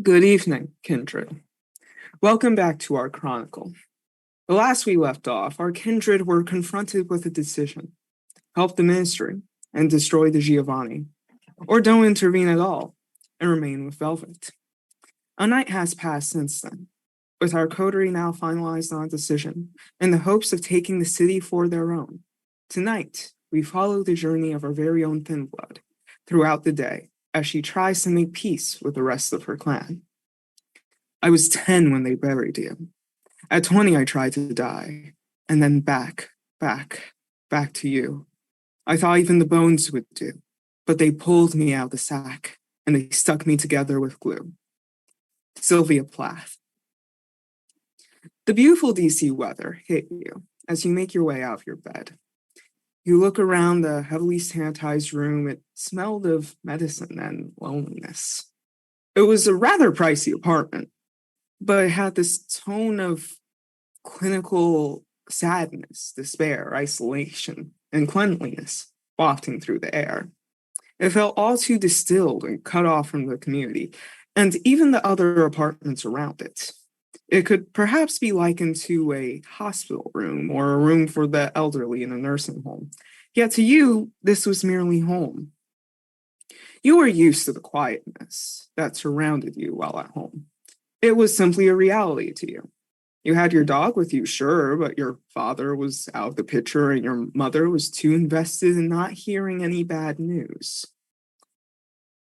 Good evening, kindred. Welcome back to our chronicle. The last we left off, our kindred were confronted with a decision: help the ministry and destroy the Giovanni, or don't intervene at all and remain with Velvet. A night has passed since then, with our coterie now finalized on a decision in the hopes of taking the city for their own. Tonight, we follow the journey of our very own Thin Blood throughout the day as she tries to make peace with the rest of her clan. I was 10 when they buried you. At 20, I tried to die, and then back to you. I thought even the bones would do, but they pulled me out of the sack, and they stuck me together with glue. Sylvia Plath. The beautiful DC weather hit you as you make your way out of your bed. You look around the heavily sanitized room. It smelled of medicine and loneliness. It was a rather pricey apartment, but it had this tone of clinical sadness, despair, isolation, and cleanliness wafting through the air. It felt all too distilled and cut off from the community, and even the other apartments around it. It could perhaps be likened to a hospital room or a room for the elderly in a nursing home. Yet to you, this was merely home. You were used to the quietness that surrounded you while at home. It was simply a reality to you. You had your dog with you, sure, but your father was out of the picture and your mother was too invested in not hearing any bad news.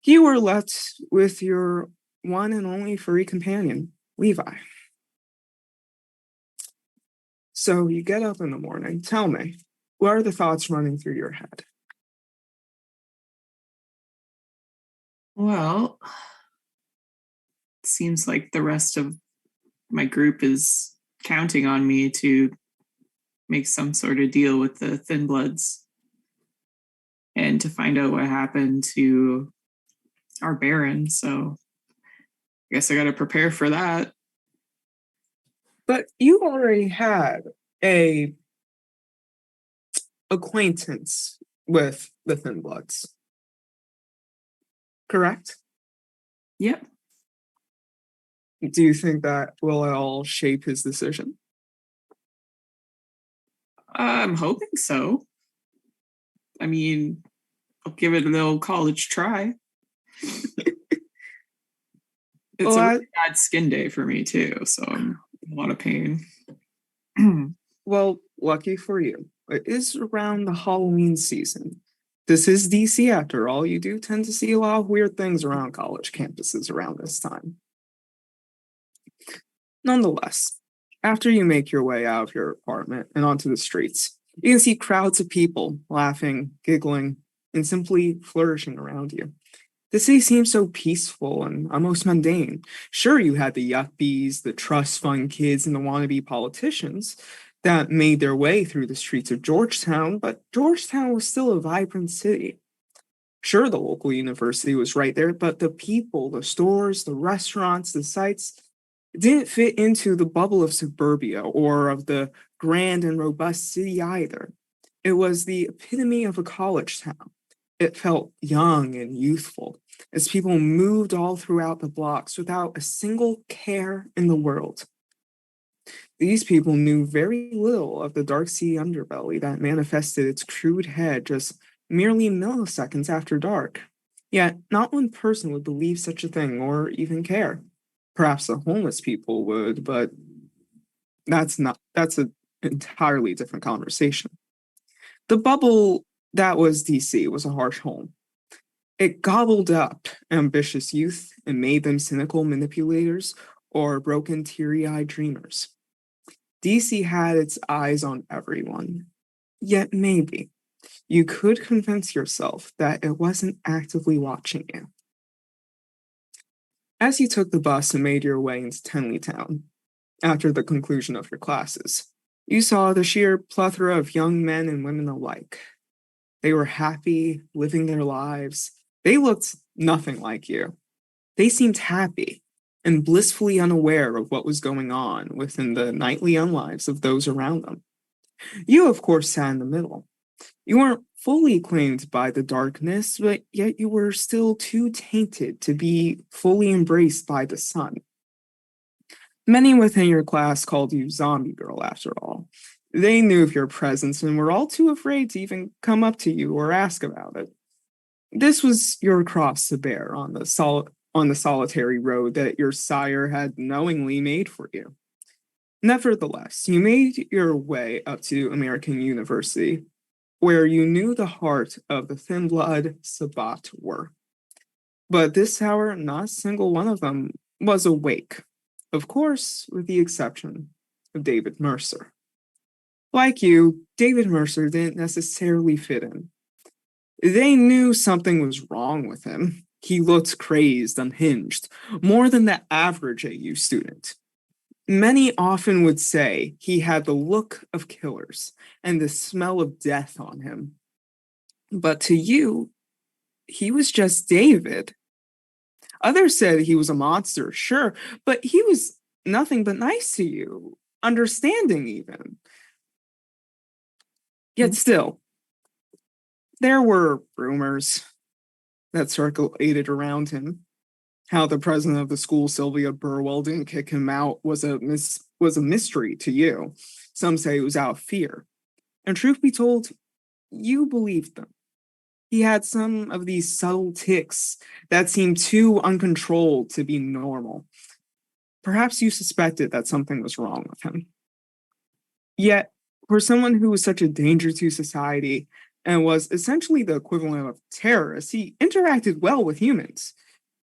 You were left with your one and only furry companion, Levi. So you get up in the morning. Tell me, what are the thoughts running through your head? Well, it seems like the rest of my group is counting on me to make some sort of deal with the Thin Bloods and to find out what happened to our Baron. So I guess I got to prepare for that. But you already had a acquaintance with the Thin Bloods, correct? Yep. Do you think that will at all shape his decision? I'm hoping so. I mean, I'll give it an old college try. It's a really bad skin day for me too, so I'm in a lot of pain. Well, lucky for you. It is around the Halloween season. This is DC after all. You do tend to see a lot of weird things around college campuses around this time. Nonetheless, after you make your way out of your apartment and onto the streets, you can see crowds of people laughing, giggling, and simply flourishing around you. The city seems so peaceful and almost mundane. Sure, you had the yuppies, the trust fund kids, and the wannabe politicians that made their way through the streets of Georgetown, but Georgetown was still a vibrant city. Sure, the local university was right there, but the people, the stores, the restaurants, the sites didn't fit into the bubble of suburbia or of the grand and robust city either. It was the epitome of a college town. It felt young and youthful as people moved all throughout the blocks without a single care in the world. These people knew very little of the dark sea underbelly that manifested its crude head just merely milliseconds after dark. Yet, not one person would believe such a thing or even care. Perhaps the homeless people would, but that's an entirely different conversation. The bubble that was DC was a harsh home. It gobbled up ambitious youth and made them cynical manipulators or broken, teary-eyed dreamers. DC had its eyes on everyone. Yet maybe you could convince yourself that it wasn't actively watching you. As you took the bus and made your way into Tenleytown, after the conclusion of your classes, you saw the sheer plethora of young men and women alike. They were happy, living their lives. They looked nothing like you. They seemed happy and blissfully unaware of what was going on within the nightly unlives of those around them. You, of course, sat in the middle, You weren't fully claimed by the darkness, but yet you were still too tainted to be fully embraced by the sun. Many within your class called you Zombie Girl, after all. They knew of your presence and were all too afraid to even come up to you or ask about it. This was your cross to bear on the solitary road that your sire had knowingly made for you. Nevertheless, you made your way up to American University, where you knew the heart of the thin blood Sabbat were. But this hour, not a single one of them was awake. Of course, with the exception of David Mercer. Like you, David Mercer didn't necessarily fit in. They knew something was wrong with him. He looked crazed, unhinged, more than the average AU student. Many often would say he had the look of killers and the smell of death on him. But to you, he was just David. Others said he was a monster, sure, but he was nothing but nice to you, understanding even. Yet still, there were rumors that circulated around him. How the president of the school, Sylvia Burwell, didn't kick him out was a mystery to you. Some say it was out of fear. And truth be told, you believed them. He had some of these subtle tics that seemed too uncontrolled to be normal. Perhaps you suspected that something was wrong with him. Yet, for someone who was such a danger to society and was essentially the equivalent of terrorist, he interacted well with humans.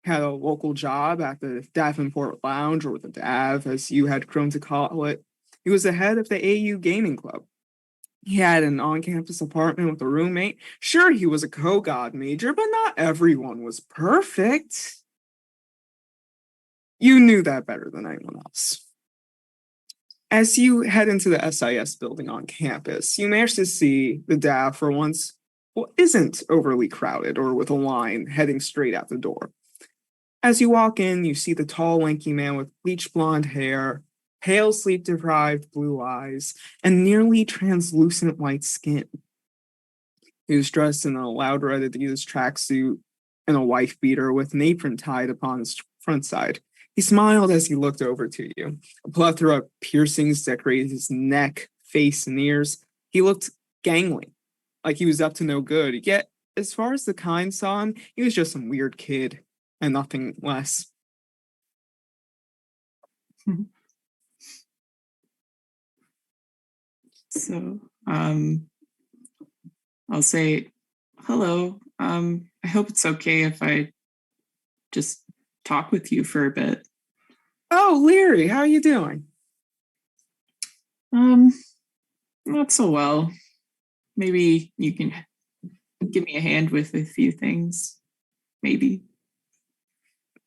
Had a local job at the Davenport Lounge, or the DAV, as you had grown to call it. He was the head of the AU Gaming Club. He had an on-campus apartment with a roommate. Sure, he was a co-god major, but not everyone was perfect. You knew that better than anyone else. As you head into the SIS building on campus, you manage to see the DAV for once isn't overly crowded or with a line heading straight out the door. As you walk in, you see the tall, lanky man with bleach blonde hair, pale, sleep-deprived blue eyes, and nearly translucent white skin. He was dressed in a loud red Adidas tracksuit and a wife beater with an apron tied upon his front side. He smiled as he looked over to you. A plethora of piercings decorated his neck, face, and ears. He looked gangly, like he was up to no good. Yet, as far as the kind saw him, he was just some weird kid, and nothing less. So, I'll say, hello. I hope it's okay if I just talk with you for a bit. Oh, Lyra, how are you doing? Not so well. Maybe you can give me a hand with a few things. Maybe.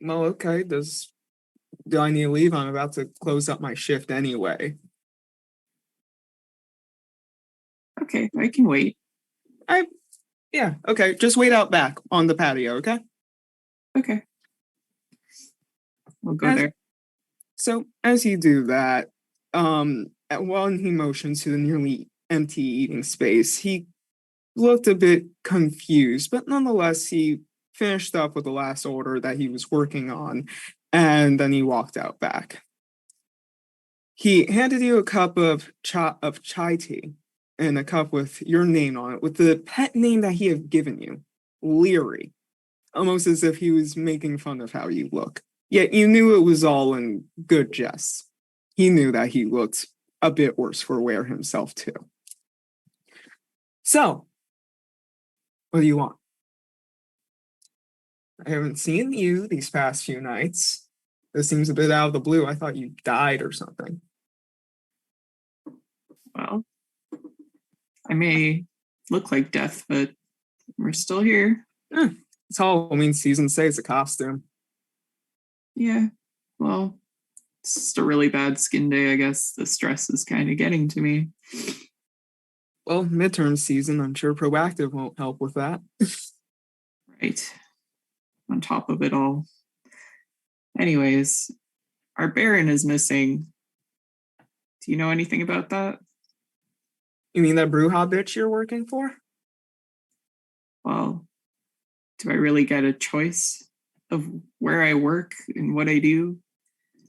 Well, okay. Do I need to leave? I'm about to close up my shift anyway. Okay, I can wait. Yeah, okay. Just wait out back on the patio, okay? Okay. We'll go there. So as you do that, while he motions to the nearly empty eating space, he looked a bit confused, but nonetheless, he finished up with the last order that he was working on, and then he walked out back. He handed you a cup of chai tea and a cup with your name on it, with the pet name that he had given you, Leary, almost as if he was making fun of how you look. Yet you knew it was all in good jest. He knew that he looked a bit worse for wear himself, too. So, what do you want? I haven't seen you these past few nights. This seems a bit out of the blue. I thought you died or something. Well, I may look like death, but we're still here. It's Halloween season. Say it's a costume. Yeah, well, it's just a really bad skin day, I guess. The stress is kind of getting to me. Well, midterm season. I'm sure Proactive won't help with that. Right. On top of it all. Anyways, our Baron is missing. Do you know anything about that? You mean that Brujah bitch you're working for? Well, do I really get a choice of where I work and what I do?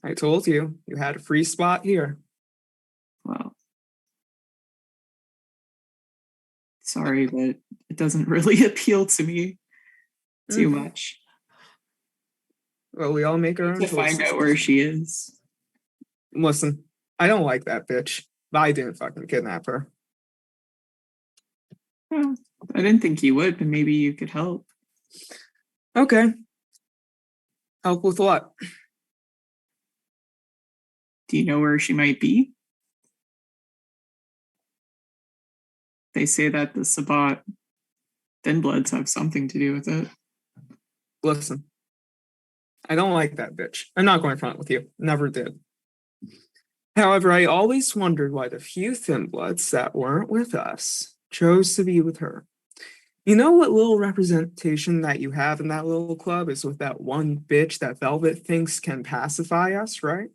I told you, you had a free spot here. Well, sorry, but it doesn't really appeal to me too much. Well, we all make our own To choices. find out where she is. Listen, I don't like that bitch, but I didn't fucking kidnap her. Well, I didn't think you would, but maybe you could help. Okay. Help with what? Do you know where she might be? They say that the Sabbat thin bloods have something to do with it. Listen, I don't like that bitch. I'm not going front with you. Never did. However, I always wondered why the few thin bloods that weren't with us chose to be with her. You know what little representation that you have in that little club is with that one bitch that Velvet thinks can pacify us, right?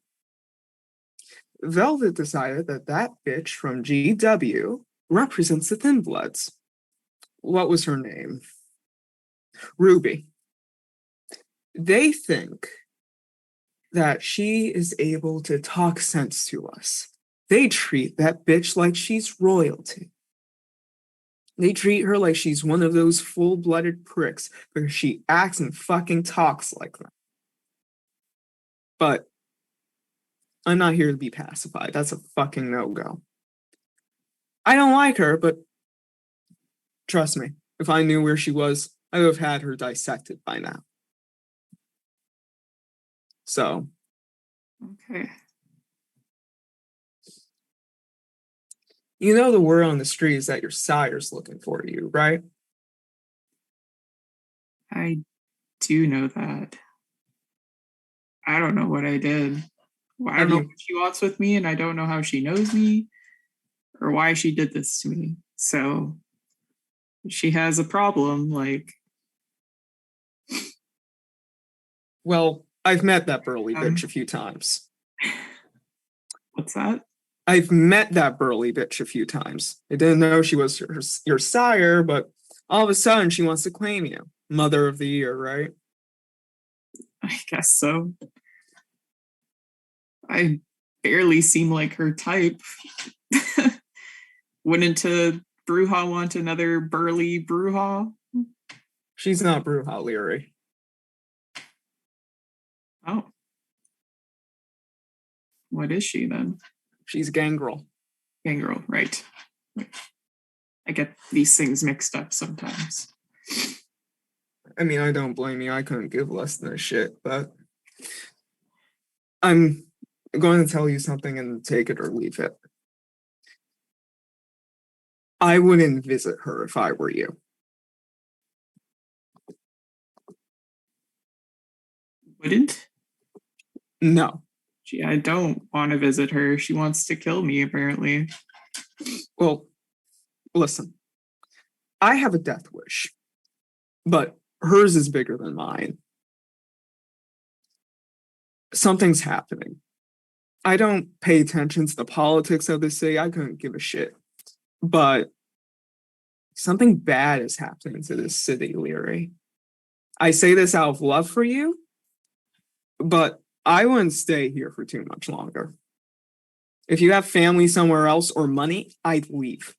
Velvet decided that that bitch from GW represents the thin bloods. What was her name? Ruby. They think that she is able to talk sense to us. They treat that bitch like she's royalty. They treat her like she's one of those full-blooded pricks because she acts and fucking talks like that. But I'm not here to be pacified. That's a fucking no-go. I don't like her, but trust me, if I knew where she was, I would have had her dissected by now. So. Okay. You know the word on the street is that your sire's looking for you, right? I do know that. I don't know what I did. I don't know what she wants with me, and I don't know how she knows me or why she did this to me. So she has a problem, like. Well, I've met that burly bitch a few times. What's that? I've met that burly bitch a few times. I didn't know she was your sire, but all of a sudden she wants to claim you. Mother of the year, right? I guess so. I barely seem like her type. Wouldn't a Bruja want another burly Bruja? She's not Bruja, Lyra. Oh. What is she then? She's Gangrel. Gangrel, right. I get these things mixed up sometimes. I mean, I don't blame you. I couldn't give less than a shit, but I'm going to tell you something and take it or leave it. I wouldn't visit her if I were you. Wouldn't? No. Gee, I don't want to visit her. She wants to kill me, apparently. Well, listen. I have a death wish, but hers is bigger than mine. Something's happening. I don't pay attention to the politics of the city. I couldn't give a shit. But something bad is happening to this city, Lyra. I say this out of love for you, but I wouldn't stay here for too much longer. If you have family somewhere else or money, I'd leave.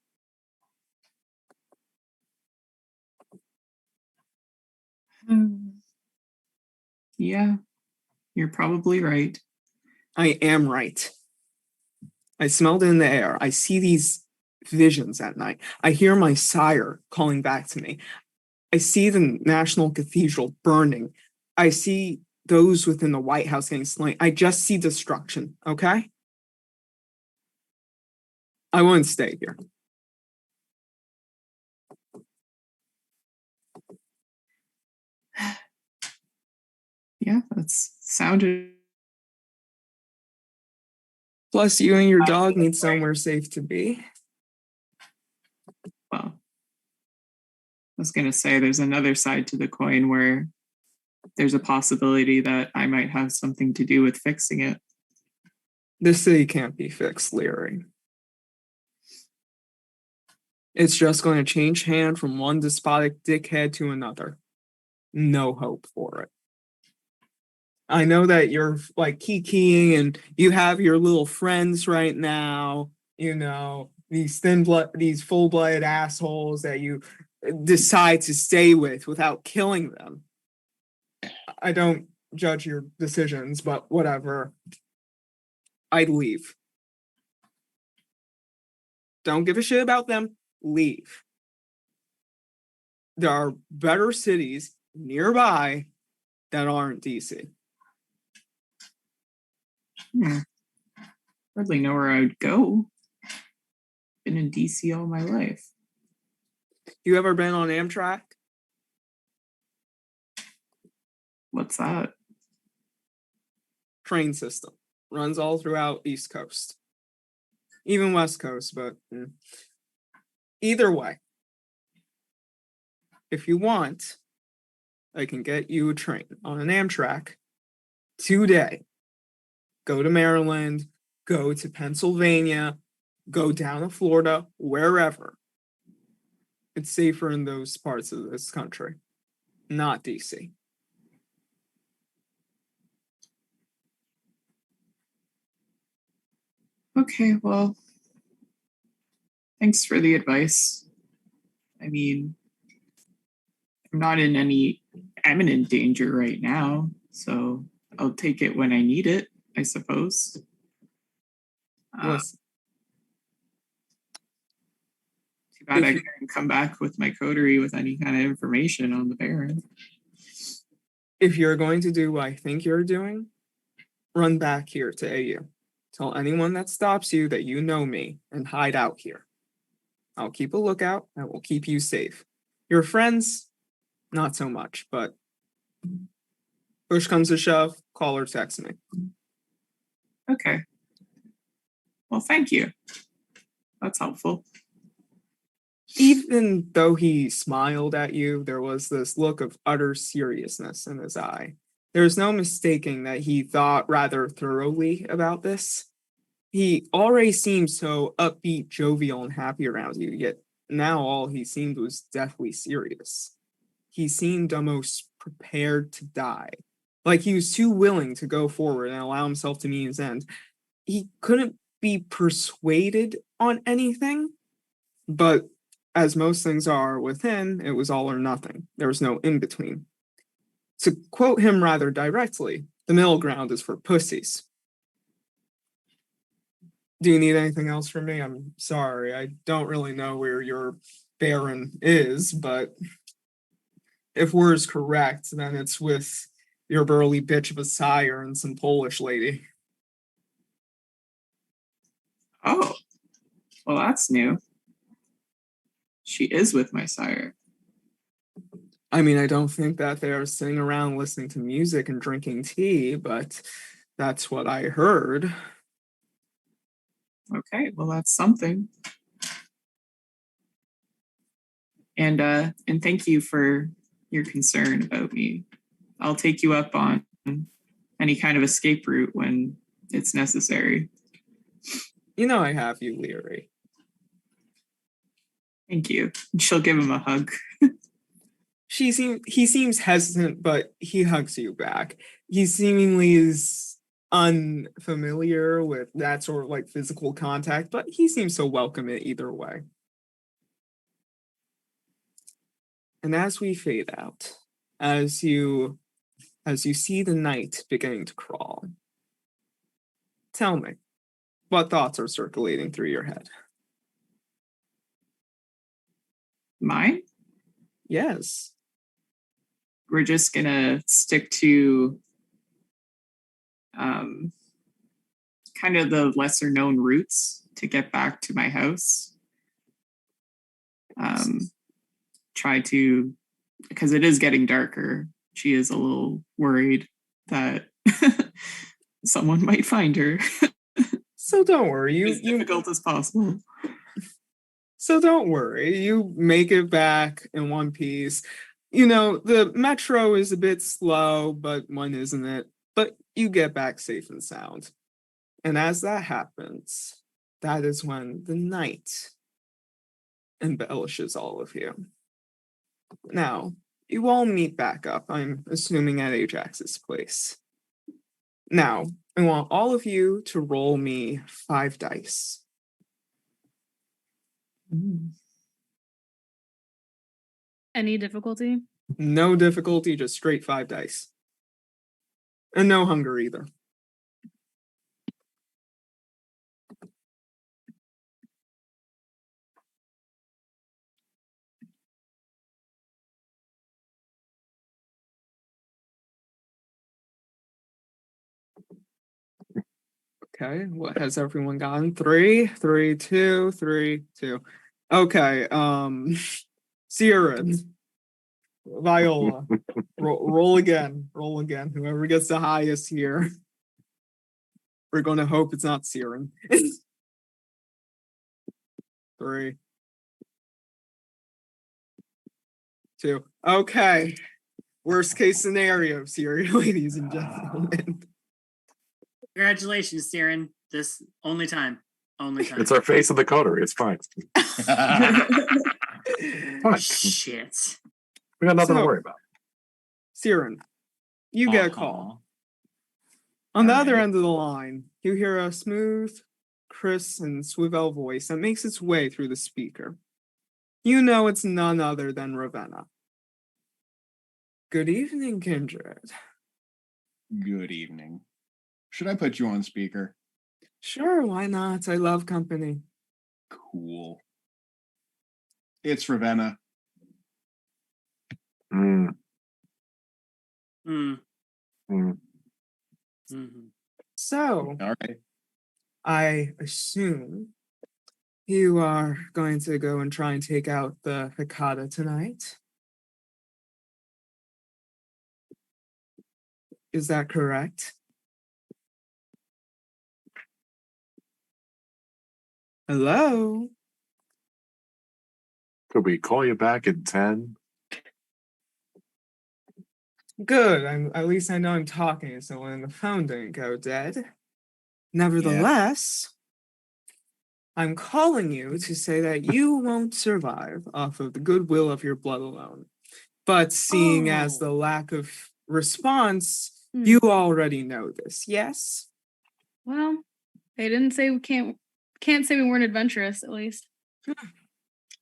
Yeah, you're probably right. I am right. I smelled it in the air. I see these visions at night. I hear my sire calling back to me. I see the National Cathedral burning. I see those within the White House getting slain. I just see destruction, okay? I wouldn't stay here. Yeah, that's sounded. Plus, you and your dog need somewhere safe to be. Well, I was going to say there's another side to the coin where there's a possibility that I might have something to do with fixing it. This city can't be fixed, Lyra. It's just going to change hand from one despotic dickhead to another. No hope for it. I know that you're like kikiing and you have your little friends right now, these these full-blooded assholes that you decide to stay with without killing them. I don't judge your decisions, but whatever. I'd leave. Don't give a shit about them. Leave. There are better cities nearby that aren't DC. Hardly know where I would go. Been in DC all my life. You ever been on Amtrak? What's that? Train system. Runs all throughout East Coast. Even West Coast, but either way. If you want, I can get you a train on an Amtrak today. Go to Maryland, go to Pennsylvania, go down to Florida, wherever. It's safer in those parts of this country, not DC. Okay, well, thanks for the advice. I mean, I'm not in any imminent danger right now, so I'll take it when I need it, I suppose. Listen, too bad I couldn't come back with my coterie with any kind of information on the Baron. If you're going to do what I think you're doing, run back here to AU. Tell anyone that stops you that you know me and hide out here. I'll keep a lookout and we'll keep you safe. Your friends, not so much, but push comes to shove, call or text me. Okay. Well, thank you. That's helpful. Even though he smiled at you, there was this look of utter seriousness in his eye. There was no mistaking that he thought rather thoroughly about this. He already seemed so upbeat, jovial, and happy around you, yet now all he seemed was deathly serious. He seemed almost prepared to die, like he was too willing to go forward and allow himself to meet his end. He couldn't be persuaded on anything, but as most things are with him, it was all or nothing. There was no in between. To quote him rather directly, the middle ground is for pussies. Do you need anything else from me? I'm sorry, I don't really know where your Baron is, but if word's correct, then it's with your burly bitch of a sire and some Polish lady. Oh, well, that's new. She is with my sire. I mean, I don't think that they're sitting around listening to music and drinking tea, but that's what I heard. Okay, well, that's something. And thank you for your concern about me. I'll take you up on any kind of escape route when it's necessary. You know I have you, Lyra. Thank you. She'll give him a hug. He seems hesitant, but he hugs you back. He seemingly is unfamiliar with that sort of like physical contact, but he seems to welcome it either way. And as we fade out, as you see the night beginning to crawl, tell me, what thoughts are circulating through your head? Mine? Yes. We're just gonna stick to kind of the lesser known routes to get back to my house. Try to, because it is getting darker. She is a little worried that someone might find her. So don't worry. As difficult as possible. So don't worry. You make it back in one piece. The metro is a bit slow, but when isn't it? But you get back safe and sound. And as that happens, that is when the night embellishes all of you. Now, you all meet back up, I'm assuming at Ajax's place. Now, I want all of you to roll me 5 dice. Any difficulty? No difficulty, just straight 5 dice. And no hunger either. Okay, what has everyone gotten? 3, 3, 2, 3, 2. Okay, Cyran, Viola, roll again, roll again. Whoever gets the highest here. We're gonna hope it's not Cyran. 3, 2. Okay, worst case scenario, Cyran, ladies and gentlemen. Congratulations, Cyran. This only time. Only time. It's our face in the coterie. It's fine. Fine. Shit. We got nothing to So- worry about. Cyran, you get a call. Aw. On the All other right. end of the line, you hear a smooth, crisp, and swivel voice that makes its way through the speaker. You know it's none other than Ravenna. Good evening, Kindred. Good evening. Should I put you on speaker? Sure, why not? I love company. Cool. It's Ravenna. Mm, Mm. mm. Mhm. So, All right. I assume you are going to go and try and take out the Hecata tonight. Is that correct? Hello? Could we call you back in 10? Good. At least I know I'm talking, so when the phone didn't go dead. Nevertheless, I'm calling you to say that you won't survive off of the goodwill of your blood alone. But seeing as the lack of response, you already know this, yes? Well, they didn't say we can't say we weren't adventurous, at least.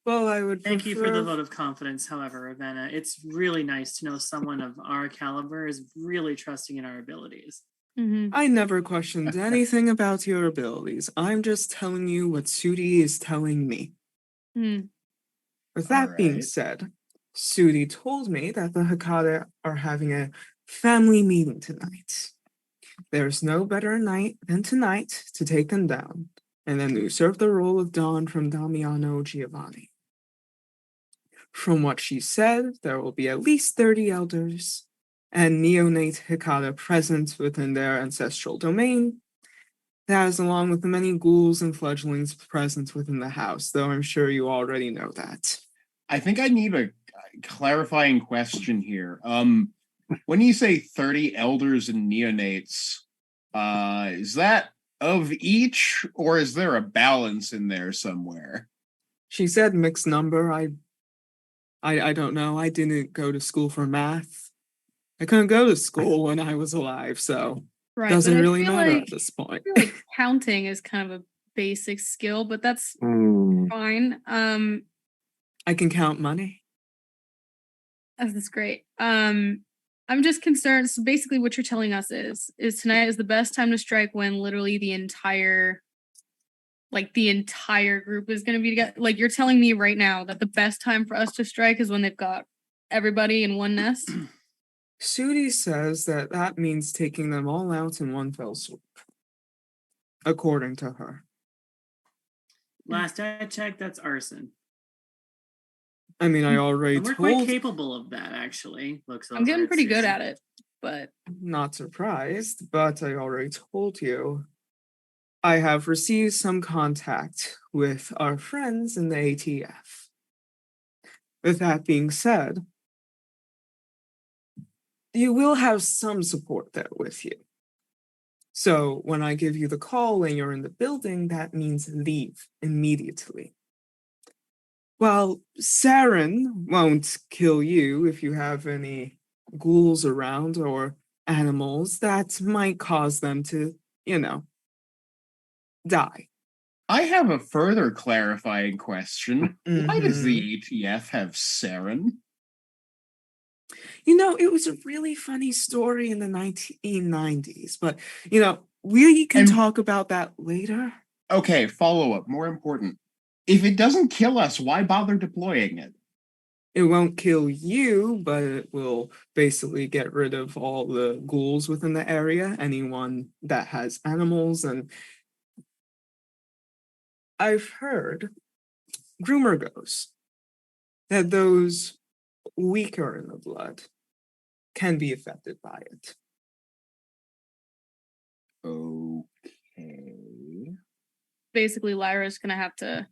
Well, I would Thank you for the prefer- vote of confidence, however, Ravenna. It's really nice to know someone of our caliber is really trusting in our abilities. Mm-hmm. I never questioned anything about your abilities. I'm just telling you what Sudi is telling me. Mm. With that being Alright. said, Sudi told me that the Hecata are having a family meeting tonight. There's no better night than tonight to take them down, and then usurp the role of Don from Damiano Giovanni. From what she said, there will be at least 30 elders and neonate Hecata present within their ancestral domain. That is along with the many ghouls and fledglings present within the house, though I'm sure you already know that. I think I need a clarifying question here. When you say 30 elders and neonates, is that of each, or is there a balance in there somewhere? She said mixed number. I don't know. I didn't go to school for math. I couldn't go to school when I was alive, so Right. doesn't but I really feel matter like, at this point. I feel like counting is kind of a basic skill, but that's Mm. fine. I can count money. That's great. I'm just concerned. So basically, what you're telling us is tonight is the best time to strike when literally the entire group is going to be together. Like you're telling me right now that the best time for us to strike is when they've got everybody in one nest. Sudi says that that means taking them all out in one fell swoop, according to her. Last I checked, that's arson. I mean, I already And we're quite told. capable of that, actually. Looks I'm getting pretty good at it, but Not surprised, but I already told you. I have received some contact with our friends in the ATF. With that being said, you will have some support there with you. So when I give you the call and you're in the building, that means leave immediately. Well, Cyran won't kill you if you have any ghouls around or animals that might cause them to, die. I have a further clarifying question. Why does Mhm. the ATF have Saren? It was a really funny story in the 1990s, but, we can And- talk about that later. Okay, follow up. More important. If it doesn't kill us, why bother deploying it? It won't kill you, but it will basically get rid of all the ghouls within the area, anyone that has animals. And I've heard, rumor goes, that those weaker in the blood can be affected by it. Okay. Basically, Lyra's gonna have to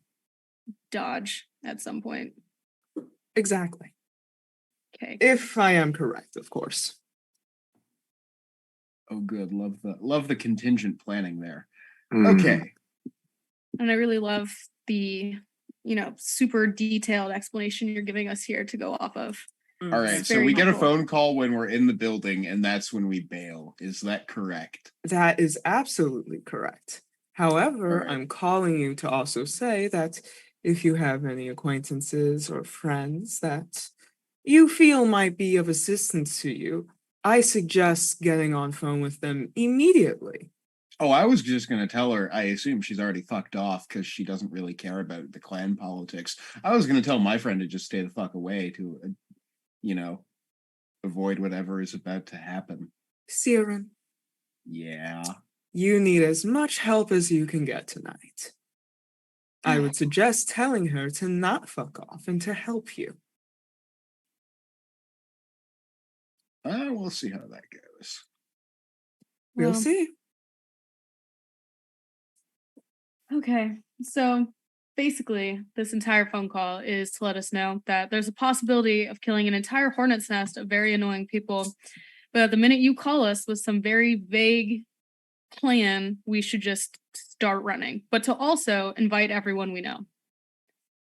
dodge at some point. Exactly. Okay. If I am correct, of course. Oh, good. Love the contingent planning there. Mm. Okay. And I really love the, super detailed explanation you're giving us here to go off of. All Mm. right. It's So very we get a helpful. phone call when we're in the building, and that's when we bail. Is that correct? That is absolutely correct. However, Alright. I'm calling you to also say that if you have any acquaintances or friends that you feel might be of assistance to you, I suggest getting on phone with them immediately. Oh, I was just going to tell her. I assume she's already fucked off because she doesn't really care about the clan politics. I was going to tell my friend to just stay the fuck away to, avoid whatever is about to happen. Cyran, Yeah. you need as much help as you can get tonight. I would suggest telling her to not fuck off and to help you. We'll see how that goes. We'll Well, see. Okay. So basically, this entire phone call is to let us know that there's a possibility of killing an entire hornet's nest of very annoying people. But the minute you call us with some very vague plan, we should just start running. But to also invite everyone we know.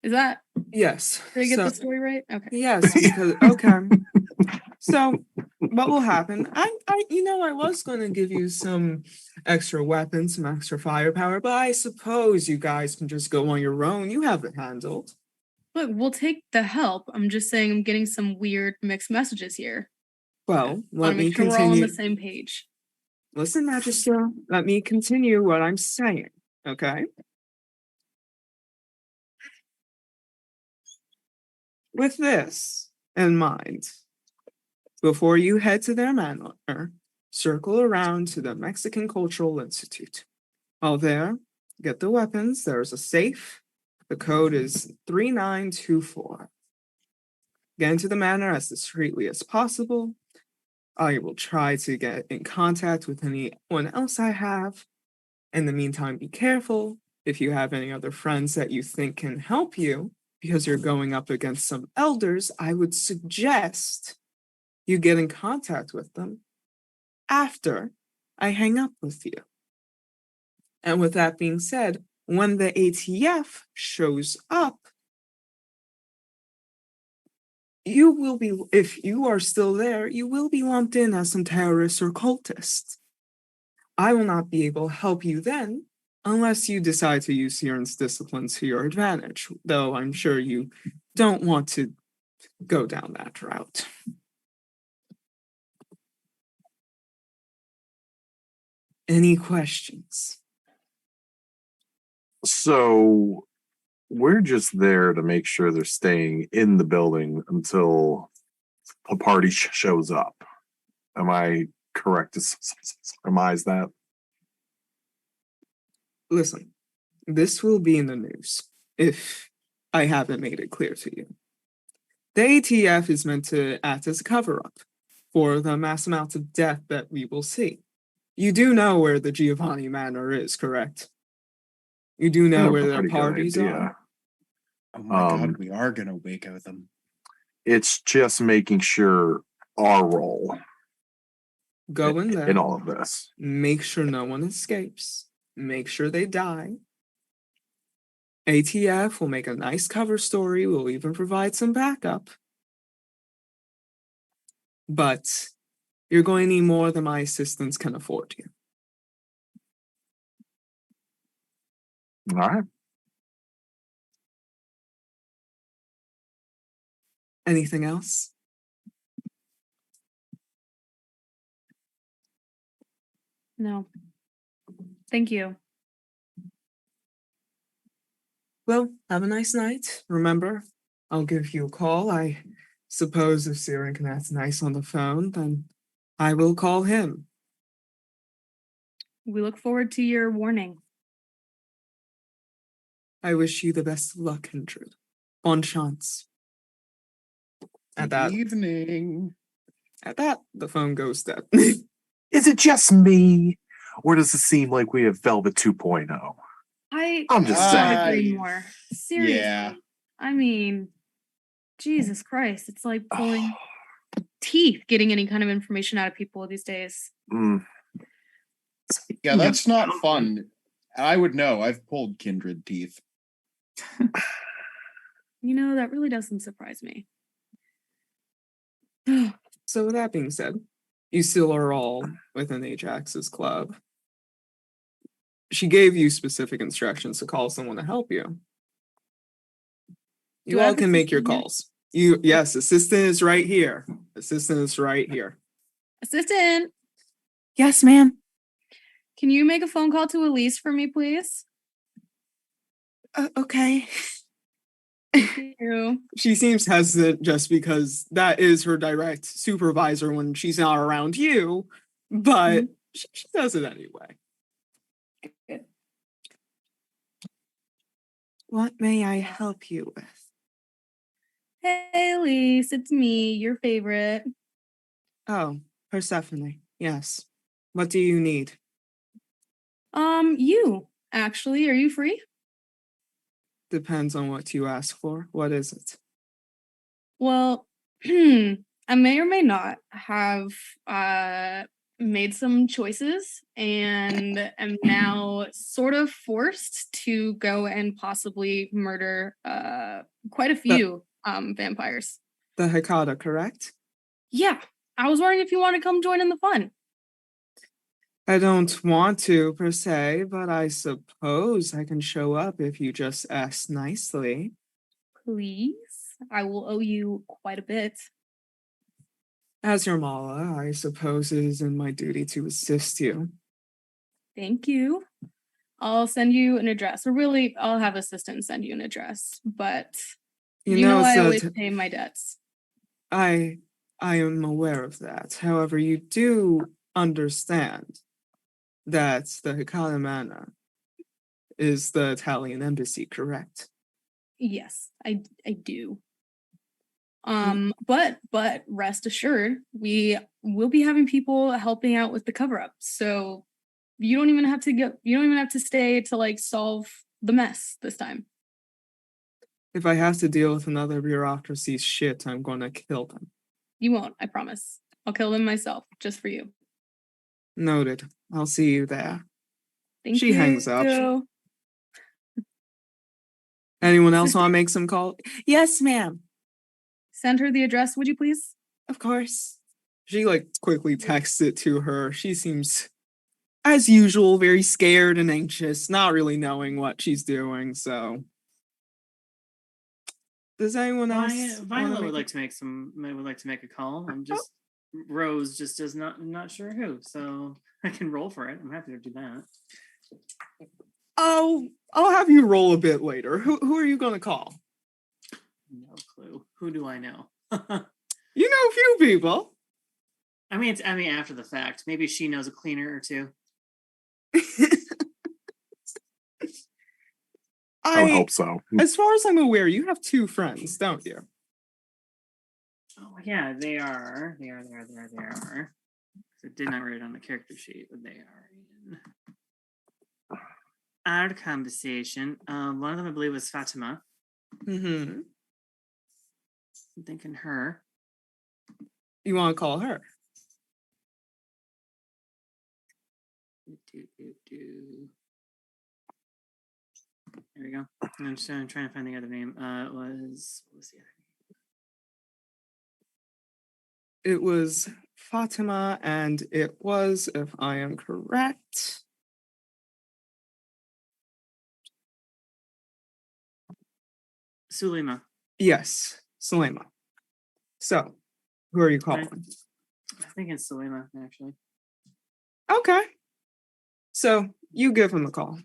Is that, Yes. did I get So- the story right? Okay. Yes, because okay. So what will happen? I was going to give you some extra weapons, some extra firepower, but I suppose you guys can just go on your own. You have it handled. Look, we'll take the help. I'm just saying I'm getting some weird mixed messages here. Well, Want let to me make sure we're all on continue. the same page. Listen, Magister, let me continue what I'm saying, okay? With this in mind, before you head to their manor, circle around to the Mexican Cultural Institute. While there, get the weapons. There's a safe. The code is 3924. Get into the manor as discreetly as possible. I will try to get in contact with anyone else I have. In the meantime, be careful. If you have any other friends that you think can help you, because you're going up against some elders, I would suggest you get in contact with them after I hang up with you. And with that being said, when the ATF shows up, you will be, if you are still there, you will be lumped in as some terrorists or cultists. I will not be able to help you then, unless you decide to use Cyran's discipline to your advantage, though I'm sure you don't want to go down that route. Any questions? So we're just there to make sure they're staying in the building until a party shows up. Am I correct to surmise that? Listen, this will be in the news if I haven't made it clear to you. The ATF is meant to act as a cover-up for the mass amounts of death that we will see. You do know where the Giovanni Manor is, correct? You do I know have where a their pretty good parties idea. are? Oh my Um, god, we are going to wake out them. It's just making sure our role Go in there, in all of this. make sure no one escapes, make sure they die, ATF will make a nice cover story. We'll even provide some backup. But you're going to need more than my assistants can afford you. All right. Anything else? No. Thank you. Well, have a nice night. Remember, I'll give you a call. I suppose if Cyran can act nice on the phone, then I will call him. We look forward to your warning. I wish you the best of luck, Kindred. Bon chance. At that, Evening. the phone goes dead. Is it just me? Or does it seem like we have Velvet 2.0? I'm just couldn't saying. agree more. Seriously. Yeah. I mean, Jesus Christ. It's like pulling teeth getting any kind of information out of people these days. Mm. Yeah, that's not fun. I would know. I've pulled kindred teeth. You know, that really doesn't surprise me. So with that being said, you still are all within Ajax's club. She gave you specific instructions to call someone to help you. You Do I all have can make your assistant here? calls. Yes, assistant is right here. Assistant is right here. Assistant, Yes, ma'am. can you make a phone call to Elise for me, please? Okay. Thank you. She seems hesitant just because that is her direct supervisor when she's not around you, but she does it anyway. What may I help you with? Hey, Elise, it's me, your favorite. Oh, Persephone. Yes. What do you need? You, actually. Are you free? Depends on what you ask for. What is it? Well, I may or may not have made some choices and am now sort of forced to go and possibly murder quite a few vampires. The Hecata, correct? Yeah, I was wondering if you want to come join in the fun. I don't want to, per se, but I suppose I can show up if you just ask nicely. Please, I will owe you quite a bit. As your Mala, I suppose it is in my duty to assist you. Thank you. I'll send you an address, or really, I'll have assistants send you an address. But you know I always pay my debts. I am aware of that. However, you do understand that the Hecata Manor is the Italian embassy, correct? Yes, I do. But rest assured, we will be having people helping out with the cover up. So you don't even have to stay to like solve the mess this time. If I have to deal with another bureaucracy shit, I'm gonna kill them. You won't, I promise. I'll kill them myself, just for you. Noted. I'll see you there. Thank She you. hangs up. Anyone else want to make some call? Yes, ma'am. Send her the address, would you please? Of course. She quickly texts it to her. She seems, as usual, very scared and anxious, not really knowing what she's doing. So, does anyone else? Viola would like to make a call. I'm just Rose just does not sure who, so I can roll for it. I'm happy to do that. I'll have you roll a bit later. Who are you gonna call? No clue. Who do I know? You know a few people. I mean, after the fact. Maybe she knows a cleaner or two. I would hope so. As far as I'm aware, you have two friends, don't you? Oh yeah, they are. They are. I did not write it on the character sheet, but they are in our conversation. One of them I believe was Fatima. Mm-hmm. I'm thinking her. You want to call her? There we go. I'm trying to find the other name. What was the other It was Fatima, and it was, if I am correct, Sulima. yes, Salema. So, who are you Right. calling? I think it's Sulima, actually. Okay. So, you give him a call.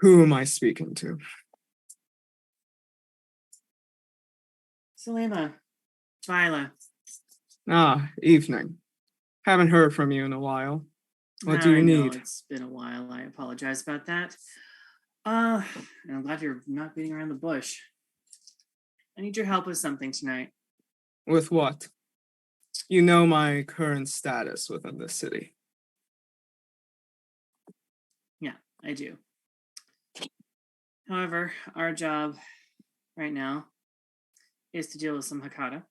Who am I speaking to? Sulima. Viola. Ah, evening. Haven't heard from you in a while. What do you I know need? it's been a while. I apologize about that. And I'm glad you're not beating around the bush. I need your help with something tonight. With what? You know my current status within the city. Yeah, I do. However, our job right now is to deal with some Hecata.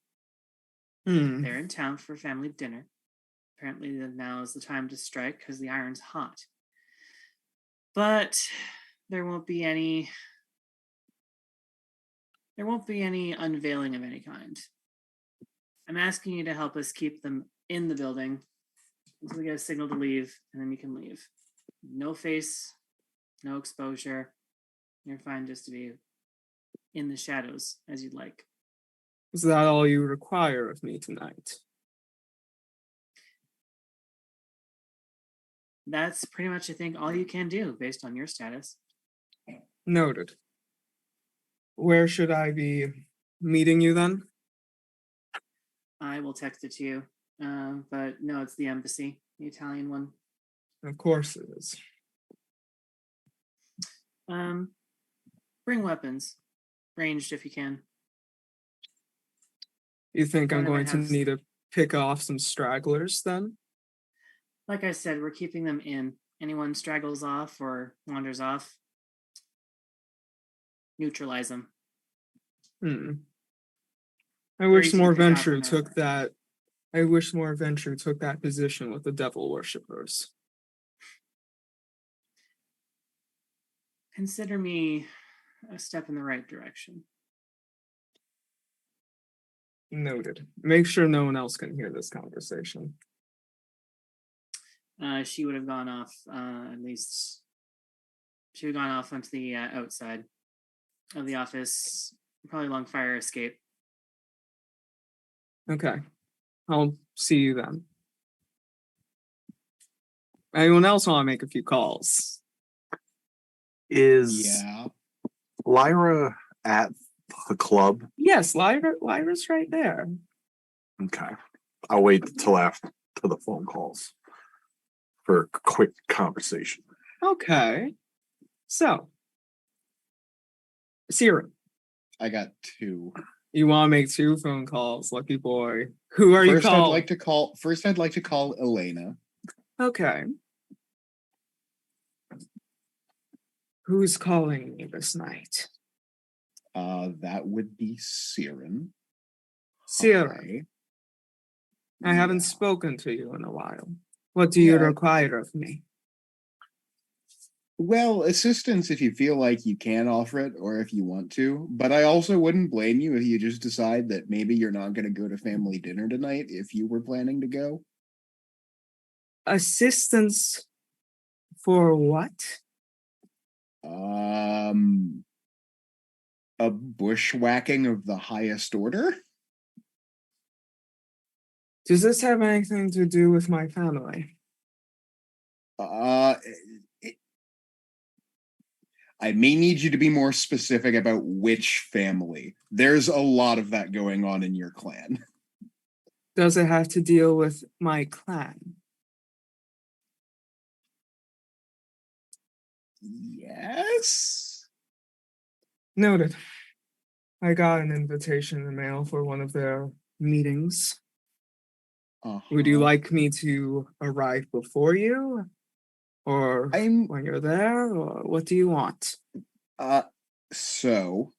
They're in town for family dinner. Apparently, now is the time to strike because the iron's hot. But there won't be any unveiling of any kind. I'm asking you to help us keep them in the building until we get a signal to leave, and then you can leave. No face, no exposure. You're fine just to be in the shadows as you'd like. Is that all you require of me tonight? That's pretty much, I think, all you can do based on your status. Noted. Where should I be meeting you then? I will text it to you. But no, it's the embassy, the Italian one. Of course it is. Bring weapons, ranged if you can. You think I'm One of going my to house- need to pick off some stragglers then? Like I said, we're keeping them in. Anyone straggles off or wanders off, neutralize them. I wish easy to more pick off Venture when they're took around. that. I wish more Venture took that position with the devil worshippers. Consider me a step in the right direction. Noted. Make sure no one else can hear this conversation. She would have gone off, at least. She would have gone off onto the outside of the office, probably along fire escape. Okay. I'll see you then. Anyone else want to make a few calls? Is Yeah. Lyra at the club? Yes, Lyra's right there. Okay. I'll wait till after the phone calls for a quick conversation. Okay. So, Cyran, I got two. you want to make 2 phone calls, lucky boy. Who are you First, calling? I'd like to call Elena. Okay. Who's calling me this night? That would be Cyran. Cyran, Hi. I haven't Yeah. spoken to you in a while. What do you Yeah. require of me? Well, assistance if you feel like you can offer it or if you want to, but I also wouldn't blame you if you just decide that maybe you're not going to go to family dinner tonight if you were planning to go. Assistance for what? A bushwhacking of the highest order? Does this have anything to do with my family? I may need you to be more specific about which family. There's a lot of that going on in your clan. Does it have to deal with my clan? Yes? Noted. I got an invitation in the mail for one of their meetings. Would you like me to arrive before you? Or when you're there? Or what do you want? So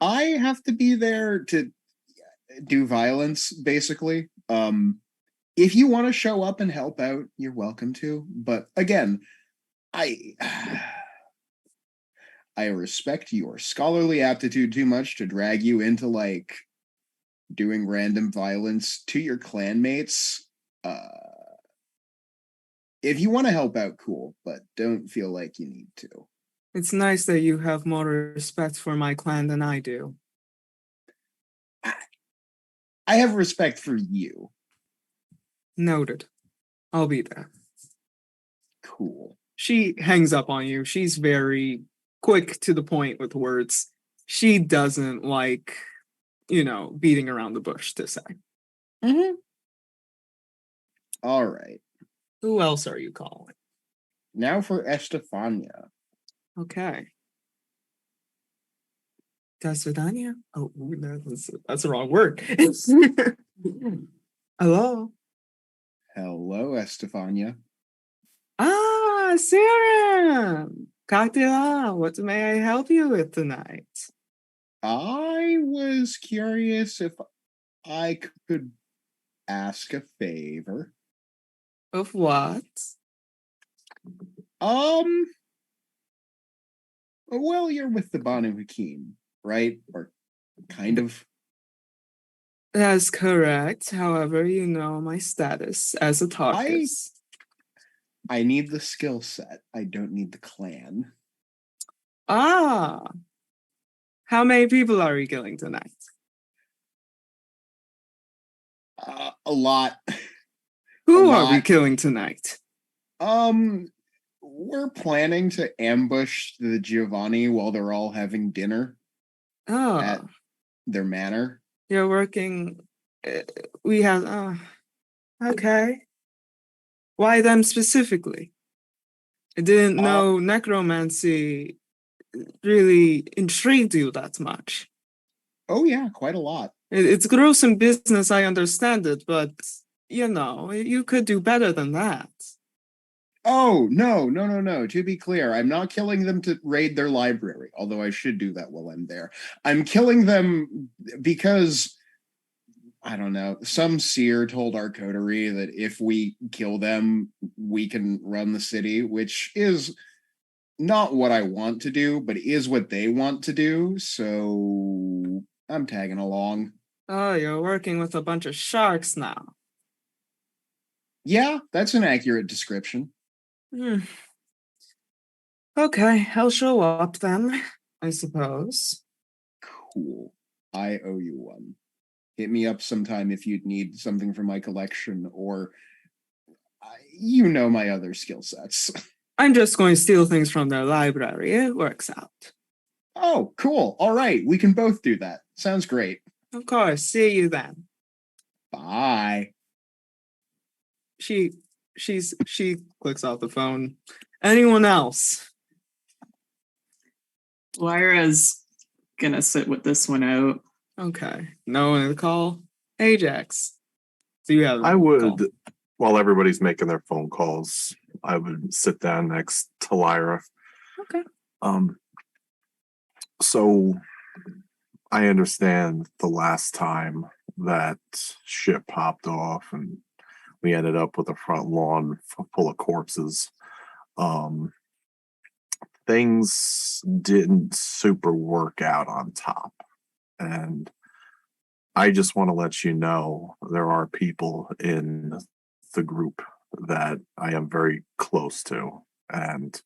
I have to be there to do violence, basically. if you want to show up and help out, you're welcome to. But again, I respect your scholarly aptitude too much to drag you into like doing random violence to your clanmates. If you want to help out, cool, but don't feel like you need to. It's nice that you have more respect for my clan than I do. I have respect for you. Noted. I'll be there. Cool. She hangs up on you. She's very quick to the point with words. She doesn't like, beating around the bush, to say. Mm-hmm. All right. Who else are you calling? Now for Estefania. Okay. Dasvidania? Oh, that's the wrong word. Hello? Hello, Estefania. Ah, Cyran! Cocktail, what may I help you with tonight? I was curious if I could ask a favor. Of what? Well, you're with the Banu Hakim, right? Or kind of. That's correct. However, you know my status as a Tarkus. I need the skill set. I don't need the clan. Ah! How many people are you killing tonight? A lot. Who are we killing tonight? We're planning to ambush the Giovanni while they're all having dinner at their manor. You're working. We have. Okay. Why them specifically? I didn't know necromancy really intrigued you that much. Oh, yeah, quite a lot. It's gruesome business, I understand it, but, you could do better than that. Oh, no. To be clear, I'm not killing them to raid their library, although I should do that while I'm there. I'm killing them because, I don't know, some seer told our coterie that if we kill them, we can run the city, which is not what I want to do, but is what they want to do, so I'm tagging along. Oh, you're working with a bunch of sharks now. Yeah, that's an accurate description. Okay, I'll show up then, I suppose. Cool. I owe you one. Hit me up sometime if you'd need something from my collection, or my other skill sets. I'm just going to steal things from their library. It works out. Oh, cool. All right, we can both do that. Sounds great. Of course. See you then. Bye. She clicks off the phone. Anyone else? Lyra's gonna sit with this one out. Okay. No one in the call. Ajax. So you have. I would, while everybody's making their phone calls, I would sit down next to Lyra. Okay. So I understand the last time that ship popped off and we ended up with a front lawn full of corpses. Things didn't super work out on top. And I just want to let you know there are people in the group that I am very close to. And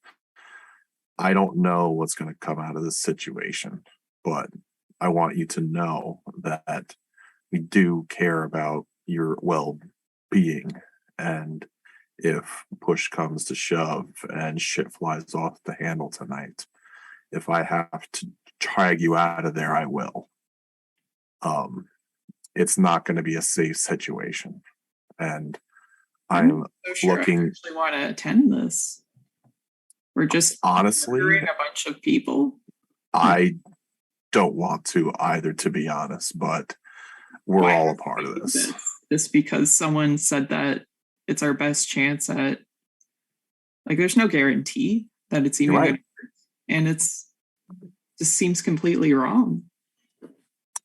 I don't know what's going to come out of this situation, but I want you to know that we do care about your well-being. And if push comes to shove and shit flies off the handle tonight, if I have to drag you out of there, I will. It's not going to be a safe situation. And I'm so sure looking. I actually want to attend this. We're just honestly murdering a bunch of people. I don't want to either, to be honest, but we're all a part of this. Just because someone said that it's our best chance at, like, there's no guarantee that it's even going to work, and it's just seems completely wrong.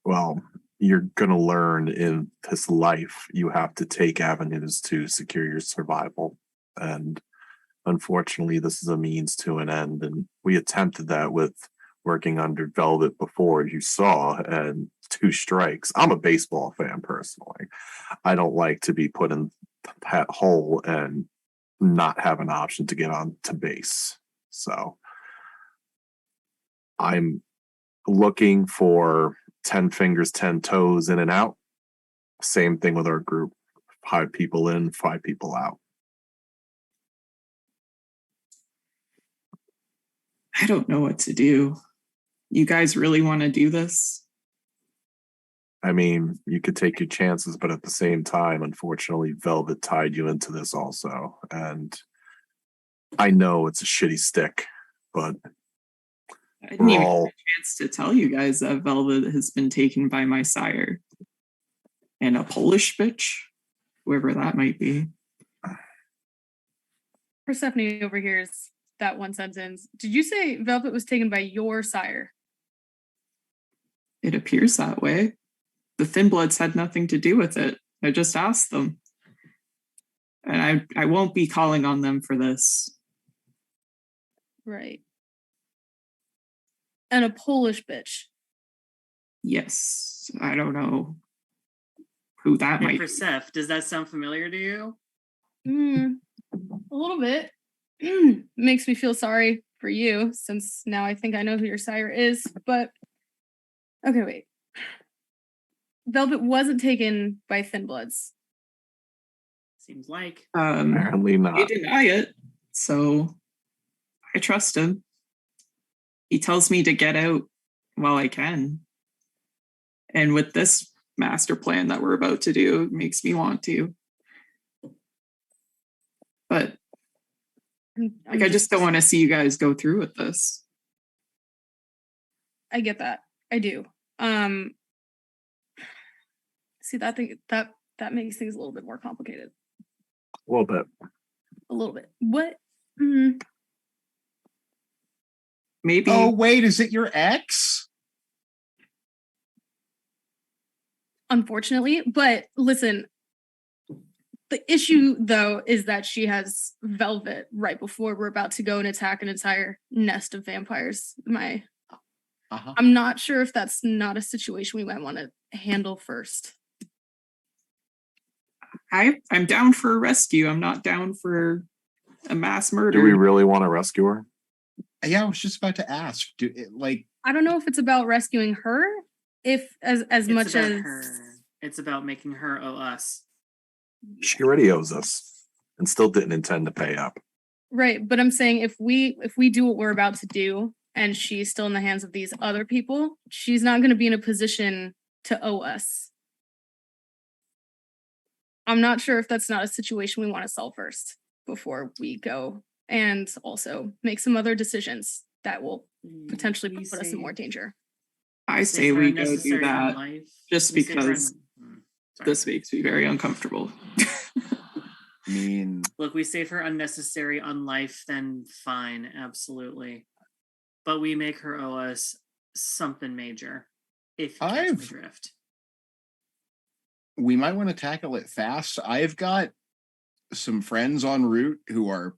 Well, you're going to learn in this life, you have to take avenues to secure your survival. And unfortunately, this is a means to an end. And we attempted that with working under Velvet before, you saw, and 2 strikes. I'm a baseball fan personally. I don't like to be put in that hole and not have an option to get on to base. So I'm looking for 10 fingers, 10 toes in and out. Same thing with our group. 5 people in, 5 people out. I don't know what to do. You guys really want to do this? I mean, you could take your chances, but at the same time, unfortunately, Velvet tied you into this also. And I know it's a shitty stick, but I didn't we're even all get a chance to tell you guys that Velvet has been taken by my sire. And a Polish bitch, whoever that might be. Persephone overhears that one sentence. Did you say Velvet was taken by your sire? It appears that way. The Thin Bloods had nothing to do with it. I just asked them. And I won't be calling on them for this. Right. And a Polish bitch. Yes, I don't know who that Hey, might be. Perseph, does that sound familiar to you? A little bit. Makes me feel sorry for you, since now I think I know who your sire is. But okay, wait. Velvet wasn't taken by Thin Bloods. Seems like. apparently They not. deny it, so I trust him. He tells me to get out while I can. And with this master plan that we're about to do, it makes me want to. But I just don't want to see you guys go through with this. I get that. I do. See, that makes things a little bit more complicated. A little bit. A little bit. What? Maybe. Oh, wait, is it your ex? Unfortunately, but listen, the issue though is that she has Velvet right before we're about to go and attack an entire nest of vampires. I'm not sure if that's not a situation we might want to handle first. I'm down for a rescue. I'm not down for a mass murder. Do we really want to rescue her? Yeah, I was just about to ask. I don't know if it's about rescuing her, if as It's much about as her. It's about making her owe us. She already owes us and still didn't intend to pay up. right. But I'm saying if we do what we're about to do, and she's still in the hands of these other people, she's not going to be in a position to owe us. I'm not sure if that's not a situation we want to solve first before we go and also make some other decisions that will potentially put us in more danger. I say we go do that just because this makes me very uncomfortable. I mean, look, we save her unnecessary on life, then fine, absolutely. But we make her owe us something major. If you catch my drift. We might want to tackle it fast. I've got some friends en route who are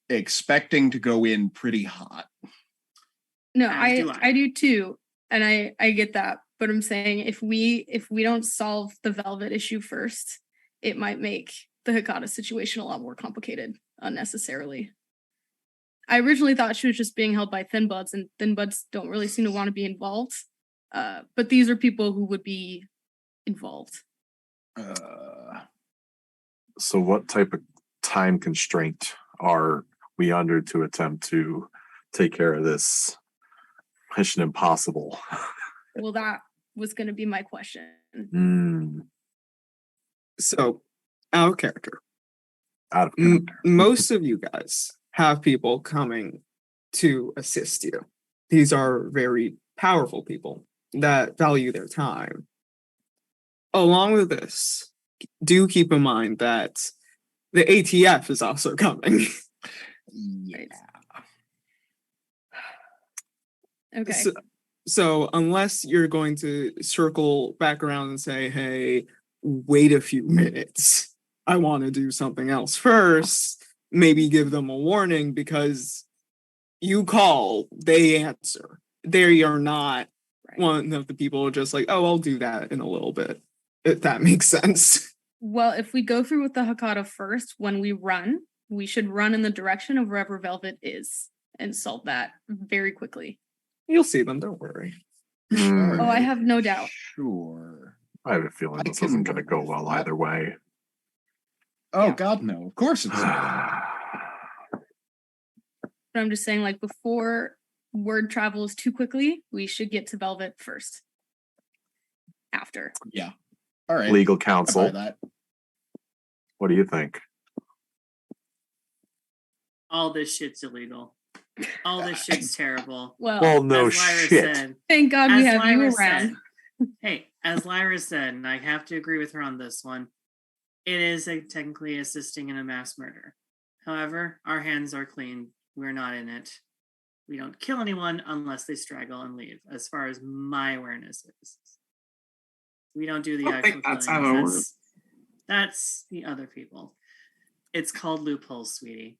expecting to go in pretty hot. No, I do too. And I get that. But I'm saying if we don't solve the Velvet issue first, it might make the Hecata situation a lot more complicated unnecessarily. I originally thought she was just being held by Thin Bloods, and Thin Bloods don't really seem to want to be involved. But these are people who would be involved. So what type of time constraint are we under to attempt to take care of this Mission Impossible? Well, that was going to be my question. So, out of character. Out of character. Most of you guys have people coming to assist you. These are very powerful people that value their time. Along with this, do keep in mind that the ATF is also coming. Yeah. Okay. So unless you're going to circle back around and say, hey, wait a few minutes, I want to do something else first, maybe give them a warning because you call, they answer. They are not one of the people just like, oh, I'll do that in a little bit, if that makes sense. Well, if we go through with the Hecata first, when we run, we should run in the direction of wherever Velvet is and solve that very quickly. You'll see them, don't worry. Hmm, Oh, I have no doubt. Sure. I have a feeling I this can isn't going to work go with well that. either way. Oh Yeah. God, no! Of course it's not. But I'm just saying, like, before word travels too quickly, we should get to Velvet first. After. Yeah. All right. Legal I buy counsel, that. what do you think? All this shit's illegal. All this shit's terrible. Well, no As Lyra shit. said, Thank God we as have you Lyra around. said, hey, as Lyra said, and I have to agree with her on this one, it is technically assisting in a mass murder. However, our hands are clean. We're not in it. We don't kill anyone unless they straggle and leave, as far as my awareness is. We don't do the I don't actual think that's killings. how it works. That's the other people. It's called loopholes, sweetie.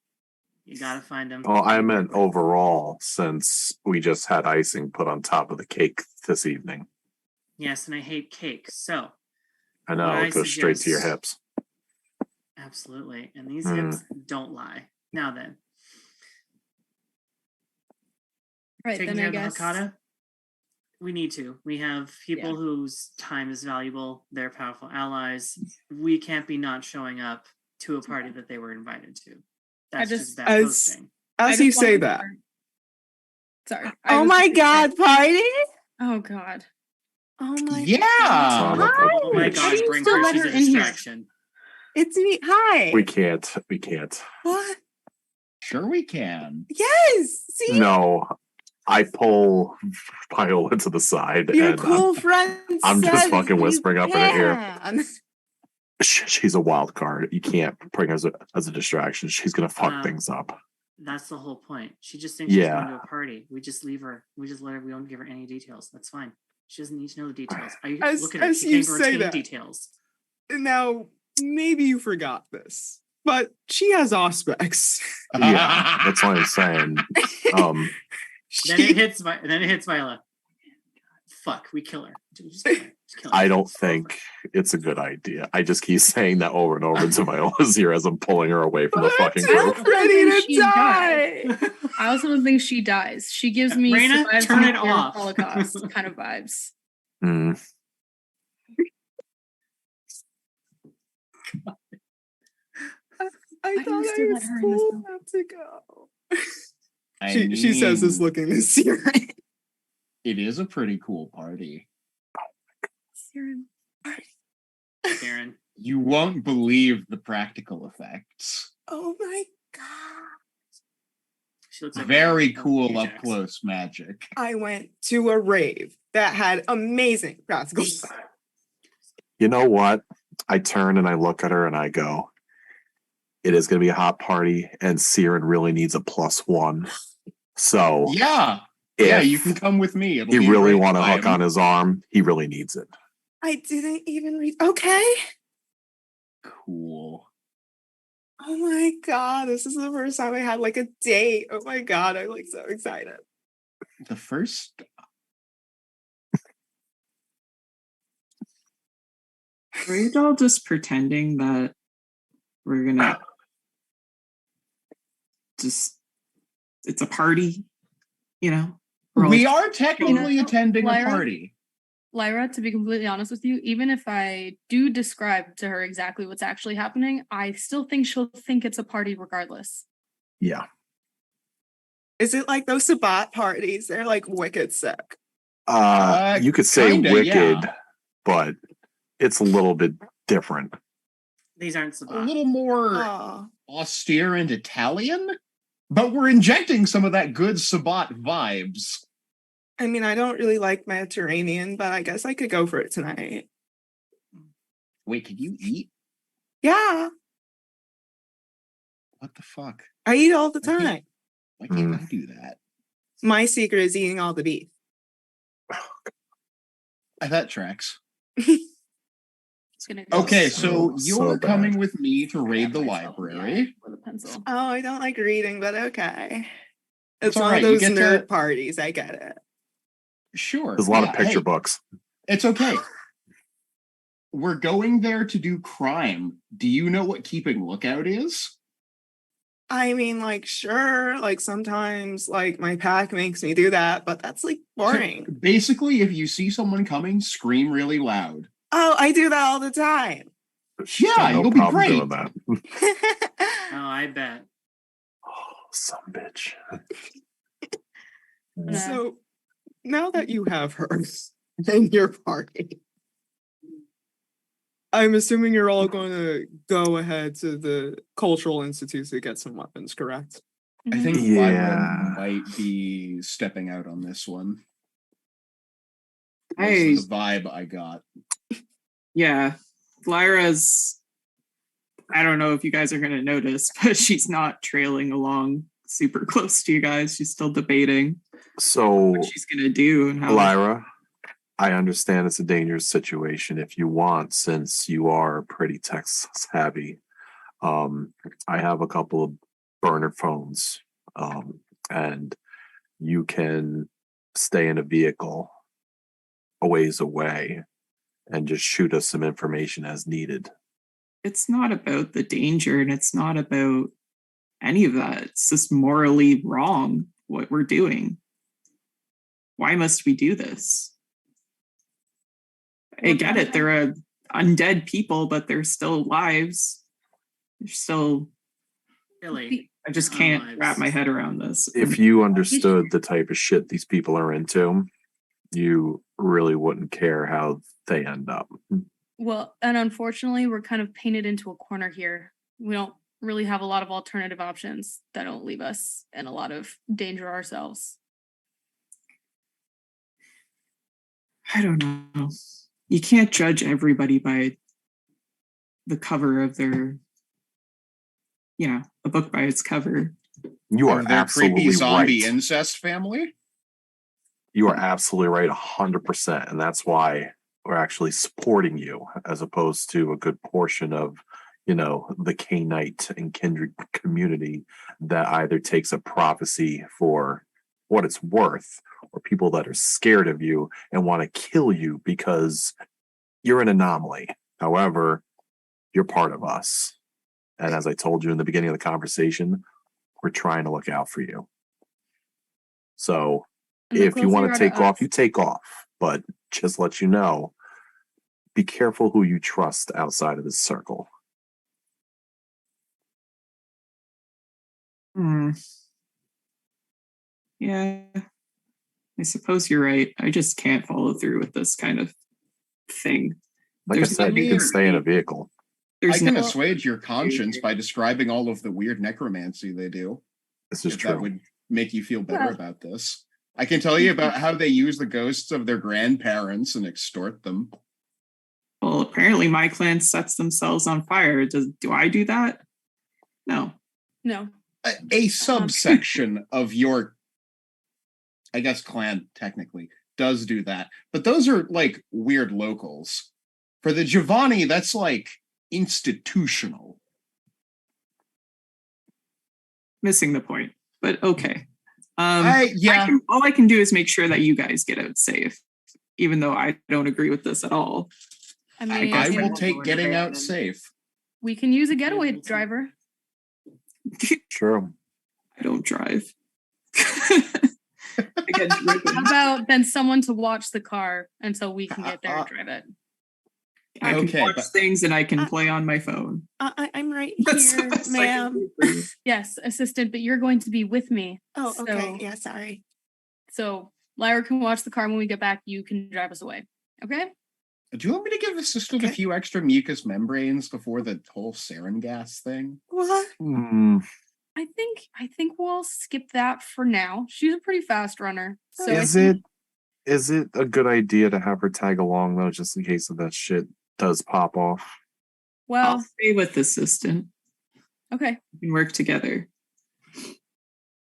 You gotta find them. Oh, I meant overall, since we just had icing put on top of the cake this evening. Yes, and I hate cake. So I know, What I it goes straight to your suggest- hips. absolutely. And these Hmm. hips don't lie. Now then, Right, taking then care I of the guess. Hecata, we need to. We have people Yeah. whose time is valuable. They're powerful allies. We can't be not showing up to a party that they were invited to. That's just- just bad As- hosting. I As just you wanna say make that, sure- Sorry. I Oh was my just gonna say- God, party! Oh God. Oh my Yeah. Son of a Oh my bitch. god, How do you bring still her. let She's her a in here? distraction. It's me. Hi. We can't. What? Sure, we can. Yes. See, No, I pull Viola to the side your and cool friend. I'm just said fucking you whispering up in her ear. can. She's a wild card. You can't bring her as a distraction. She's gonna fuck No. things up. That's the whole point. She just thinks she's Yeah. going to a party. We just leave her. We just let her. We don't give her any details. That's fine. She doesn't need to know the details. Look at her. as She you can't say retain that. details. Now, maybe you forgot this, but she has aspects. Yeah, that's what I'm saying. Then it hits. Then it hits Viola. Fuck. We kill her. Just kill her. Just kill her. I don't It's over. think it's a good idea. I just keep saying that over and over into Viola's ear as I'm pulling her away from the fucking But I'm group. ready to She die. I also don't think she dies. She gives me Raina, survives turn it nuclear off. Holocaust kind of vibes. Hmm. I Why do you thought still I let was her in this cool room? enough to go. I She says this mean, looking this year. it is a pretty cool party. Karen. You won't believe the practical effects. Oh my God. She looks like Very a cool Ajax. up close magic. I went to a rave that had amazing practical. You know what? I turn and I look at her and I go, it is going to be a hot party and Cyran really needs a +1. So Yeah. if Yeah, you can come with me. It'll he be a really great want to hook time. on his arm, he really needs it. I didn't even read. Okay. Cool. Oh my God, this is the first time I had like a date. Oh my God, I'm like so excited. The first Are you all just pretending that we're gonna just it's a party? You know? We're all we are technically You know, attending a Lyra? party. Lyra, to be completely honest with you, even if I do describe to her exactly what's actually happening, I still think she'll think it's a party regardless. Yeah. Is it like those Sabbat parties? They're like wicked sick. You could say Kinda, wicked, yeah. but it's a little bit different. These aren't A Sabbat. little more Oh, austere and Italian, but we're injecting some of that good Sabbat vibes. I mean, I don't really like Mediterranean, but I guess I could go for it tonight. Wait, can you eat? Yeah, What the fuck? I eat all the I can't- time. Why can't I do that? My secret is eating all the beef. That tracks. It's gonna go Okay, So- so so you're bad. coming with me to raid the myself in the eye library. with a pencil. Oh, I don't like reading, but okay. It's all one right, of you those get nerd to- parties. I get it. Sure. There's a lot yeah, of picture hey, books. it's okay. We're going there to do crime. Do you know what keeping lookout is? I mean, like, sure, like sometimes, like my pack makes me do that, but that's like boring. So basically, if you see someone coming, scream really loud. Oh, I do that all the time. Yeah, Got no you'll be problem great. doing that. Oh, I bet. Oh, some bitch. Yeah. So now that you have her in your party, I'm assuming you're all going to go ahead to the Cultural Institute to get some weapons, correct? I Mhm. think Yeah. Lyra might be stepping out on this one. That's I the vibe I got. Yeah, Lyra's. I don't know if you guys are going to notice, but she's not trailing along super close to you guys. She's still debating So, what she's going to do and how. Lyra, I understand it's a dangerous situation. If you want, since you are pretty tech savvy, I have a couple of burner phones, and you can stay in a vehicle a ways away and just shoot us some information as needed. It's not about the danger, and it's not about any of that. It's just morally wrong what we're doing. Why must we do this? I get it. They're undead people, but they're still lives. They're still. Really? I just Our can't lives. wrap my head around this. If you understood the type of shit these people are into, you really wouldn't care how they end up. Well, and unfortunately, we're kind of painted into a corner here. We don't really have a lot of alternative options that don't leave us in a lot of danger ourselves. I don't know. You can't judge everybody by the cover of their, a book by its cover. You are Of their creepy absolutely zombie right. incest family? You are absolutely right, 100%, and that's why we're actually supporting you, as opposed to a good portion of, the Canite and kindred community that either takes a prophecy for what it's worth, or people that are scared of you and want to kill you because you're an anomaly. However, you're part of us, and as I told you in the beginning of the conversation, we're trying to look out for you. So And the if you closer want you to are take off, us- you take off. But just let you know, be careful who you trust outside of this circle. Yeah, I suppose you're right. I just can't follow through with this kind of thing. Like There's I said, no you can need- stay in a vehicle. There's I can no, assuage your conscience by describing all of the weird necromancy they do. This is If that true. would make you feel better Well- about this. I can tell you about how they use the ghosts of their grandparents and extort them. well, apparently my clan sets themselves on fire. Do I do that? No. No. A subsection of your, I guess, clan technically does do that, but those are like weird locals. For the Giovanni, that's like institutional. Missing the point, but okay. Yeah. All I can do is make sure that you guys get out safe, even though I don't agree with this at all. I mean, I will Yeah. take getting out safe. we can use a getaway driver. True. I don't drive. Again, How about then someone to watch the car until we can get there and drive it? I can Okay, watch but- things and I can play on my phone. I'm right That's the here, best I can ma'am. do for you. Yes, assistant, but you're going to be with me. Oh, okay. So- Yeah, sorry. So Lyra can watch the car when we get back. You can drive us away. Okay? Do you want me to give Assistant a Okay. few extra mucous membranes before the whole sarin gas thing? What? I think we'll skip that for now. She's a pretty fast runner. So I is think- it a good idea to have her tag along though, just in case of that shit does pop off? Well, I'll stay with the assistant. okay. We can work together.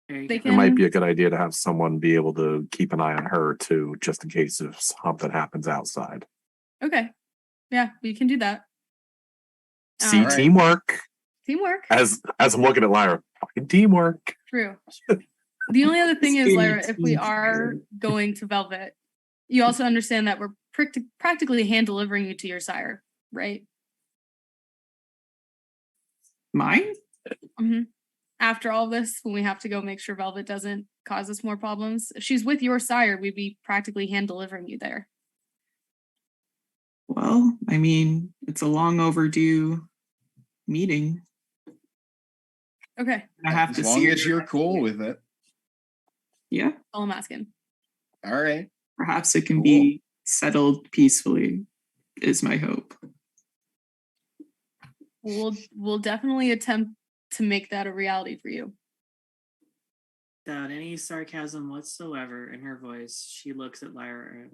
There you They go. It might can- be a good idea to have someone be able to keep an eye on her too, just in case if something happens outside. Okay. Yeah, we can do that. See, Alright. teamwork. Teamwork. As I'm looking at Lyra, fucking teamwork. True. The only other thing is, Team, Lyra, if we team, are team. going to Velvet, you also understand that we're practically hand delivering you to your sire, right? Mine? hmm After all this, when we have to go make sure Velvet doesn't cause us more problems, if she's with your sire, we'd be practically hand delivering you there. Well, I mean, it's a long overdue meeting. Okay, I have to As long see as her. you're cool with it. Yeah, all I'm asking. All right. perhaps it can Cool. be settled peacefully, is my hope. We'll definitely attempt to make that a reality for you. Without any sarcasm whatsoever in her voice, she looks at Lyra.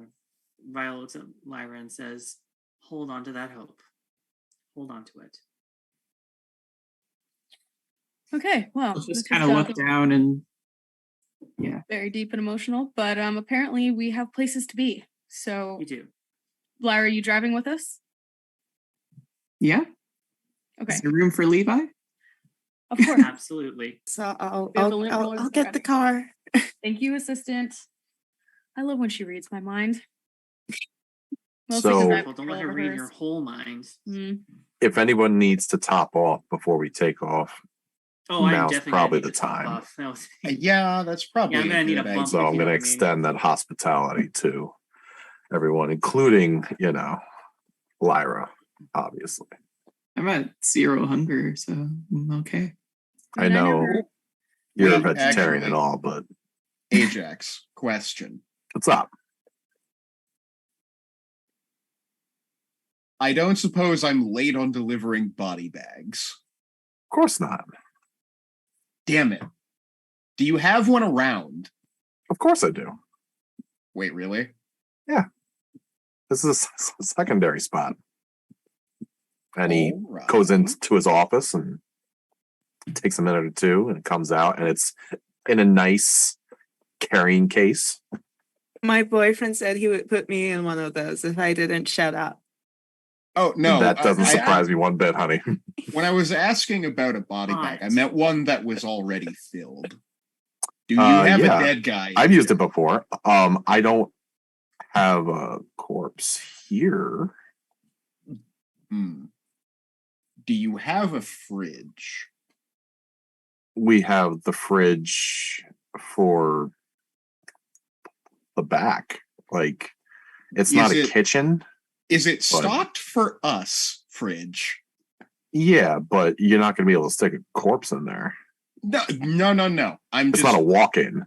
Viola looks at Lyra and says, "Hold on to that hope. Hold on to it." Okay, well, I'll this just is kind of look down and very deep and emotional, but apparently we have places to be. So, You do. Lyra, are you driving with us? yeah. Okay, Is there room for Levi? of course. Absolutely. So I'll We have the lint rollers I'll get the ready. car. Thank you, assistant. I love when she reads my mind. Mostly 'cause So- I have Well, don't let control her over read hers. your whole mind. Mm. If anyone needs to top off before we take off, Oh, I'm Now's definitely probably gonna need the to top time. off. That was- Yeah, that's probably. I'm gonna need a good bump. so idea. I'm you going know to what I mean. extend that hospitality to everyone, including, Lyra, obviously. I'm at 0 hunger, so I'm okay. I know never- you're a Wait, vegetarian and actually- all, but Ajax, question. what's up? I don't suppose I'm late on delivering body bags. Of course not. Damn it. Do you have one around? Of course I do. Wait, really? This is a secondary spot. And he Alright. goes into his office and takes a minute or two and comes out, and it's in a nice carrying case. My boyfriend said he would put me in one of those if I didn't shut up. Oh, no. That doesn't I- surprise me one bit, honey. When I was asking about a body bag, I Hot. meant one that was already filled. Do you have yeah. a dead guy? I've used it before. I don't have a corpse here. Hmm. Do you have a fridge? We have the fridge for the back. Like, it's Is not a it- kitchen. Is it But- stocked for us, fridge? Yeah, but you're not going to be able to stick a corpse in there. No. I'm It's just not a walk-in.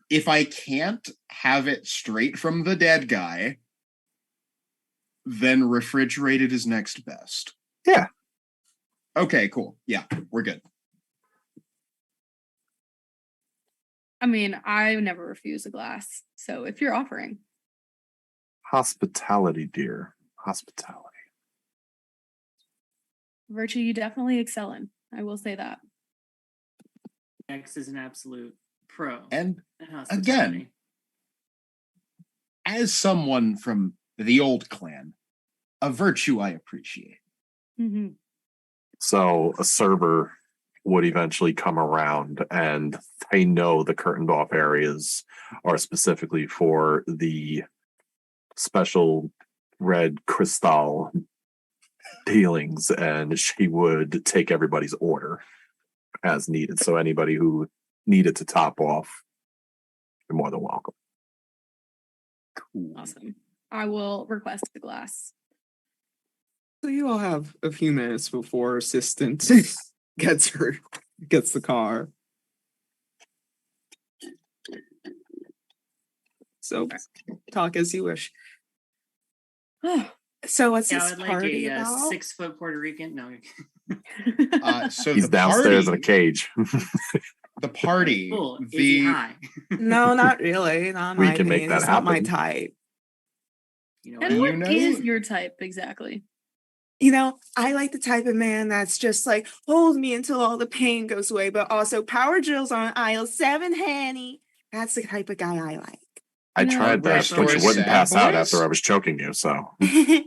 if I can't have it straight from the dead guy, then refrigerated is next best. Yeah. Okay, cool. Yeah, we're good. I mean, I never refuse a glass. So if you're offering, Hospitality, dear. Hospitality. virtue you definitely excel in. I will say that. X is an absolute pro. And at hospitality. as someone from the old clan, a virtue I appreciate. hmm So a server would eventually come around, and they know the curtained off areas are specifically for the special red crystal dealings, and she would take everybody's order as needed. So anybody who needed to top off, you're more than welcome. Cool. Awesome. I will request the glass. So you all have a few minutes before assistant gets the car. So talk as you wish. So what's Yeah, I this would like party a about? 6-foot Puerto Rican. No, So He's the downstairs in a party, cage. the party, cool. Is he the high? No, not really. Not We my can make thing. that It's not my happen. type. You know And what? You what know- is your type exactly? I like the type of man that's just like, hold me until all the pain goes away, but also power drills on aisle 7, honey. That's the type of guy I like. I tried that, Restore but you his wouldn't sad pass out boys? after I was choking you. So I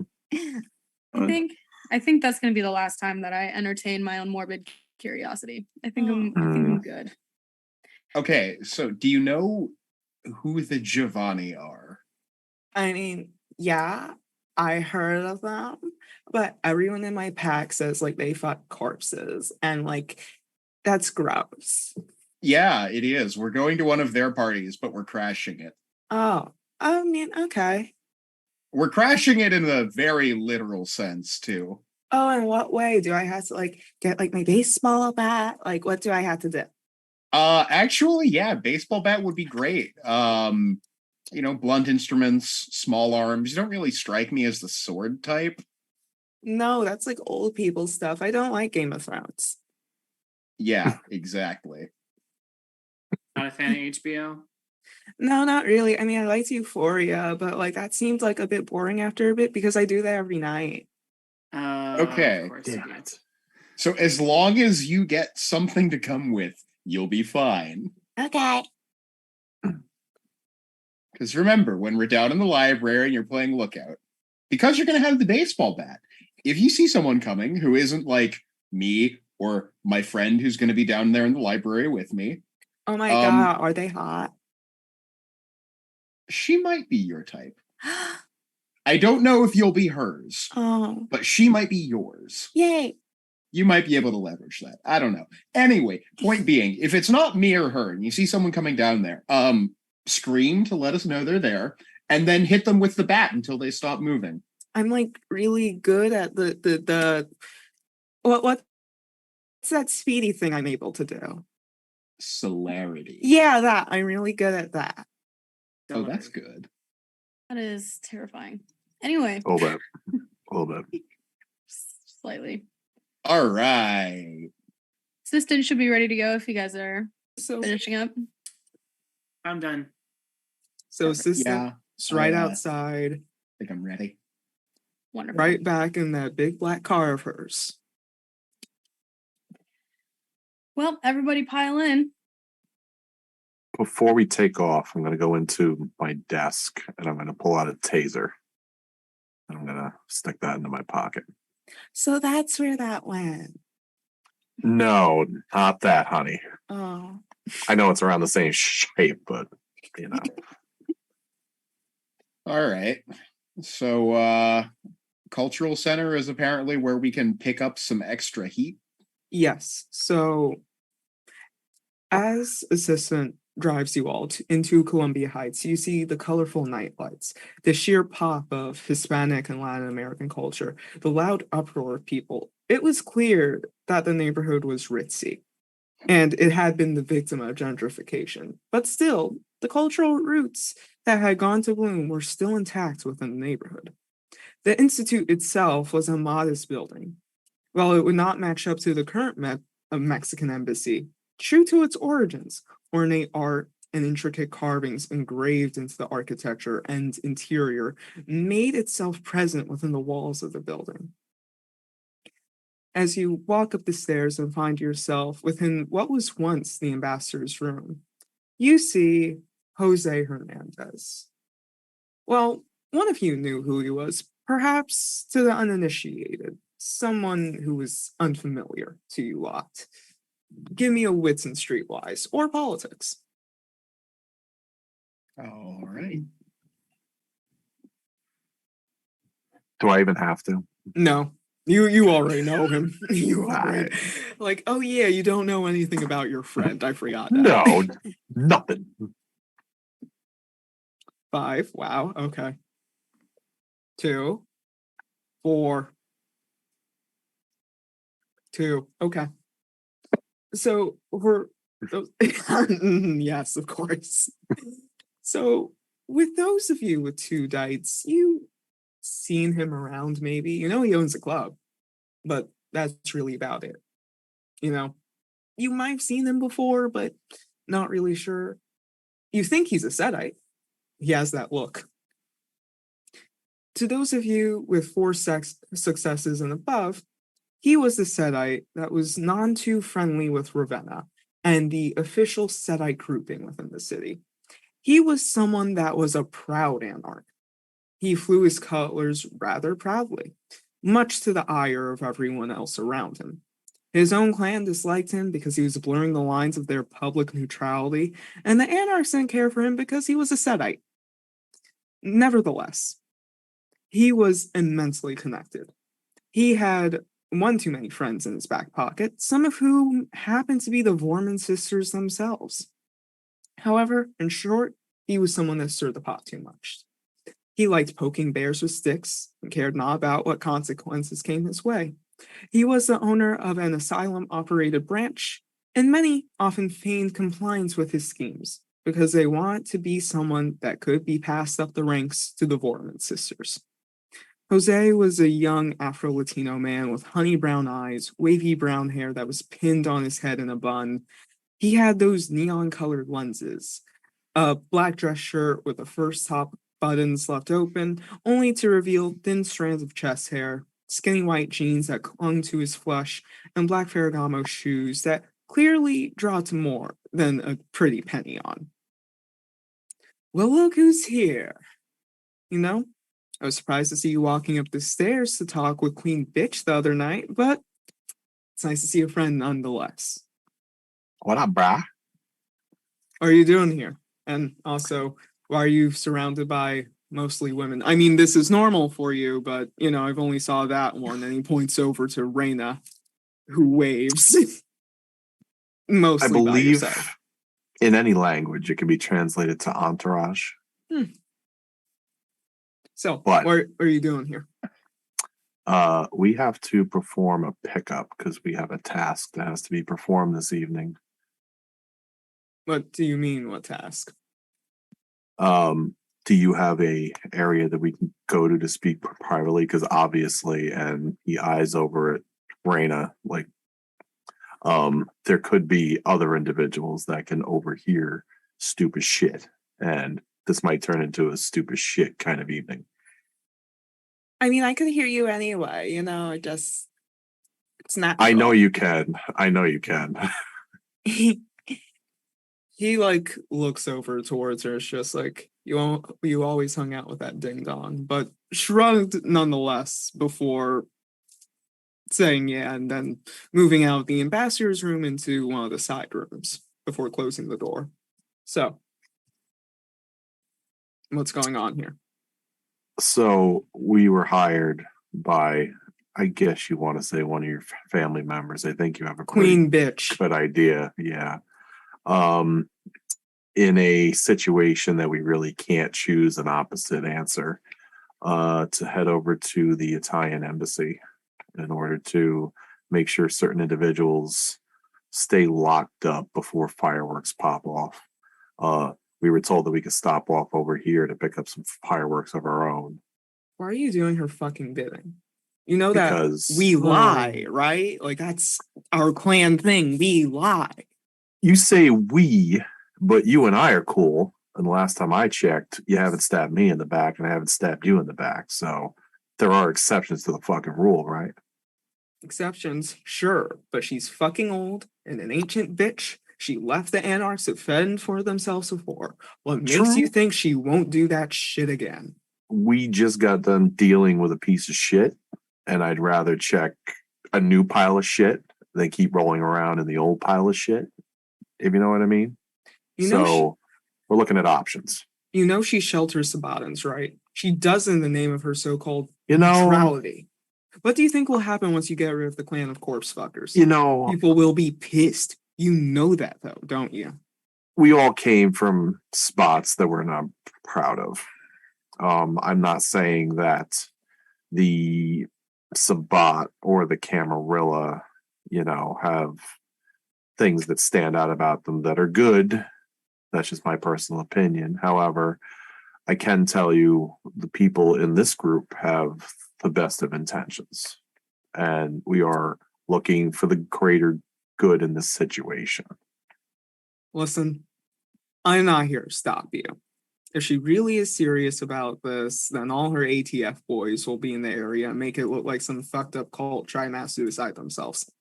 think that's gonna be the last time that I entertain my own morbid curiosity. I think I'm good. Okay, so do you know who the Giovanni are? I mean, yeah, I heard of them, but everyone in my pack says like they fuck corpses and like that's gross. Yeah, it is. We're going to one of their parties, but we're crashing it. Oh, I mean, okay. We're crashing it in a very literal sense, too. Oh, in what way? Do I have to like get like my baseball bat? Like, what do I have to do? Actually, yeah, baseball bat would be great. Blunt instruments, small arms. You don't really strike me as the sword type. No, that's like old people stuff. I don't like Game of Thrones. Yeah, exactly. Not a fan of HBO. No, not really. I mean, I liked Euphoria, but like that seemed like a bit boring after a bit because I do that every night. Okay. Of course you damn do. it. So as long as you get something to come with, you'll be fine. Okay. Because remember, when we're down in the library and you're playing Lookout, because you're going to have the baseball bat, if you see someone coming who isn't like me or my friend who's going to be down there in the library with me, Oh my God, are they hot? she might be your type. I don't know if you'll be hers, Oh, but she might be yours. yay. You might be able to leverage that. I don't know. Anyway, point being, if it's not me or her and you see someone coming down there, scream to let us know they're there, and then hit them with the bat until they stop moving. I'm like really good at the what's that speedy thing I'm able to do? Celerity. Yeah, that. I'm really good at that. Oh, that's good. That is terrifying. Anyway, A little bit. A little bit. slightly. All right. Assistant should be ready to go if you guys are So finishing up. I'm done. assistant right outside, I think I'm ready. Wonderful. right back in that big black car of hers. Well, everybody pile in. Before we take off, I'm going to go into my desk and I'm going to pull out a taser. I'm going to stick that into my pocket. So that's where that went. No, not that, honey. Oh. I know it's around the same shape, but you know. All right. So, cultural center is apparently where we can pick up some extra heat. Yes. So as assistant drives you all into Columbia Heights, you see the colorful nightlights, the sheer pop of Hispanic and Latin American culture, the loud uproar of people. It was clear that the neighborhood was ritzy, and it had been the victim of gentrification. But still, the cultural roots that had gone to bloom were still intact within the neighborhood. The institute itself was a modest building. While it would not match up to the current Mexican embassy, true to its origins, ornate art and intricate carvings engraved into the architecture and interior made itself present within the walls of the building. As you walk up the stairs and find yourself within what was once the ambassador's room, you see Jose Hernandez. Well, one of you knew who he was, perhaps to the uninitiated, someone who was unfamiliar to you lot. Give me a wits and streetwise or politics. All right. Do I even have to? No, you already know him. You already Right. like, oh yeah, you don't know anything about your friend. I forgot that. No, nothing. 5. Wow. Okay. 2, 4, 2. Okay. So we're yes, of course. So with those of you with 2 dice, you seen him around maybe. You know he owns a club, but that's really about it. You know, you might have seen him before, but not really sure. You think he's a Setite. He has that look. To those of you with 4 successes and above, he was the Setite that was none too friendly with Ravenna and the official Setite grouping within the city. He was someone that was a proud anarch. He flew his colors rather proudly, much to the ire of everyone else around him. His own clan disliked him because he was blurring the lines of their public neutrality, and the anarchs didn't care for him because he was a Setite. Nevertheless, he was immensely connected. He had one too many friends in his back pocket, some of whom happened to be the Vorman sisters themselves. However, in short, he was someone that stirred the pot too much. He liked poking bears with sticks and cared not about what consequences came his way. He was the owner of an asylum-operated branch, and many often feigned compliance with his schemes because they wanted to be someone that could be passed up the ranks to the Vorman sisters. Jose was a young Afro-Latino man with honey brown eyes, wavy brown hair that was pinned on his head in a bun. He had those neon-colored lenses, a black dress shirt with the first top buttons left open, only to reveal thin strands of chest hair, skinny white jeans that clung to his flesh, and black Ferragamo shoes that clearly draw to more than a pretty penny on. Well, look who's here. You know, I was surprised to see you walking up the stairs to talk with Queen Bitch the other night, but it's nice to see a friend nonetheless. What up, brah? What are you doing here? And also, why are you surrounded by mostly women? I mean, this is normal for you, but, you know, I've only saw that one. And he points over to Reyna, who waves. Mostly I believe by yourself. in any language it can be translated to entourage. So, But- what are you doing here? We have to perform a pickup because we have a task that has to be performed this evening. What do you mean, what task? Do you have a area that we can go to speak privately? Because obviously, and he eyes over at Reyna, like, there could be other individuals that can overhear stupid shit, and this might turn into a stupid shit kind of evening. I mean, I could hear you anyway, you know, it's not. I know you can. I know you can. He like looks over towards her. It's just like you always hung out with that ding dong, but shrugged nonetheless before saying yeah, and then moving out the ambassador's room into one of the side rooms before closing the door. So, what's going on here? So we were hired by, I guess you want to say, one of your family members. I think you have a Queen Bitch. good idea. Yeah. In a situation that we really can't choose an opposite answer, to head over to the Italian embassy in order to make sure certain individuals stay locked up before fireworks pop off. We were told that we could stop off over here to pick up some fireworks of our own. Why are you doing her fucking bidding? You know Because- that we lie, right? Like that's our clan thing. We lie. You say we, but you and I are cool. And the last time I checked, you haven't stabbed me in the back and I haven't stabbed you in the back. So there are exceptions to the fucking rule, right? Exceptions, sure, but she's fucking old and an ancient bitch. She left the anarchs to fend for themselves before. What makes True. you think she won't do that shit again? We just got done dealing with a piece of shit, and I'd rather check a new pile of shit than keep rolling around in the old pile of shit, if you know what I mean. You know, So we're looking at options. you know she shelters Sabbatans, right? She does in the name of her so-called You know, neutrality. What do you think will happen once you get rid of the clan of corpse fuckers? you know, People will be pissed. You know that, though, don't you? we all came from spots that we're not proud of. I'm not saying that the Sabbat or the Camarilla, you know, have things that stand out about them that are good. That's just my personal opinion. However, I can tell you the people in this group have the best of intentions, and we are looking for the greater good in this situation. Listen, I'm not here to stop you. If she really is serious about this, then all her ATF boys will be in the area and make it look like some fucked up cult trying mass suicide themselves.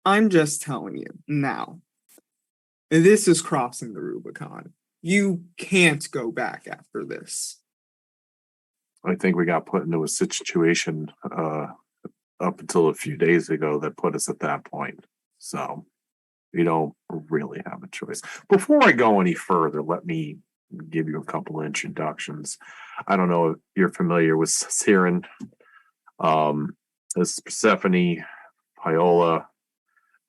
I'm just telling you now. This is crossing the Rubicon. You can't go back after this. I think we got put into a situation up until a few days ago that put us at that point. So we don't really have a choice. Before I go any further, let me give you a couple of introductions. I don't know if you're familiar with Cyran. This is Persephone, Viola,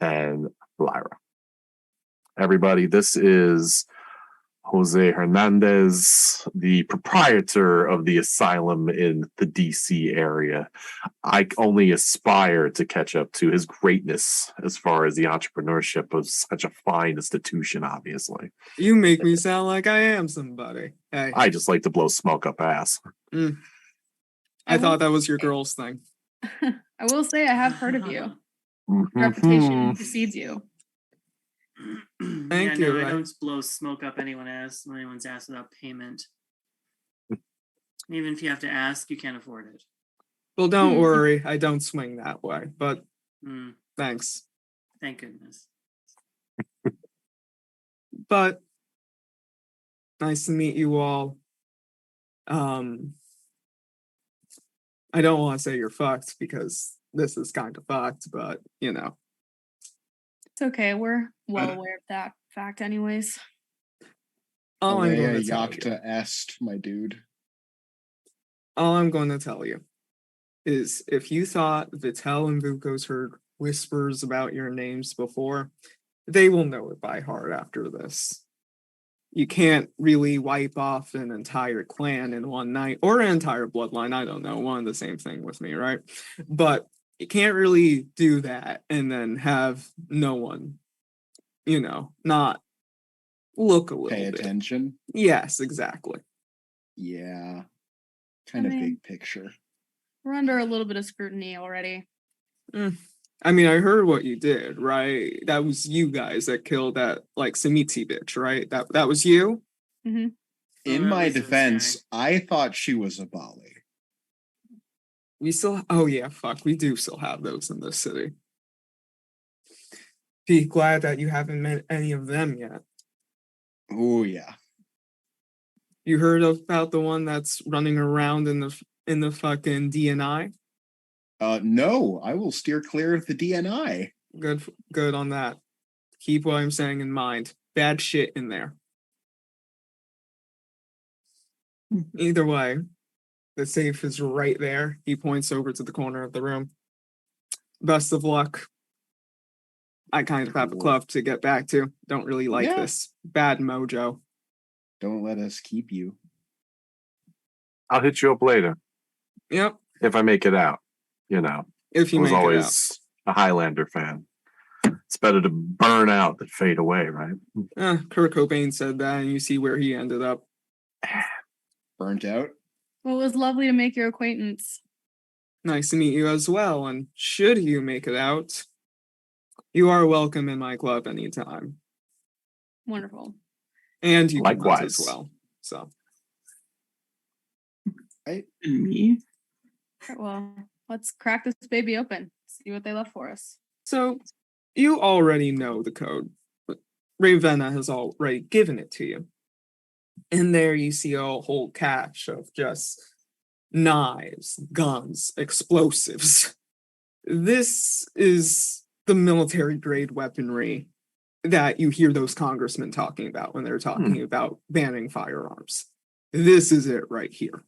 and Lyra. Everybody, this is Jose Hernandez, the proprietor of the asylum in the DC area. I only aspire to catch up to his greatness as far as the entrepreneurship of such a fine institution, obviously. You make me sound like I am somebody. Hey, I just like to blow smoke up ass. I thought that was your girl's thing. I will say I have heard of you. Mhm. Reputation precedes you. Thank you, I right? don't blow smoke up anyone's ass without payment. Even if you have to ask, you can't afford it. Well, don't worry. I don't swing that way, but thanks. Thank goodness. But nice to meet you all. I don't want to say you're fucked because this is kind of fucked, but you know. It's okay. We're well aware of that fact, anyways. All I'm going to tell you. Jacta est, my dude. All I'm going to tell you is if you thought Vitel and Vukos heard whispers about your names before, they will know it by heart after this. You can't really wipe off an entire clan in one night, or an entire bloodline, I don't know, one and the same thing with me, right? But you can't really do that and then have no one, you know, not look a little Pay bit. attention. Yes, exactly. Yeah. Kind of big picture. We're under a little bit of scrutiny already. I mean, I heard what you did, right? That was you guys that killed that, like, Samiti bitch, right? That was you? Mm-hmm. In that my was defense, I thought she was a Bali. We still, oh yeah, fuck, we do still have those in this city. Be glad that you haven't met any of them yet. Oh yeah. You heard about the one that's running around in the fucking DNI? No, I will steer clear of the DNI. Good on that. Keep what I'm saying in mind. Bad shit in there. Either way, the safe is right there. He points over to the corner of the room. Best of luck. I kind of have a club to get back to. Don't really like this. Bad mojo. Don't let us keep you. I'll hit you up later. Yep. If I make it out, you know. If you I was make it out. always a Highlander fan. It's better to burn out than fade away, right? Kurt Cobain said that, and you see where he ended up. Burnt out? Well, it was lovely to make your acquaintance. Nice to meet you as well, and should you make it out, you are welcome in my club anytime. Wonderful. And you can Likewise. as well. So. And me? Well, let's crack this baby open. See what they left for us. So, you already know the code. Ravenna has already given it to you. In there, you see a whole cache of just knives, guns, explosives. This is the military grade weaponry that you hear those congressmen talking about when they're talking about banning firearms. This is it right here.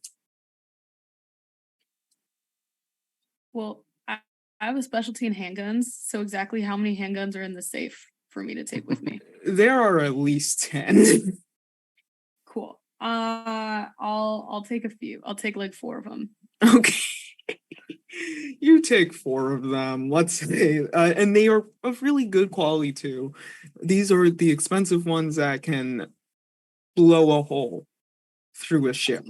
Well, I have a specialty in handguns, so exactly how many handguns are in the safe for me to take with me? There are at least 10. Cool. I'll take a few. I'll take like 4 of them. Okay. You take 4 of them, let's say, and they are of really good quality too. These are the expensive ones that can blow a hole through a ship.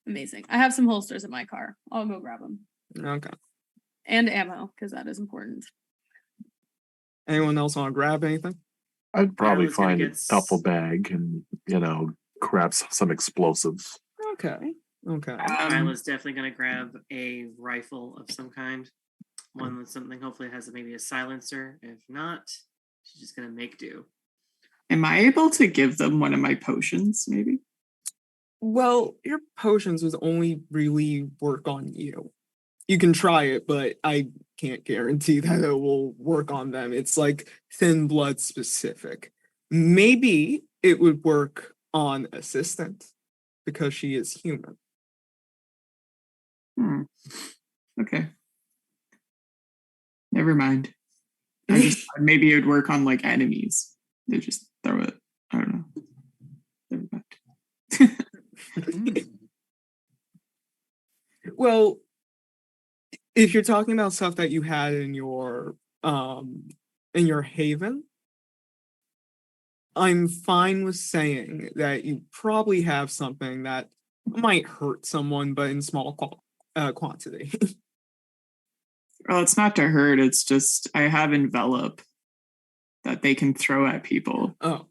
Amazing. I have some holsters in my car. I'll go grab them. Okay. And ammo, because that is important. Anyone else want to grab anything? I'd probably Violet's gonna find a get duffel bag and, grab some explosives. Okay. Okay. Viola's definitely gonna grab a rifle of some kind. One with something hopefully has maybe a silencer. If not, she's just gonna make do. Am I able to give them one of my potions, maybe? Well, your potions would only really work on you. You can try it, but I can't guarantee that it will work on them. It's like thin blood specific. Maybe it would work on assistant because she is human. Okay. Never mind. I just thought maybe it would work on like enemies. They just throw it. I don't know. Never mind. Well, if you're talking about stuff that you had in your haven, I'm fine with saying that you probably have something that might hurt someone, but in small quantity. Well, it's not to hurt. It's just I have envelop that they can throw at people Oh,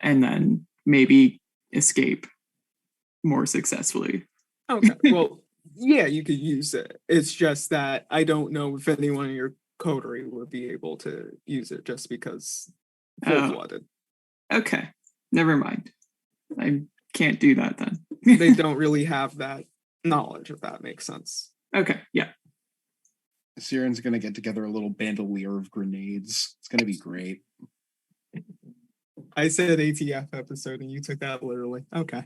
and then maybe escape more successfully. okay. Well, yeah, you could use it. It's just that I don't know if anyone in your coterie would be able to use it just because full-blooded. Okay. Never mind. I can't do that then. They don't really have that knowledge, if that makes sense. Okay. Yeah. Cyran's gonna get together a little bandolier of grenades. It's gonna be great. I said ATF episode and you took that literally. Okay.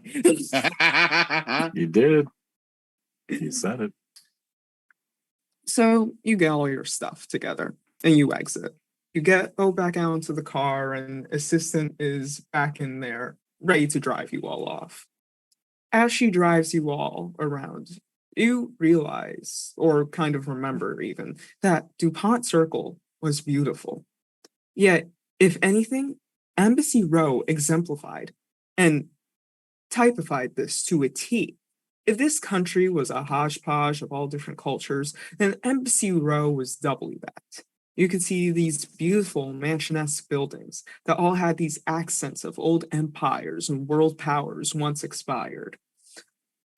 You did. You said it. So you get all your stuff together and you exit. You go back out into the car and assistant is back in there, ready to drive you all off. As she drives you all around, you realize, or kind of remember even, that DuPont Circle was beautiful. Yet, if anything, Embassy Row exemplified and typified this to a T. If this country was a hodgepodge of all different cultures, then Embassy Row was doubly that. You could see these beautiful mansion-esque buildings that all had these accents of old empires and world powers once expired.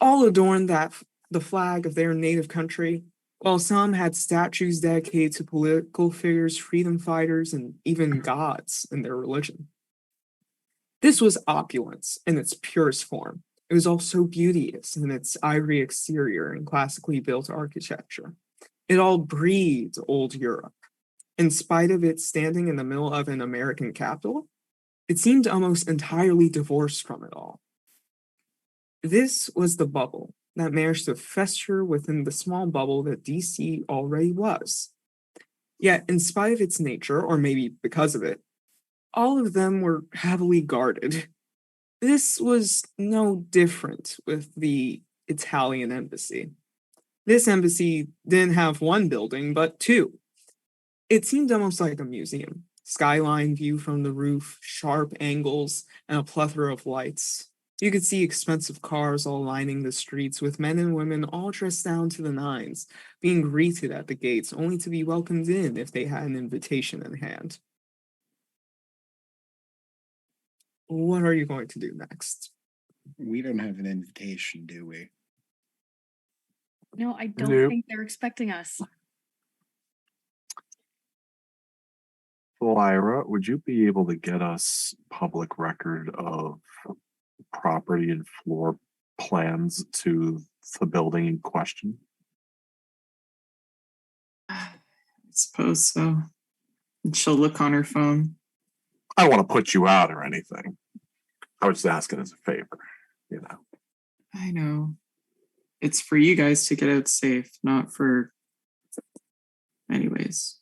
All adorned the flag of their native country, while some had statues dedicated to political figures, freedom fighters, and even gods in their religion. This was opulence in its purest form. It was also beauteous in its ivory exterior and classically built architecture. It all breathed old Europe. In spite of it standing in the middle of an American capital, it seemed almost entirely divorced from it all. This was the bubble that managed to fester within the small bubble that DC already was. Yet, in spite of its nature, or maybe because of it, all of them were heavily guarded. This was no different with the Italian embassy. This embassy didn't have one building, but two. It seemed almost like a museum. Skyline view from the roof, sharp angles, and a plethora of lights. You could see expensive cars all lining the streets with men and women all dressed down to the nines, being greeted at the gates only to be welcomed in if they had an invitation in hand. What are you going to do next? We don't have an invitation, do we? No, I don't Nope. think they're expecting us. Lyra, would you be able to get us public record of property and floor plans to the building in question? I suppose so. And she'll look on her phone. I don't want to put you out or anything. I was just asking as a favor, you know. I know. It's for you guys to get out safe, not for. Anyways.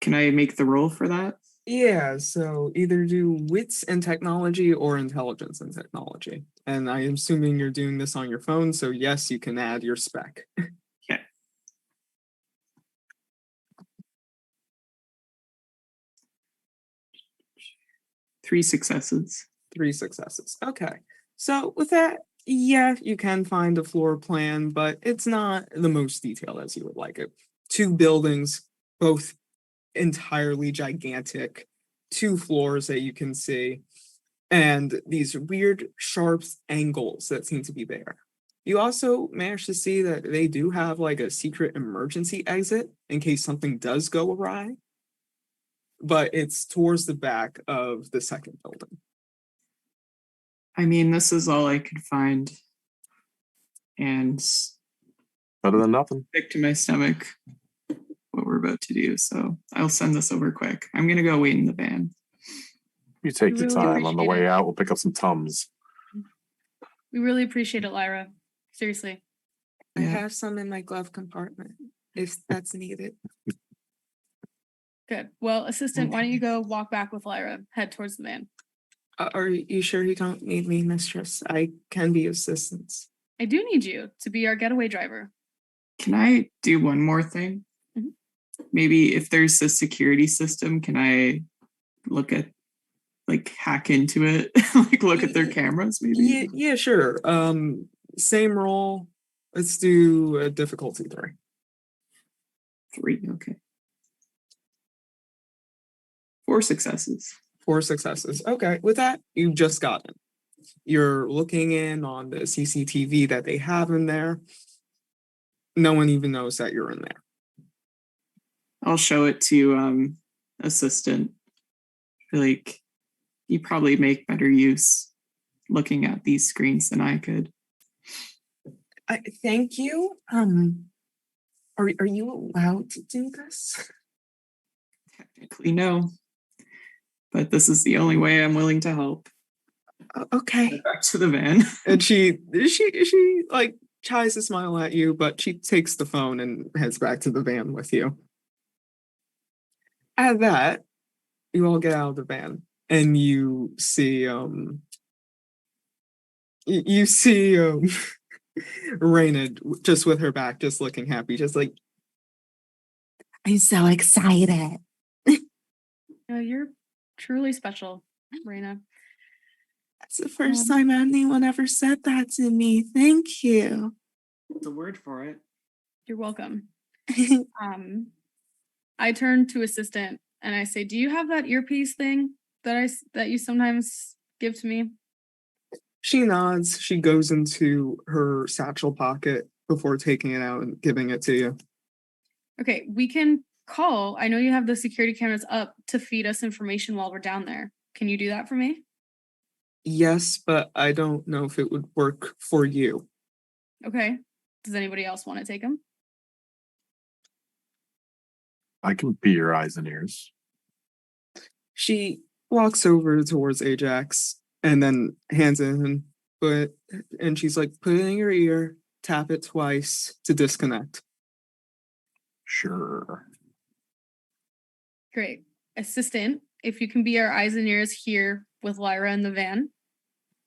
Can I make the roll for that? Yeah, so either do wits and technology or intelligence and technology. And I'm assuming you're doing this on your phone, so yes, you can add your spec. Yeah. Three successes. 3 successes. Okay. So with that, yeah, you can find a floor plan, but it's not the most detailed as you would like it. 2 buildings, both entirely gigantic 2 floors that you can see, and these weird sharp angles that seem to be there. You also manage to see that they do have like a secret emergency exit in case something does go awry, but it's towards the back of the second building. I mean, this is all I could find. And Better than nothing. sick to my stomach what we're about to do. So I'll send this over quick. I'm going to go wait in the van. You take We your really time. On the appreciate way it. out, we'll pick up some Tums. We really appreciate it, Lyra. Seriously. I Yeah. have some in my glove compartment if that's needed. Good. Well, assistant, why don't you go walk back with Lyra, head towards the van. Are you sure you don't need me, mistress? I can be assistance. I do need you to be our getaway driver. Can I do one more thing? Mhm. Maybe if there's a security system, can I look at, like, hack into it? Like, look at their cameras, maybe? Yeah, sure. Same roll. Let's do a difficulty 3. 3, okay. 4 successes. 4 successes. Okay, with that, you just got it. You're looking in on the CCTV that they have in there. No one even knows that you're in there. I'll show it to assistant. Like, you probably make better use looking at these screens than I could. Thank you. Are you allowed to do this? Technically, no. But this is the only way I'm willing to help. Okay. Back to the van. And she like tries to smile at you, but she takes the phone and heads back to the van with you. At that, you all get out of the van and you see you see Raina just with her back, just looking happy, just like, I'm so excited. You're truly special, Raina. That's the first time anyone ever said that to me. Thank you. The word for it. You're welcome. I turn to assistant and I say, "Do you have that earpiece thing that you sometimes give to me?" She nods. She goes into her satchel pocket before taking it out and giving it to you. Okay, we can call. I know you have the security cameras up to feed us information while we're down there. Can you do that for me? Yes, but I don't know if it would work for you. Okay. Does anybody else want to take them? I can be your eyes and ears. She walks over towards Ajax and then hands it in, and she's like, put it in your ear, tap it twice to disconnect. Sure. Great. Assistant, if you can be our eyes and ears here with Lyra in the van,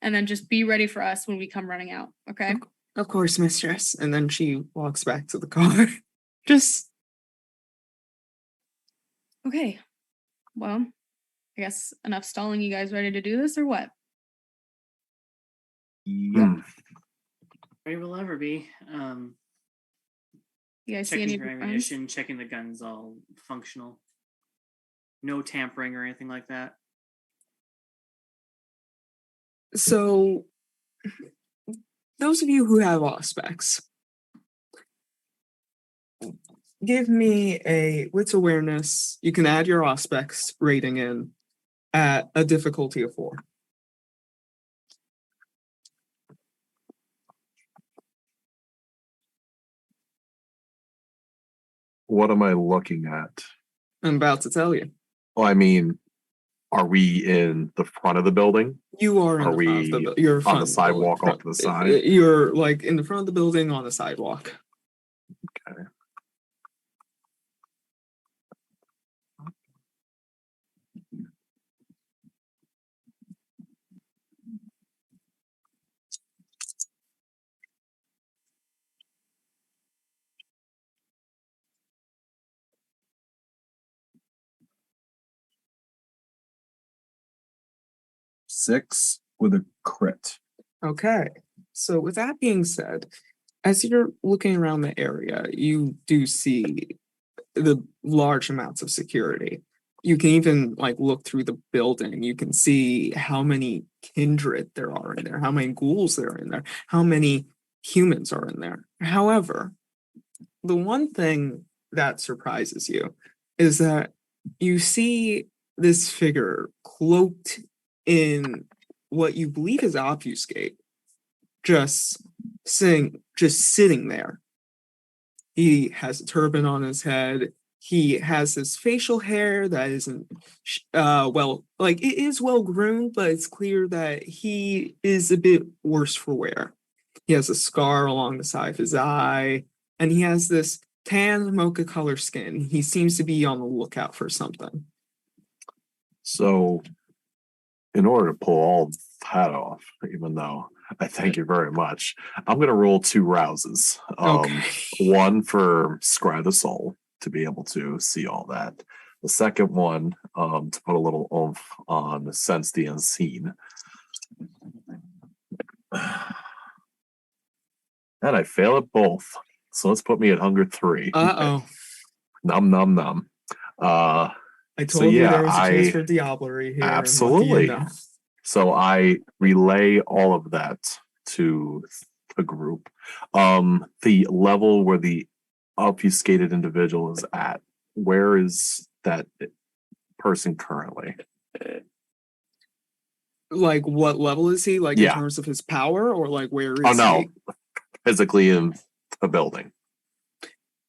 and then just be ready for us when we come running out, okay? Of course, mistress. And then she walks back to the car. Just Okay. Well, I guess enough stalling. You guys ready to do this or what? Yep. Ready we'll ever be. You guys see Checking any of for your friends? ammunition, checking the guns all functional. No tampering or anything like that. so those of you who have aspects, give me a wits awareness. You can add your aspects rating in at a difficulty of 4. What am I looking at? I'm about to tell you. Well, I mean, are we in the front of the building? You are in Are the front of the we you're on front the of the building. sidewalk off to the side? You're like in the front of the building on the sidewalk. Okay. Six with a crit. Okay. So with that being said, as you're looking around the area, you do see the large amounts of security. You can even like look through the building. You can see how many kindred there are in there, how many ghouls there are in there, how many humans are in there. However, the one thing that surprises you is that you see this figure cloaked in what you believe is obfuscate, just sitting there. He has a turban on his head. He has this facial hair that isn't like it is well groomed, but it's clear that he is a bit worse for wear. He has a scar along the side of his eye, and he has this tan mocha color skin. He seems to be on the lookout for something. So, in order to pull all that off, even though I thank you very much, I'm going to roll 2 rouses. Okay. One for Scry the Soul to be able to see all that. The second one to put a little oomph on Sense the Unseen. And I fail at both. So let's put me at Hunger 3. Uh-oh. Num num num. I told you yeah, there was a case for diablerie here. Absolutely. And what do you know? So I relay all of that to the group. The level where the obfuscated individual is at, where is that person currently? Like, what level is he? Like, in terms of his power, or like, where is he? Physically in the building.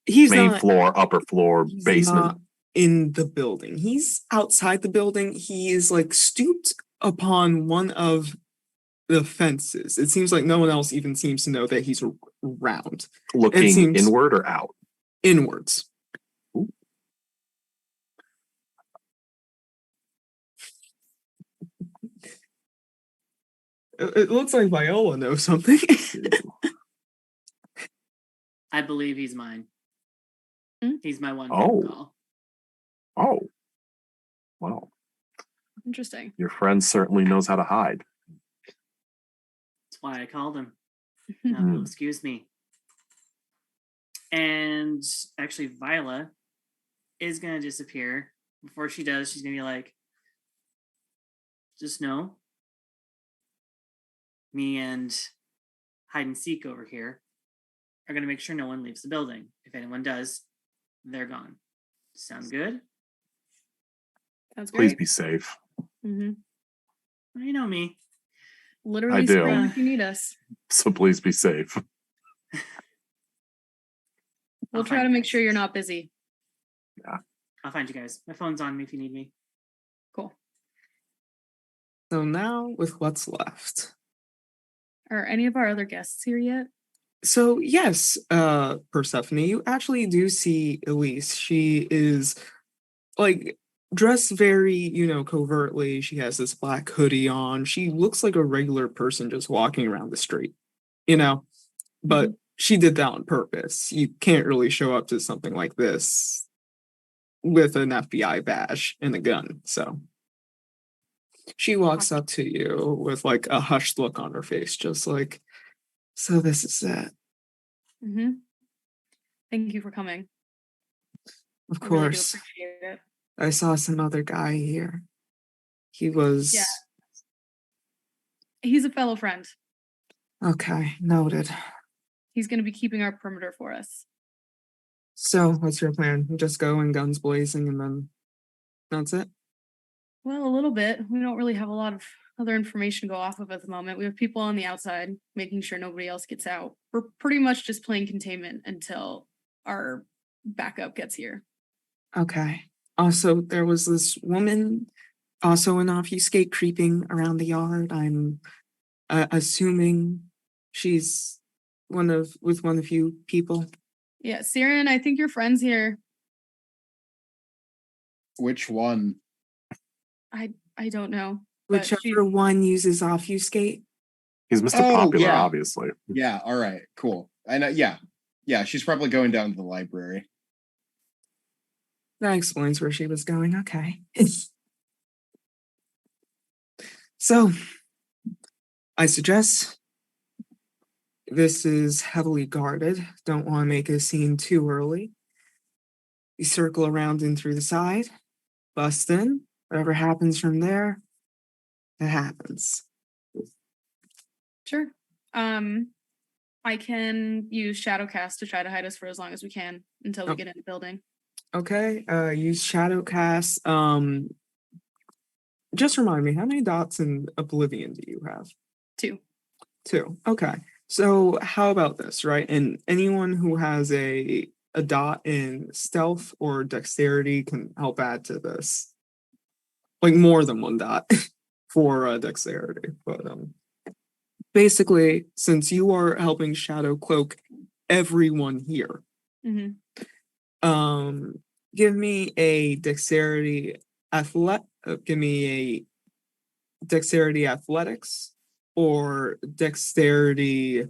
He's main not, floor, upper floor, he's basement. not in the building. He's outside the building. He is like stooped upon one of the fences. It seems like no one else even seems to know that he's around. Looking inward or out? Inwards. Ooh. It looks like Viola knows something. I believe he's mine. He's my one Oh. phone call. Oh. Well. Interesting. Your friend certainly knows how to hide. That's why I called him. Now, if you'll excuse me. And actually, Viola is going to disappear. Before she does, she's going to be like, just know, me and hide and seek over here are going to make sure no one leaves the building. If anyone does, they're gone. Sound good? Sounds Please great. be safe. Mm-hmm. Well, you know me. Literally I do. scream if you need us. So please be safe. We'll try to make sure you're not busy. Yeah. I'll find you guys. My phone's on me if you need me. Cool. So now with what's left. Are any of our other guests here yet? So yes, Persephone, you actually do see Elise. She is like dressed very, covertly. She has this black hoodie on. She looks like a regular person just walking around the street, but she did that on purpose. You can't really show up to something like this with an FBI badge and a gun. So she walks up to you with like a hushed look on her face, just like, so this is it. Mm-hmm. Thank you for coming. Of I really do course. appreciate it. I saw some other guy here. He was... Yeah. He's a fellow friend. Okay, noted. He's going to be keeping our perimeter for us. So, what's your plan? You just go in guns blazing and then that's it? Well, a little bit. We don't really have a lot of other information to go off of at the moment. We have people on the outside, making sure nobody else gets out. We're pretty much just playing containment until our backup gets here. Okay. Also, there was this woman, also an obfuscate, creeping around the yard. I'm assuming she's with one of you people. Yeah, Cyran, I think your friend's here. Which one? I don't know. But Whichever one uses obfuscate. He's Mr. Oh, Popular, yeah. obviously. Yeah, all right, cool. I know, yeah. Yeah, she's probably going down to the library. That explains where she was going. Okay. So, I suggest this is heavily guarded. Don't want to make a scene too early. You circle around in through the side, bust in. Whatever happens from there, it happens. Sure. I can use Shadowcast to try to hide us for as long as we can until we get in the building. Okay, use Shadowcast. Just remind me, how many dots in Oblivion do you have? 2. 2. Okay. So how about this, right? And anyone who has a dot in stealth or dexterity can help add to this. Like more than 1 dot for dexterity. But basically, since you are helping shadow cloak everyone here, give me a dexterity athletics or dexterity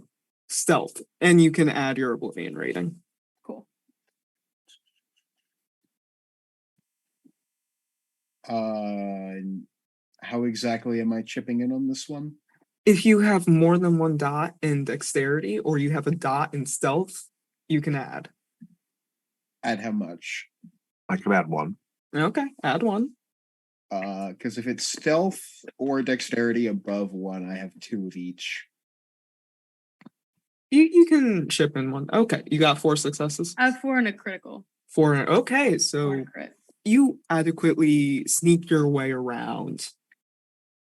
stealth, and you can add your Oblivion rating. Cool. How exactly am I chipping in on this one? If you have more than 1 dot in dexterity or you have a dot in stealth, you can add. Add how much? I can add 1. Okay, add 1. Because if it's stealth or dexterity above 1, I have 2 of each. You can chip in 1. Okay, you got 4 successes. I have 4 and a critical. 4. Okay, 4 so and a crit. you adequately sneak your way around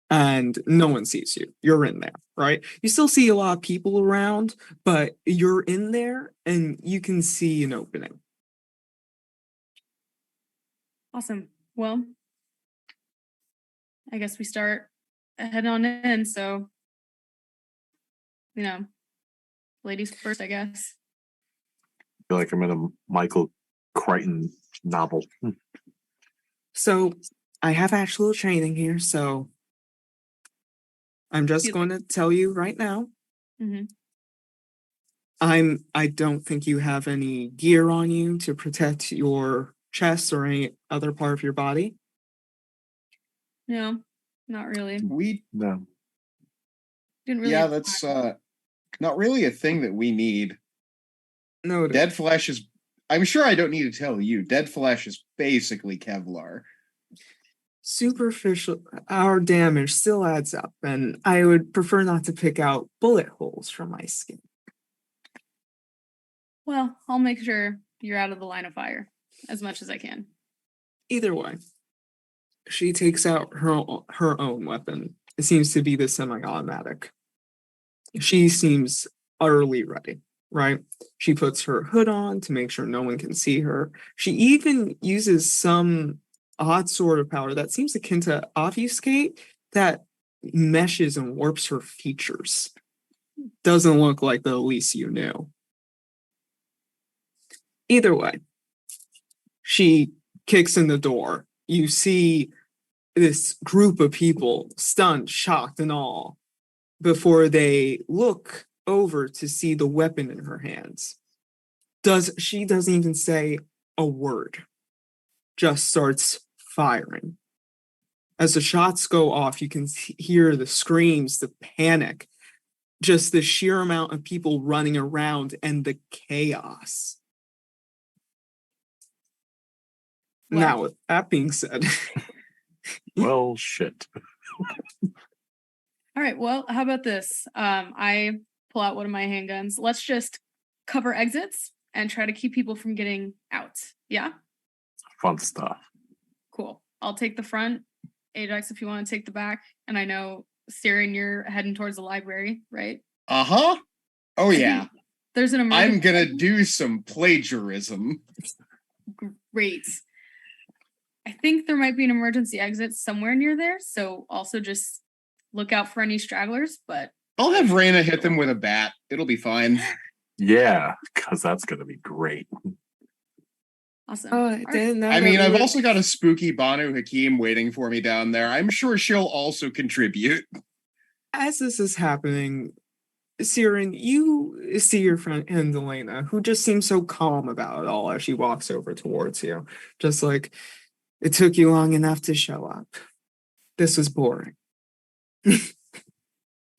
and no one sees you. You're in there, right? You still see a lot of people around, but you're in there and you can see an opening. Awesome. Well, I guess we start heading on in. So, ladies first, I guess. I feel like I'm in a Michael Crichton novel. So I have actual training here, so I'm just going to tell you right now. I don't think you have any gear on you to protect your chest or any other part of your body. No, not really. No. Didn't really. Yeah, that's not really a thing that we need. No, Dead flesh is. I'm sure I don't need to tell you. Dead flesh is basically Kevlar. superficial. Our damage still adds up, and I would prefer not to pick out bullet holes from my skin. Well, I'll make sure you're out of the line of fire as much as I can. Either way, she takes out her own weapon. It seems to be the semi-automatic. She seems utterly ready, right? She puts her hood on to make sure no one can see her. She even uses some odd sort of power that seems akin to obfuscate that meshes and warps her features. Doesn't look like the Elise you knew. Either way, she kicks in the door. You see this group of people stunned, shocked, and all before they look over to see the weapon in her hands. She doesn't even say a word, just starts firing. As the shots go off, you can hear the screams, the panic, just the sheer amount of people running around and the chaos. Well. Now, with that being said, Well, shit. All right. Well, how about this? I pull out one of my handguns. Let's just cover exits and try to keep people from getting out. Yeah? Fun stuff. Cool. I'll take the front. Ajax, if you want to take the back. And I know, Cyran, you're heading towards the library, right? Uh-huh. Oh, yeah. There's an emergency. I'm gonna do some plagiarism. Great. I think there might be an emergency exit somewhere near there, so also just look out for any stragglers, but... I'll have Raina hit them with a bat. It'll be fine. Yeah, because that's going to be great. Awesome. I mean, I've also got a spooky Banu Hakim waiting for me down there. I'm sure she'll also contribute. As this is happening, Cyran, you see your friend Elena, who just seems so calm about it all as she walks over towards you. Just like, it took you long enough to show up. This was boring.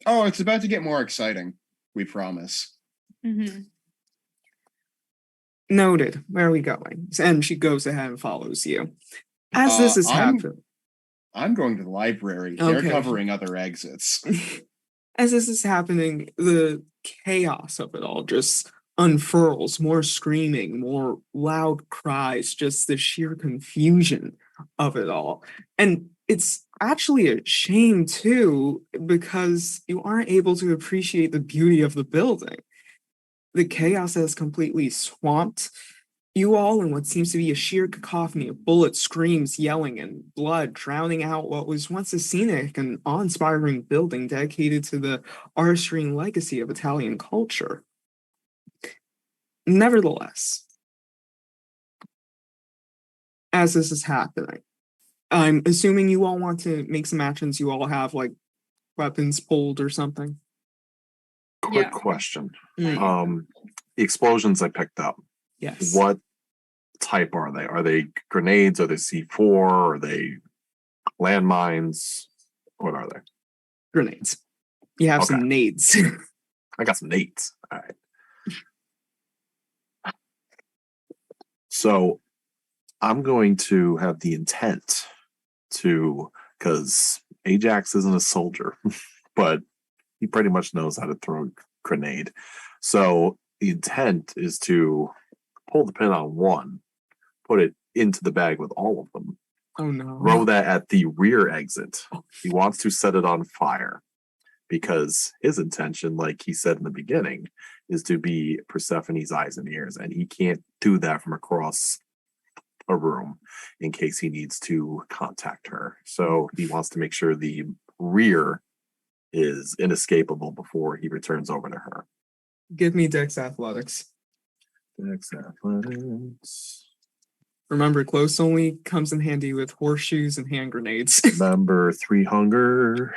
Oh, it's about to get more exciting. We promise. Mm-hmm. Noted. Where are we going? And she goes ahead and follows you. As this is happening. I'm going to the library. They're Okay. covering other exits. As this is happening, the chaos of it all just unfurls, more screaming, more loud cries, just the sheer confusion of it all. And it's actually a shame too, because you aren't able to appreciate the beauty of the building. The chaos has completely swamped you all in what seems to be a sheer cacophony of bullets, screams, yelling, and blood, drowning out what was once a scenic and awe-inspiring building dedicated to the artistry and legacy of Italian culture. Nevertheless, as this is happening, I'm assuming you all want to make some actions. You all have, like, weapons pulled or something. Quick Yeah. question. Mm. The explosions I picked up, Yes. what type are they? Are they grenades? Are they C4? Are they landmines? What are they? Grenades. You have some nades. I got some nades. All right. So I'm going to have the intent to, because Ajax isn't a soldier, but he pretty much knows how to throw a grenade. So the intent is to pull the pin on one, put it into the bag with all of them, Oh no. throw that at the rear exit. He wants to set it on fire because his intention, like he said in the beginning, is to be Persephone's eyes and ears, and he can't do that from across a room in case he needs to contact her. So he wants to make sure the rear is inescapable before he returns over to her. Give me Dex Athletics. Dex Athletics. Remember, close only comes in handy with horseshoes and hand grenades. Number 3 hunger.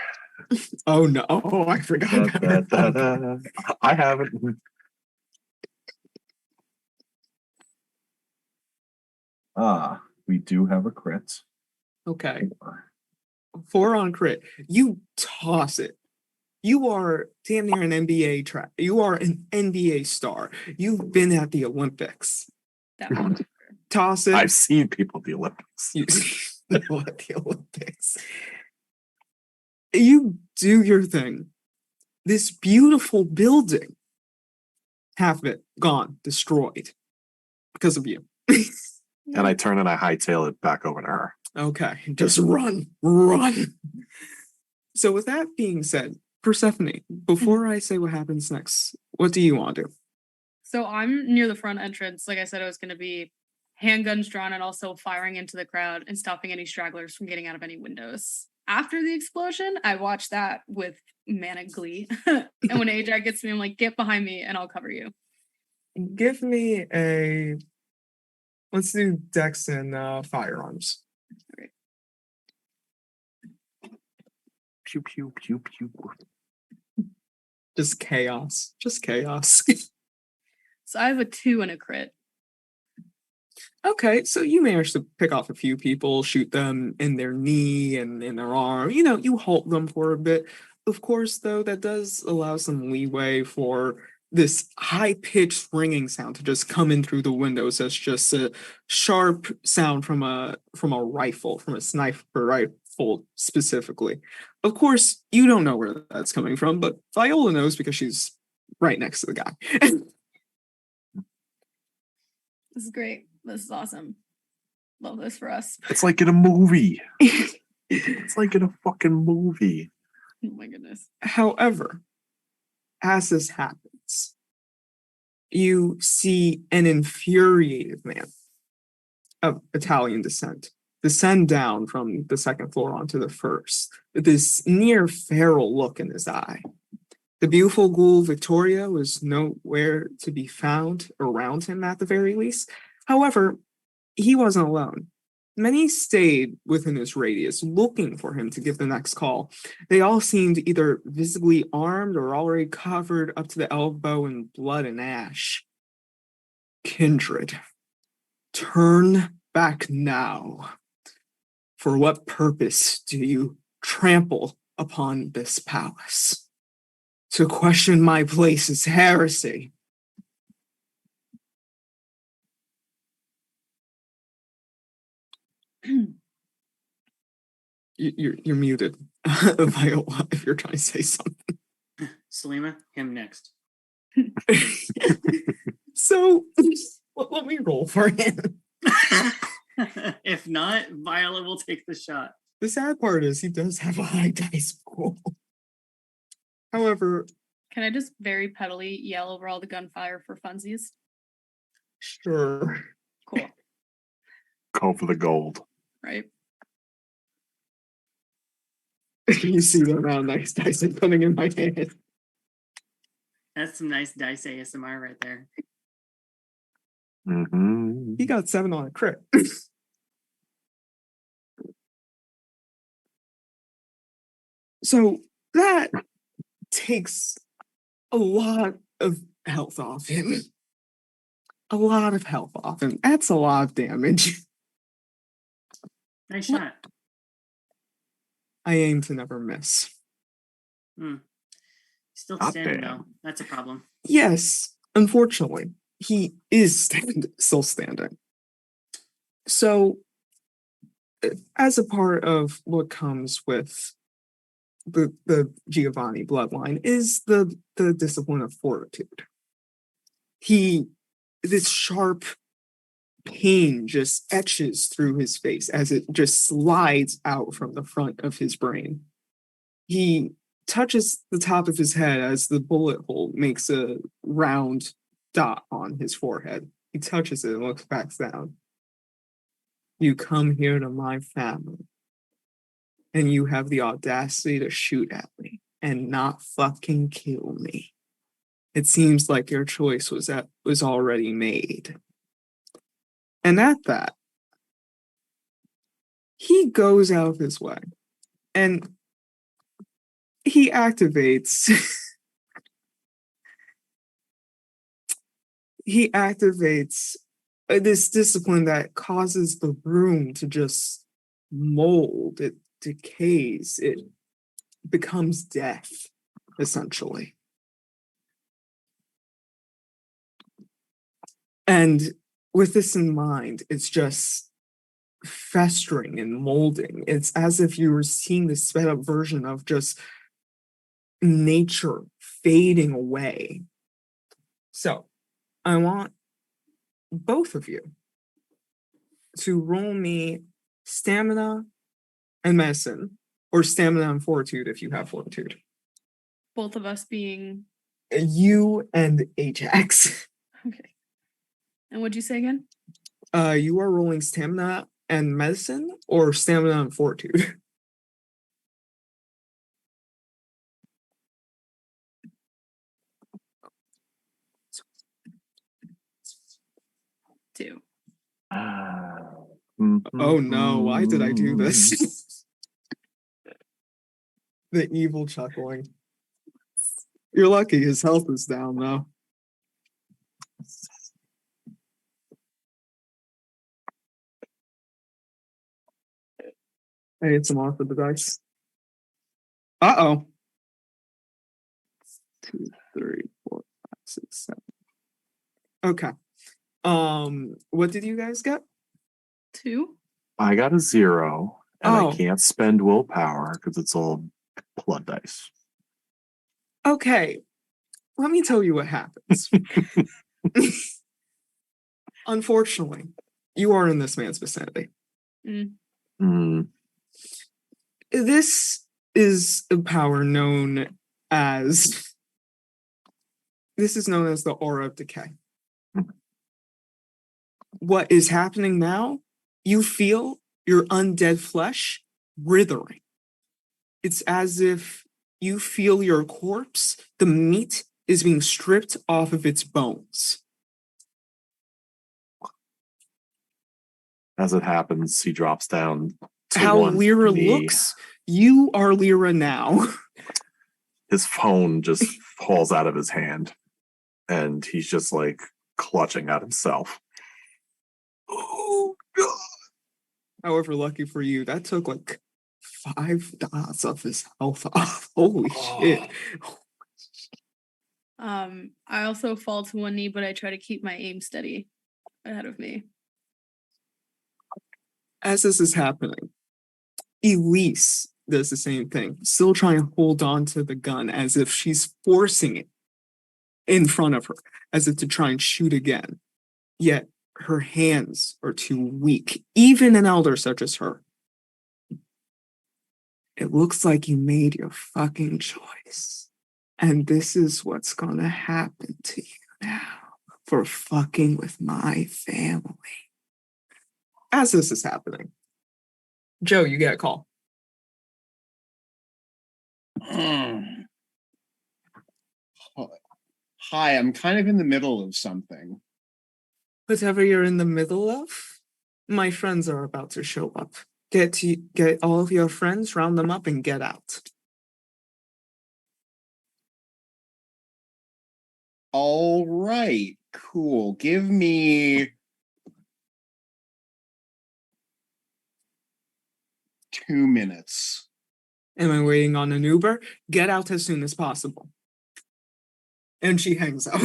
Oh no, I forgot about that. I haven't. We do have a crit. Okay. 4 on crit. You toss it. You are damn near an NBA track. You are an NBA star. You've been at the Olympics. That one. Toss it. I've seen people at the Olympics. You know, at the Olympics. You do your thing. This beautiful building, half of it gone, destroyed because of you. And I turn and I hightail it back over to her. Okay, just run. So with that being said, Persephone, before I say what happens next, what do you want to do? So I'm near the front entrance. Like I said, I was going to be handguns drawn and also firing into the crowd and stopping any stragglers from getting out of any windows. After the explosion, I watched that with manic glee. And when Ajax gets me, I'm like, get behind me and I'll cover you. Give me a... Let's do Dex and firearms. Okay. Pew, pew, pew, pew. Just chaos. So I have a 2 and a crit. Okay, so you managed to pick off a few people, shoot them in their knee and in their arm. You know, you halt them for a bit. Of course, though, that does allow some leeway for this high-pitched ringing sound to just come in through the windows as just a sharp sound from a rifle, from a sniper rifle specifically. Of course, you don't know where that's coming from, but Viola knows because she's right next to the guy. This is great. This is awesome. Love this for us. It's like in a movie. It's like in a fucking movie. Oh my goodness. However, as this happens, you see an infuriated man of Italian descent descend down from the second floor onto the first, with this near feral look in his eye. The beautiful ghoul Victoria was nowhere to be found around him at the very least. However, he wasn't alone. Many stayed within his radius, looking for him to give the next call. They all seemed either visibly armed or already covered up to the elbow in blood and ash. Kindred, turn back now. For what purpose do you trample upon this palace? To question my place is heresy. You're muted, Viola, if you're trying to say something. Selima, him next. So let me roll for him. If not, Viola will take the shot. The sad part is he does have a high dice pool. However, Can I just very pettily yell over all the gunfire for funsies? sure. Cool, Go for the gold. right? You see the amount of nice dice I'm putting in my hand. That's some nice dice ASMR right there. Mm-hmm. He got 7 on a crit. So that takes a lot of health off him. A lot of health off him. That's a lot of damage. Nice shot. I aim to never miss. Still Not standing bad. though. That's a problem. Yes, unfortunately, he is still standing. So, as a part of what comes with the Giovanni bloodline is the discipline of fortitude. This sharp pain just etches through his face as it just slides out from the front of his brain. He touches the top of his head as the bullet hole makes a round dot on his forehead. He touches it and looks back down. You come here to my family, and you have the audacity to shoot at me and not fucking kill me. It seems like your choice was already made. And at that, he goes out of his way and he activates this discipline that causes the room to just mold. It decays. It becomes death, essentially. And with this in mind, it's just festering and molding. It's as if you were seeing the sped up version of just nature fading away. So I want both of you to roll me stamina and medicine, or stamina and fortitude if you have fortitude. Both of us being You and Ajax. okay. And what'd you say again? You are rolling stamina and medicine, or stamina and fortitude. Two. Oh no, why did I do this? The evil chuckling. You're lucky his health is down though. I need some off of the dice. Uh-oh. 2, 3, 4, 5, 6, 7. Okay. What did you guys get? 2. I got a 0, and Oh. I can't spend willpower because it's all blood dice. Okay. Let me tell you what happens. Unfortunately, you are in this man's vicinity. This is a power known as the aura of decay. What is happening now? You feel your undead flesh withering. It's as if you feel your corpse, the meat is being stripped off of its bones. As it happens, he drops down to How one Lyra knee. looks, you are Lyra now. His phone just falls out of his hand, and he's just like clutching at himself. Oh God! However, lucky for you, that took like 5 dots of his health off. Holy shit. I also fall to one knee, but I try to keep my aim steady ahead of me. As this is happening, Elise does the same thing, still trying to hold on to the gun as if she's forcing it in front of her, as if to try and shoot again. Yet her hands are too weak, even an elder such as her. It looks like you made your fucking choice. And this is what's gonna happen to you now for fucking with my family. As this is happening, Joe, you get a call. Hi, I'm kind of in the middle of something. Whatever you're in the middle of, my friends are about to show up. Get all of your friends, round them up, and get out. All right, cool. Give me 2 minutes. Am I waiting on an Uber? Get out as soon as possible. And she hangs up.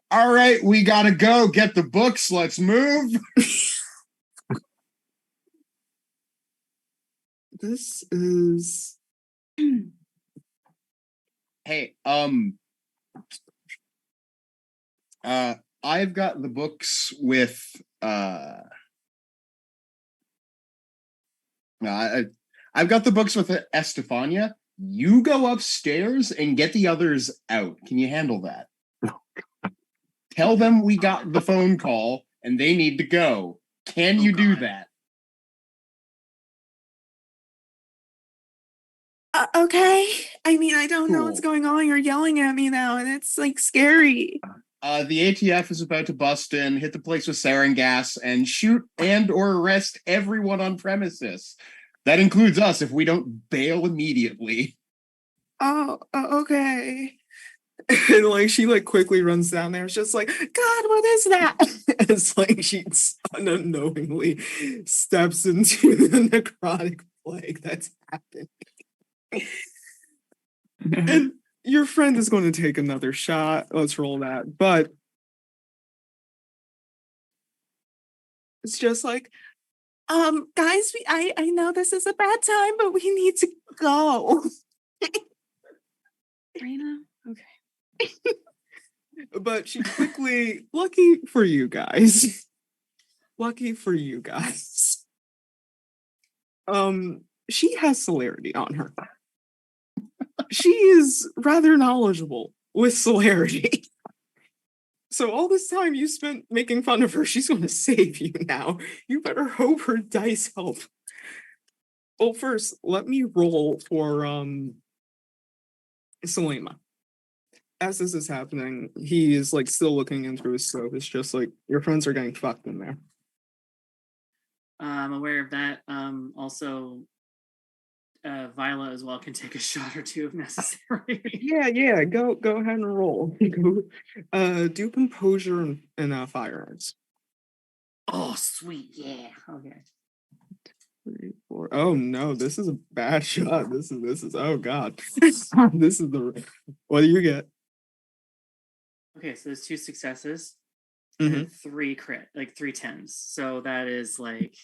All right, we gotta go. Get the books. Let's move. This is Hey, I've got the books with I've got the books with Estefania. You go upstairs and get the others out. Can you handle that? Tell them we got the phone call and they need to go. Can you do that? okay. I mean, I don't know what's Cool. going on. You're yelling at me now, and it's like scary. The ATF is about to bust in, hit the place with sarin gas, and shoot and or arrest everyone on premises. That includes us if we don't bail immediately. Oh, okay. And like she like quickly runs down there. It's just like, God, what is that? It's like she unknowingly steps into the necrotic plague that's happening. And your friend is going to take another shot. Let's roll that. But it's just like, guys, I know this is a bad time, but we need to go. Raina? Okay. But she quickly, lucky for you guys, she has celerity on her. She is rather knowledgeable with celerity. So all this time you spent making fun of her, she's going to save you now. You better hope her dice help. Well, first, let me roll for Selema. As this is happening, he is like still looking into his scope. It's just like your friends are getting fucked in there. I'm aware of that. Also, Viola as well can take a shot or two if necessary. Yeah. Go ahead and roll. Do composure and firearms. Oh, sweet, yeah. Okay. 3, 4. Oh no, this is a bad shot. This is oh god. This is the what do you get? Okay, so there's 2 successes Mhm. and 3 crit, like 3 10s. So that is like,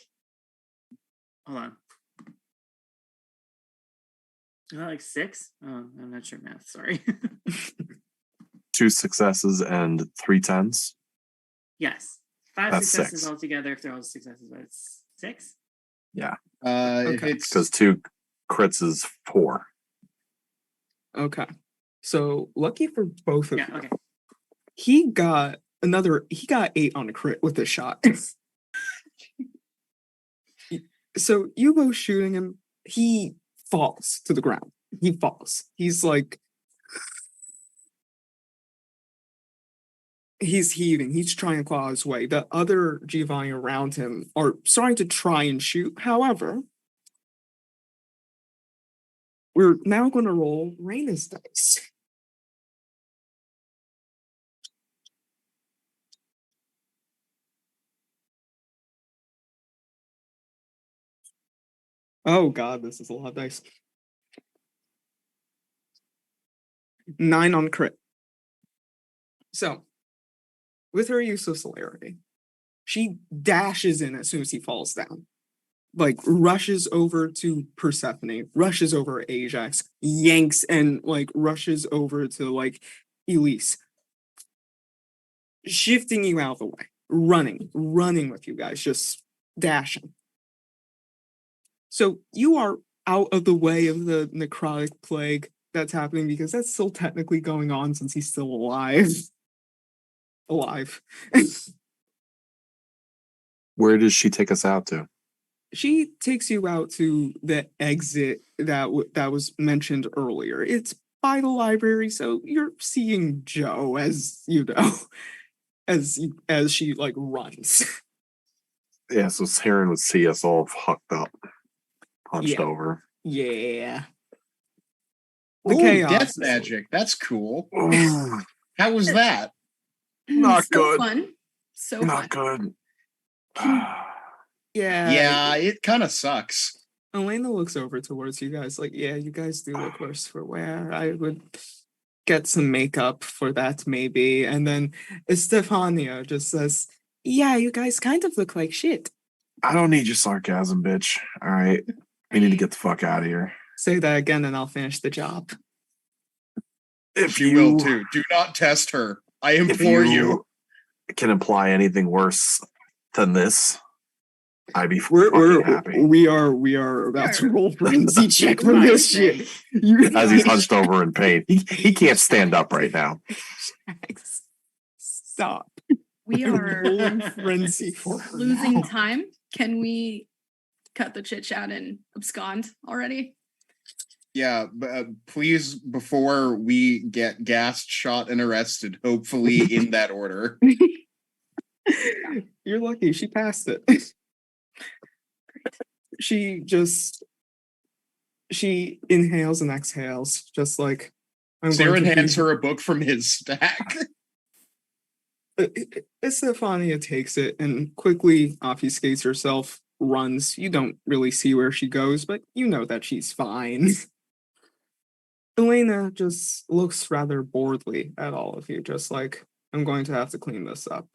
hold on. Is that like 6? Oh, I'm not sure math. Sorry. 2 successes and 3 10s. Yes, 5 That's successes 6. altogether. If they're all successes, that's 6. Yeah, If Okay. it's because 2 crits is 4. Okay. So lucky for both of Yeah. you. Okay. He got 8 on a crit with a shot. So you both shooting him, he falls to the ground. He falls. He's like he's heaving. He's trying to claw his way. The other Giovanni around him are starting to try and shoot. However, we're now going to roll Raina's dice. Oh god, this is a lot of dice. 9 on crit. So with her useless celerity, she dashes in as soon as he falls down. Like, rushes over to Persephone, rushes over Ajax, yanks, and, like, rushes over to, like, Elise. Shifting you out of the way. Running with you guys, just dashing. So you are out of the way of the necrotic plague that's happening because that's still technically going on since he's still alive. Where does she take us out to? She takes you out to the exit that was mentioned earlier. It's by the library, so you're seeing Joe, as you know, as she like runs. Yeah, so Cyran would see us all hucked up, punched over. Yeah. The Ooh, chaos death is- magic. That's cool. Ooh, How was that? Not so good. Fun. So not fun. good. Yeah, it kind of sucks. Elena looks over towards you guys like, yeah, you guys do look worse for wear. I would get some makeup for that maybe. And then Estefania just says, yeah, you guys kind of look like shit. I don't need your sarcasm, bitch. All right. We need to get the fuck out of here. Say that again and I'll finish the job. If She will too. Do not test her. I implore you. Can imply anything worse than this, I'd be fucking happy. We are about to roll frenzy check for this shit. As he's hunched over in pain. He can't stand up right now. Stop. We are Rolling frenzy for her losing now. time. Can we cut the chit chat and abscond already? Yeah, please, before we get gassed, shot, and arrested, hopefully in that order. You're lucky. She passed it. She inhales and exhales, just like Cyran hands her a book from his stack. Estefania takes it and quickly obfuscates herself, runs. You don't really see where she goes, but you know that she's fine. Elena just looks rather boredly at all of you, just like, I'm going to have to clean this up.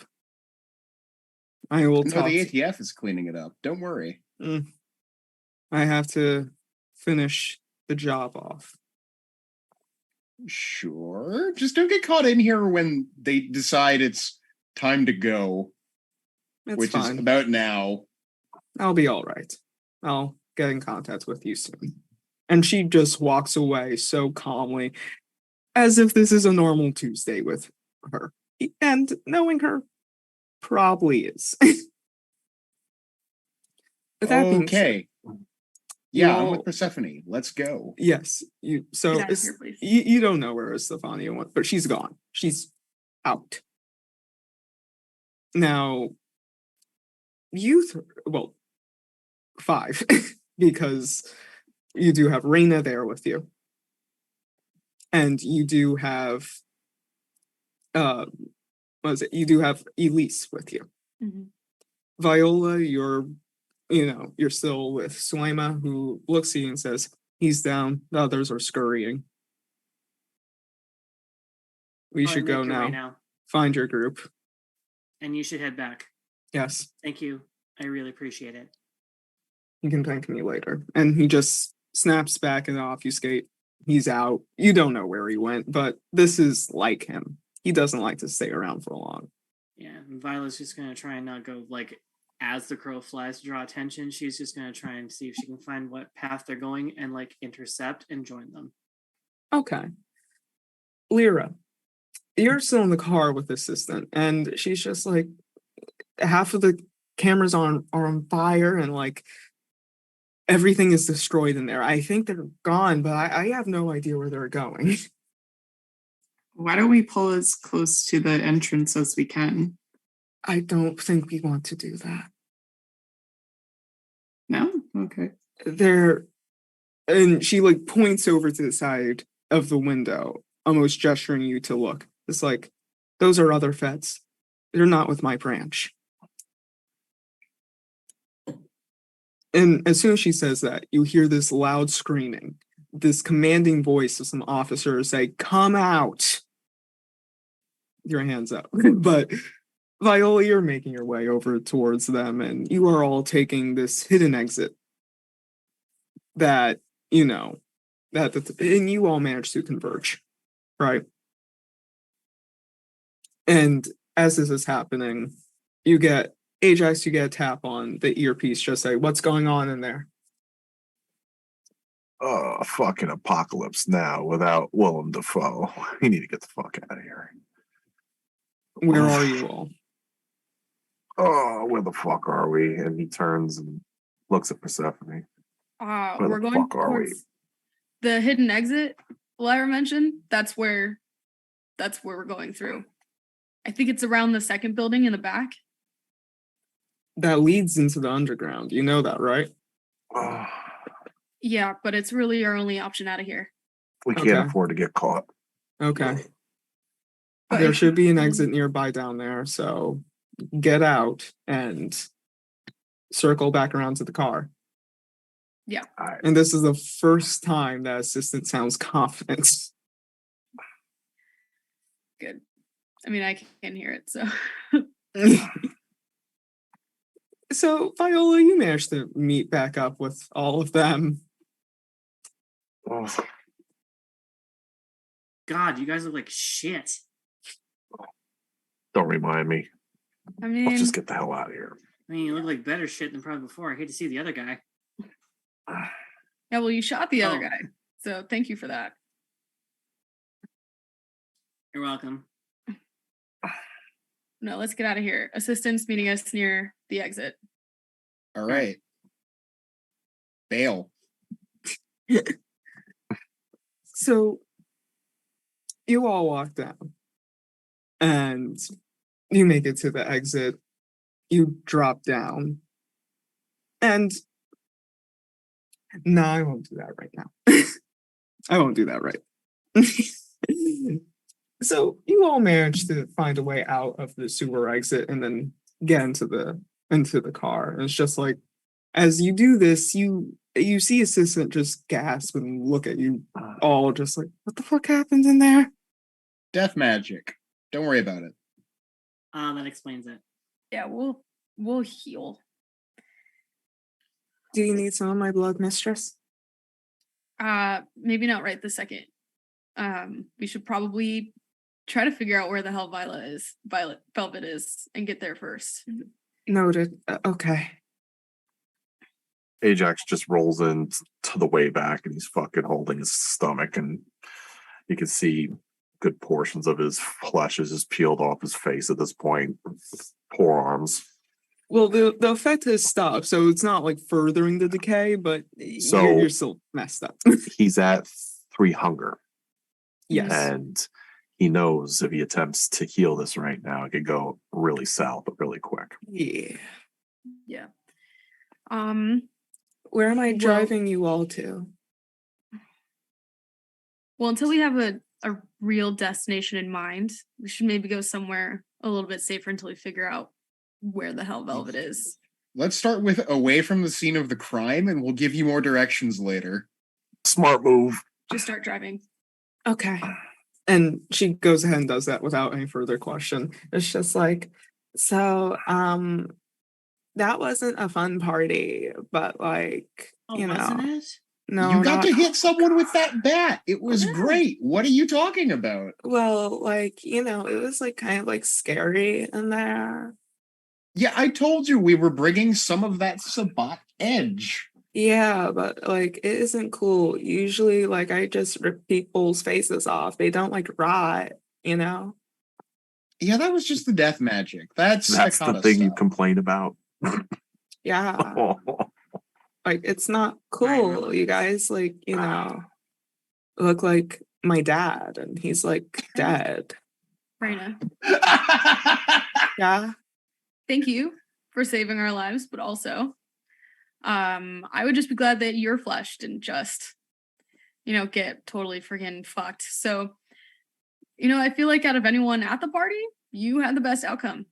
I will No, talk. the ATF is cleaning it up. Don't worry. I have to finish the job off. Sure. Just don't get caught in here when they decide it's time to go, It's which fine. is about now. I'll be all right. I'll get in contact with you soon. And she just walks away so calmly, as if this is a normal Tuesday with her. And knowing her probably is. With that being said, Okay. Yeah, I'm all- with Persephone. Let's go. yes, you. So Get out of it's, here, please. you don't know where Estefania went, but she's gone. She's out. Now, well, 5, because you do have Reina there with you, and you do have what is it? You do have Elise with you. Mhm. Viola, you're still with Suema, who looks at you and says, he's down, the others are scurrying. We I'll should go make it now. right now. Find your group. And you should head back. Yes, Thank you. I really appreciate it. you can thank me later. And he just snaps back and obfuscate. He's out. You don't know where he went, but this is like him. He doesn't like to stay around for long. Yeah, and Viola's just gonna try and not go like as the crow flies to draw attention. She's just gonna try and see if she can find what path they're going and like intercept and join them. Okay. Lyra, you're still in the car with the assistant, and she's just like, half of the cameras are on fire, and like everything is destroyed in there. I think they're gone, but I have no idea where they're going. Why don't we pull as close to the entrance as we can? I don't think we want to do that. No? Okay. And she like points over to the side of the window, almost gesturing you to look. It's like, those are other feds. They're not with my branch. And as soon as she says that, you hear this loud screaming, this commanding voice of some officers say, come out. Your hands up. But Viola, you're making your way over towards them, and you are all taking this hidden exit that, and you all manage to converge, right? And as this is happening, you get Ajax, you get a tap on the earpiece, just say, "What's going on in there?" Oh, fucking apocalypse now without Willem Dafoe. We need to get the fuck out of here. Where are you all? Oh, where the fuck are we? And he turns and looks at Persephone. Where We're the going fuck are we? towards the hidden exit Lyra mentioned. That's where we're going through. I think it's around the second building in the back. That leads into the underground. You know that, right? Oh, Yeah, but it's really our only option out of here. we can't Okay. afford to get caught. Okay. But There if should be an you- exit nearby down there, so get out and circle back around to the car. Yeah. All right. And this is the first time that assistant sounds confident. Good. I mean, I can hear it, so. So, Viola, you managed to meet back up with all of them. Oh, God, you guys look like shit. don't remind me. I Let's mean, just get the hell out of here. I mean, you look like better shit than probably before. I hate to see the other guy. yeah, well, you shot the other Oh. guy, so thank you for that. You're welcome. No, let's get out of here. Assistant's meeting us near the exit. All right. Bail. So, you all walk down and you make it to the exit. You drop down. And no, I won't do that right now. I won't do that right. So you all manage to find a way out of the sewer exit and then get into the car. And it's just like, as you do this, you see assistant just gasp and look at you all just like, what the fuck happened in there? Death magic. Don't worry about it. That explains it. Yeah, we'll heal. Do you need some of my blood, mistress? Maybe not right this second. We should probably try to figure out where the hell Violet Velvet is and get there first. Noted. Okay. Ajax just rolls in to the way back and he's fucking holding his stomach, and you can see good portions of his flesh is just peeled off his face at this point. Forearms. Well, the effect has stopped, so it's not like furthering the decay, but So- you're still messed up. He's at 3 hunger. Yes. And he knows if he attempts to heal this right now, it could go really south, but really quick. Yeah. Yeah. Where am I Well- driving you all to? Well, until we have a real destination in mind, we should maybe go somewhere a little bit safer until we figure out where the hell Velvet is. Let's start with away from the scene of the crime, and we'll give you more directions later. Smart move. Just start driving. Okay. And she goes ahead and does that without any further question. It's just like, so, that wasn't a fun party, but like, Oh, you wasn't know, it? no, You got not- to hit someone with that bat. It was Yeah. great. What are you talking about? Well, like, it was like kind of like scary in there. Yeah, I told you we were bringing some of that Sabbat edge. Yeah, but like, it isn't cool. Usually, like, I just rip people's faces off. They don't like rot, you know? Yeah, that was just the death magic. That's That's the Hecata thing you stuff. complain about. Yeah. Like, it's not cool. You guys, like, look like my dad, and he's like dead. Raina, Yeah. thank you for saving our lives, but also, I would just be glad that your flesh didn't just, get totally freaking fucked. So, I feel like out of anyone at the party, you had the best outcome.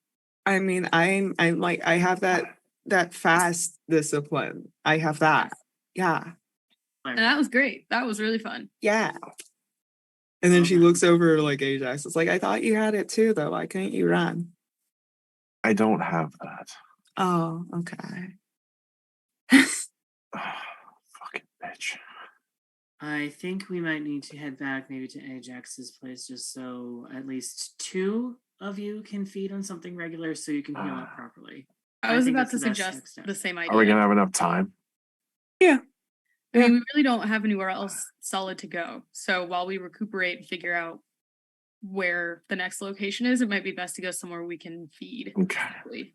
I mean, I'm like, I have that fast discipline. I have that. Yeah. And that was great. That was really fun. Yeah. And then she Okay. looks over like Ajax. It's like, I thought you had it too, though. Why couldn't you run? I don't have that. Oh, okay. Fucking bitch. I think we might need to head back maybe to Ajax's place just so at least 2 of you can feed on something regular so you can heal up properly. I was think about that's to the best next suggest step. the same idea. Are we gonna have enough time? Yeah. I mean, we really don't have anywhere else solid to go. So while we recuperate and figure out where the next location is, it might be best to go somewhere we can feed. Okay. quickly.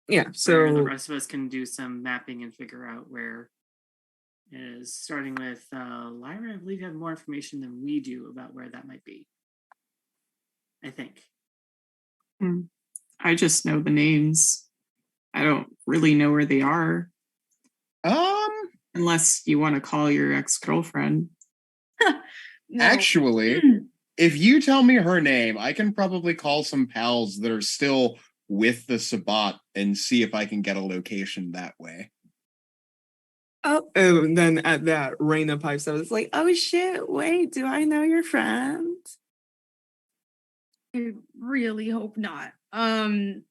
Yeah. Where the So rest of us can do some mapping and figure out where it is. Starting with Lyra, I believe you have more information than we do about where that might be. I think. I just know the names. I don't really know where they are. Unless you want to call your ex-girlfriend. No. Actually, if you tell me her name, I can probably call some pals that are still with the Sabbat and see if I can get a location that way. and then at that, Raina pipes up. It's like, oh shit! Wait, do I know your friend? I really hope not. Who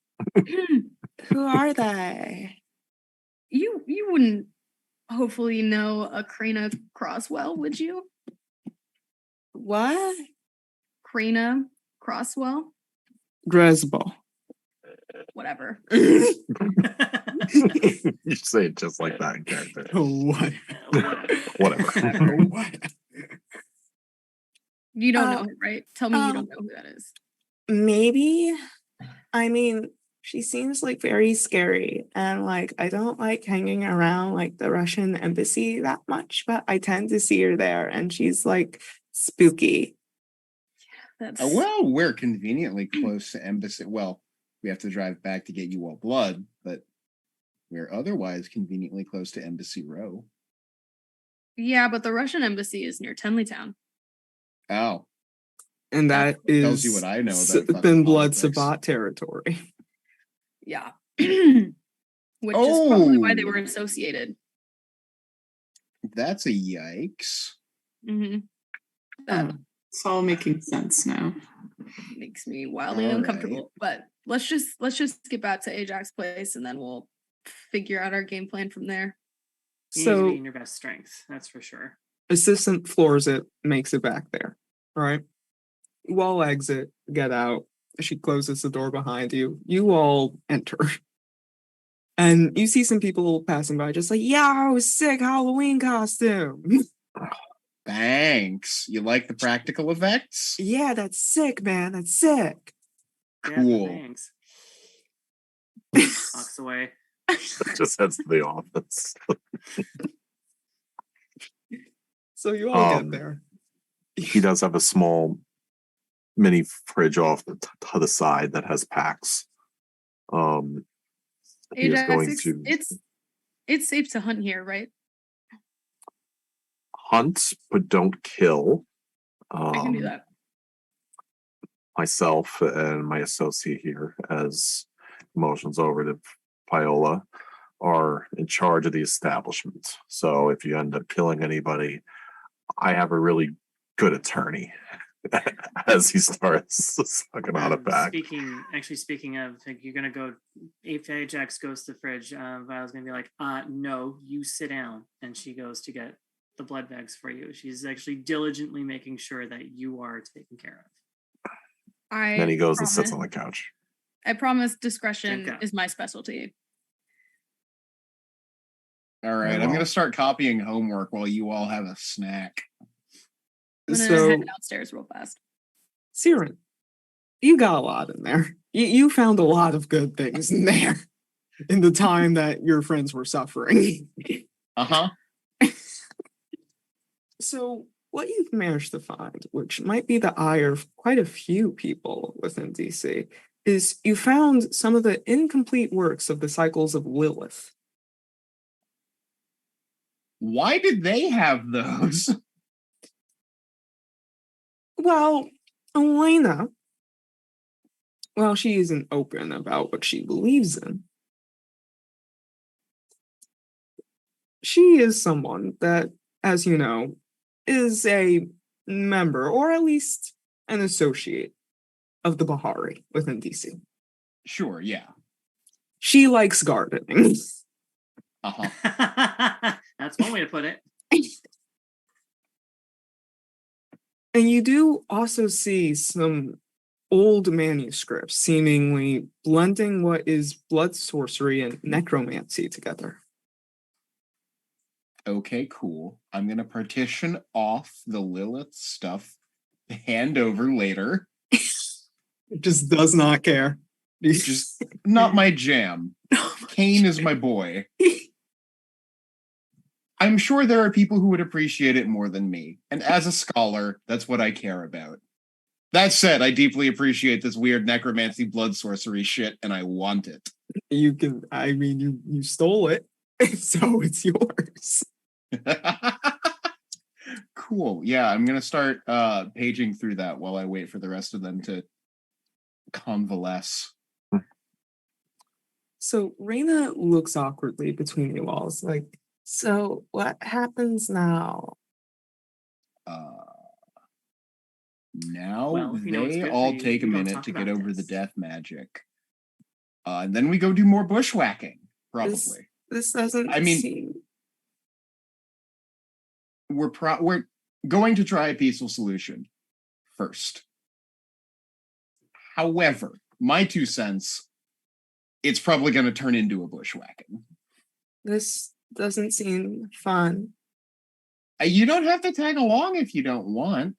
are they? You wouldn't hopefully know a Crana Crosswell, would you? What? Crana Crosswell? Dresball. Whatever. You say it just like that in character. What? Whatever. What? You don't know her, right? Tell me you don't know who that is. Maybe. I mean, she seems like very scary, and like I don't like hanging around like the Russian embassy that much, but I tend to see her there, and she's like spooky. That's Well, we're conveniently close to Embassy. Well, we have to drive back to get you all blood, but we're otherwise conveniently close to Embassy Row. yeah, but the Russian embassy is near Tenleytown. Oh, And that tells is you what I know about fucking thin blood politics. Sabbat territory. Yeah. Which is probably why they Oh. were associated. that's a yikes. Mm-hmm. That It's all making sense now. makes me wildly All uncomfortable. But let's just get back to Ajax's place and then we'll figure out our game plan from there. You need to be So in your best strength, that's for sure. assistant floors it, makes it back there. Right? You all exit, get out. She closes the door behind you. You all enter. And you see some people passing by just like, yo, sick Halloween costume. Thanks. You like the practical effects? Yeah, that's sick, man. That's sick. Yeah, Cool. thanks. Walks away. Just heads to the office. So you all Um, get there. He does have a small mini fridge off the to the side that has packs. He is Ajax, going to it's safe to hunt here, right? hunt, but don't kill. I can do that. Myself and my associate here, as motions over to Viola, are in charge of the establishment. So if you end up killing anybody, I have a really good attorney. As he starts sucking on it back. Speaking of, like, you're gonna go. If Ajax goes to the fridge, Viola's gonna be like, "No, you sit down." And she goes to get the blood bags for you. She's actually diligently making sure that you are taken care of. Then he goes and sits on the couch. I promise discretion Check out. is my specialty. All right, I'm going to start copying homework while you all have a snack. I'm gonna So, head downstairs real fast. Cyran, you got a lot in there. You found a lot of good things in there in the time that your friends were suffering. Uh-huh. So, what you've managed to find, which might be the ire of quite a few people within DC, is you found some of the incomplete works of the cycles of Lilith. Why did they have those? Well, Elena, well, she isn't open about what she believes in. She is someone that, as you know, is a member, or at least an associate, of the Bahari within DC. Sure, yeah. She likes gardening. Uh-huh. That's one way to put it. And you do also see some old manuscripts seemingly blending what is blood sorcery and necromancy together. Okay, cool. I'm gonna partition off the Lilith stuff, hand over later. It just does not care. Just not my jam. Kane is my boy. I'm sure there are people who would appreciate it more than me. And as a scholar, that's what I care about. That said, I deeply appreciate this weird necromancy blood sorcery shit, and I want it. You can, I mean, you stole it, so it's yours. Cool. Yeah, I'm gonna start paging through that while I wait for the rest of them to convalesce. So Raina looks awkwardly between you all. It's like, so what happens now? Now Well, if you know what's they good for all you, take a you don't minute talk to get about over the this. death magic. And then we go do more bushwhacking, probably. This doesn't I mean, seem... We're going to try a peaceful solution first. However, my 2 cents, it's probably going to turn into a bushwhacking. This doesn't seem fun. You don't have to tag along if you don't want.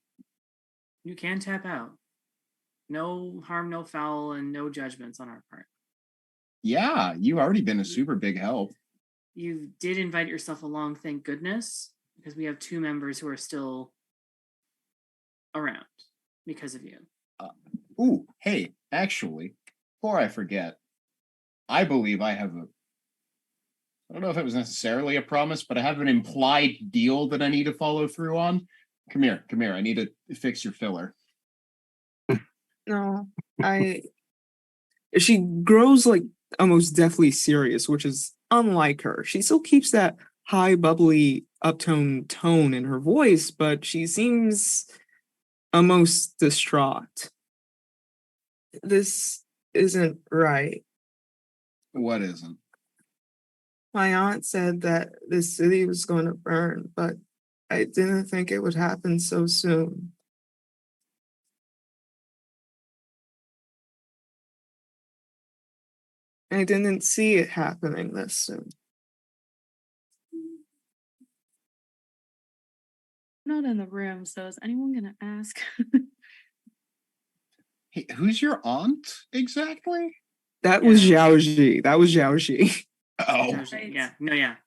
You can tap out. No harm, no foul, and no judgments on our part. Yeah, you've already been a super big help. You did invite yourself along, thank goodness, because we have 2 members who are still around because of you. Ooh, hey, actually, before I forget, I believe I have I don't know if it was necessarily a promise, but I have an implied deal that I need to follow through on. Come here. I need to fix your filler. No, she grows like almost deathly serious, which is unlike her. She still keeps that high, bubbly, uptone tone in her voice, but she seems almost distraught. This isn't right. What isn't? My aunt said that this city was going to burn, but I didn't think it would happen so soon. I didn't see it happening this soon. Not in the room, so is anyone gonna ask? Hey, who's your aunt exactly? That was Yeah. Zhaoji. That was Zhaoji. Oh, Right. Yeah. No, yeah.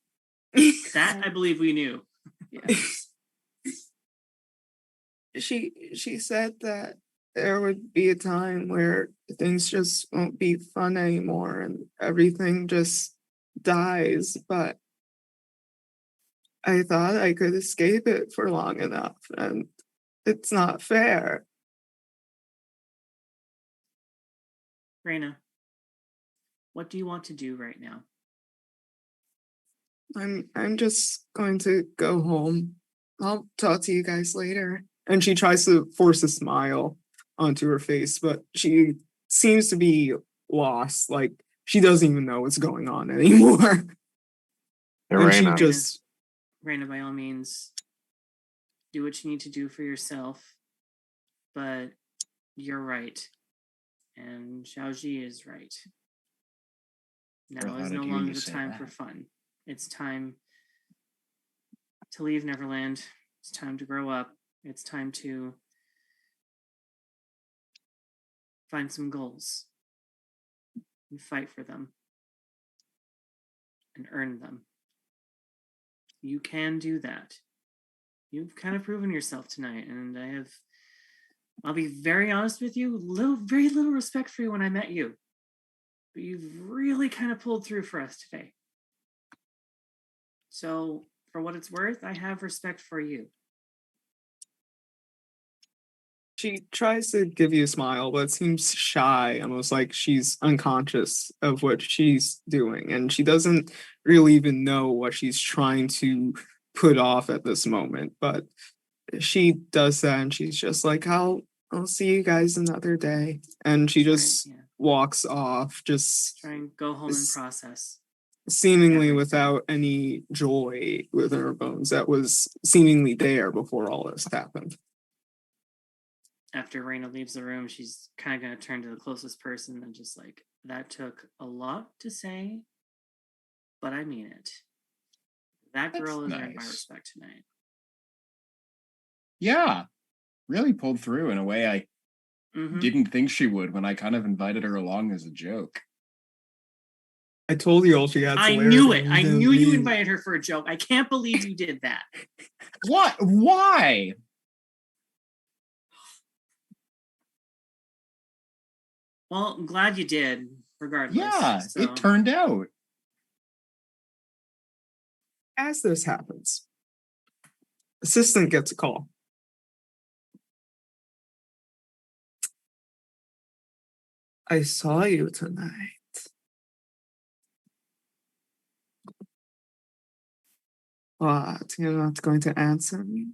That I believe we knew. Yeah. She said that there would be a time where things just won't be fun anymore and everything just dies, but I thought I could escape it for long enough, and it's not fair. Raina, what do you want to do right now? I'm just going to go home. I'll talk to you guys later. And she tries to force a smile onto her face, but she seems to be lost. Like she doesn't even know what's going on anymore. And she Raina, just Raina, by all means, do what you need to do for yourself. But you're right. And Xiaoji is right. Now Well, is how no did you longer the say time that? for fun. It's time to leave Neverland. It's time to grow up. It's time to find some goals and fight for them and earn them. You can do that. You've kind of proven yourself tonight, and I'll be very honest with you, very little respect for you when I met you. But you've really kind of pulled through for us today. So, for what it's worth, I have respect for you. she tries to give you a smile, but seems shy, almost like she's unconscious of what she's doing. And she doesn't really even know what she's trying to put off at this moment. But she does that and she's just like, I'll see you guys another day. And she just Right, yeah. walks off, just Try and go home and Is- process. seemingly everything. without any joy within her bones that was seemingly there before all this happened. After Raina leaves the room, she's kind of going to turn to the closest person and just like, that took a lot to say, but I mean it. That That's girl has earned my nice. respect tonight. Yeah, really pulled through in a way I Mhm. didn't think she would when I kind of invited her along as a joke. I told you all she had to I wear. knew and it. I didn't knew you leave. invited her for a joke. I can't believe you did that. What? Why? Well, I'm glad you did, regardless. Yeah, So, it turned out. As this happens, assistant gets a call. I saw you tonight. What? You're not going to answer me?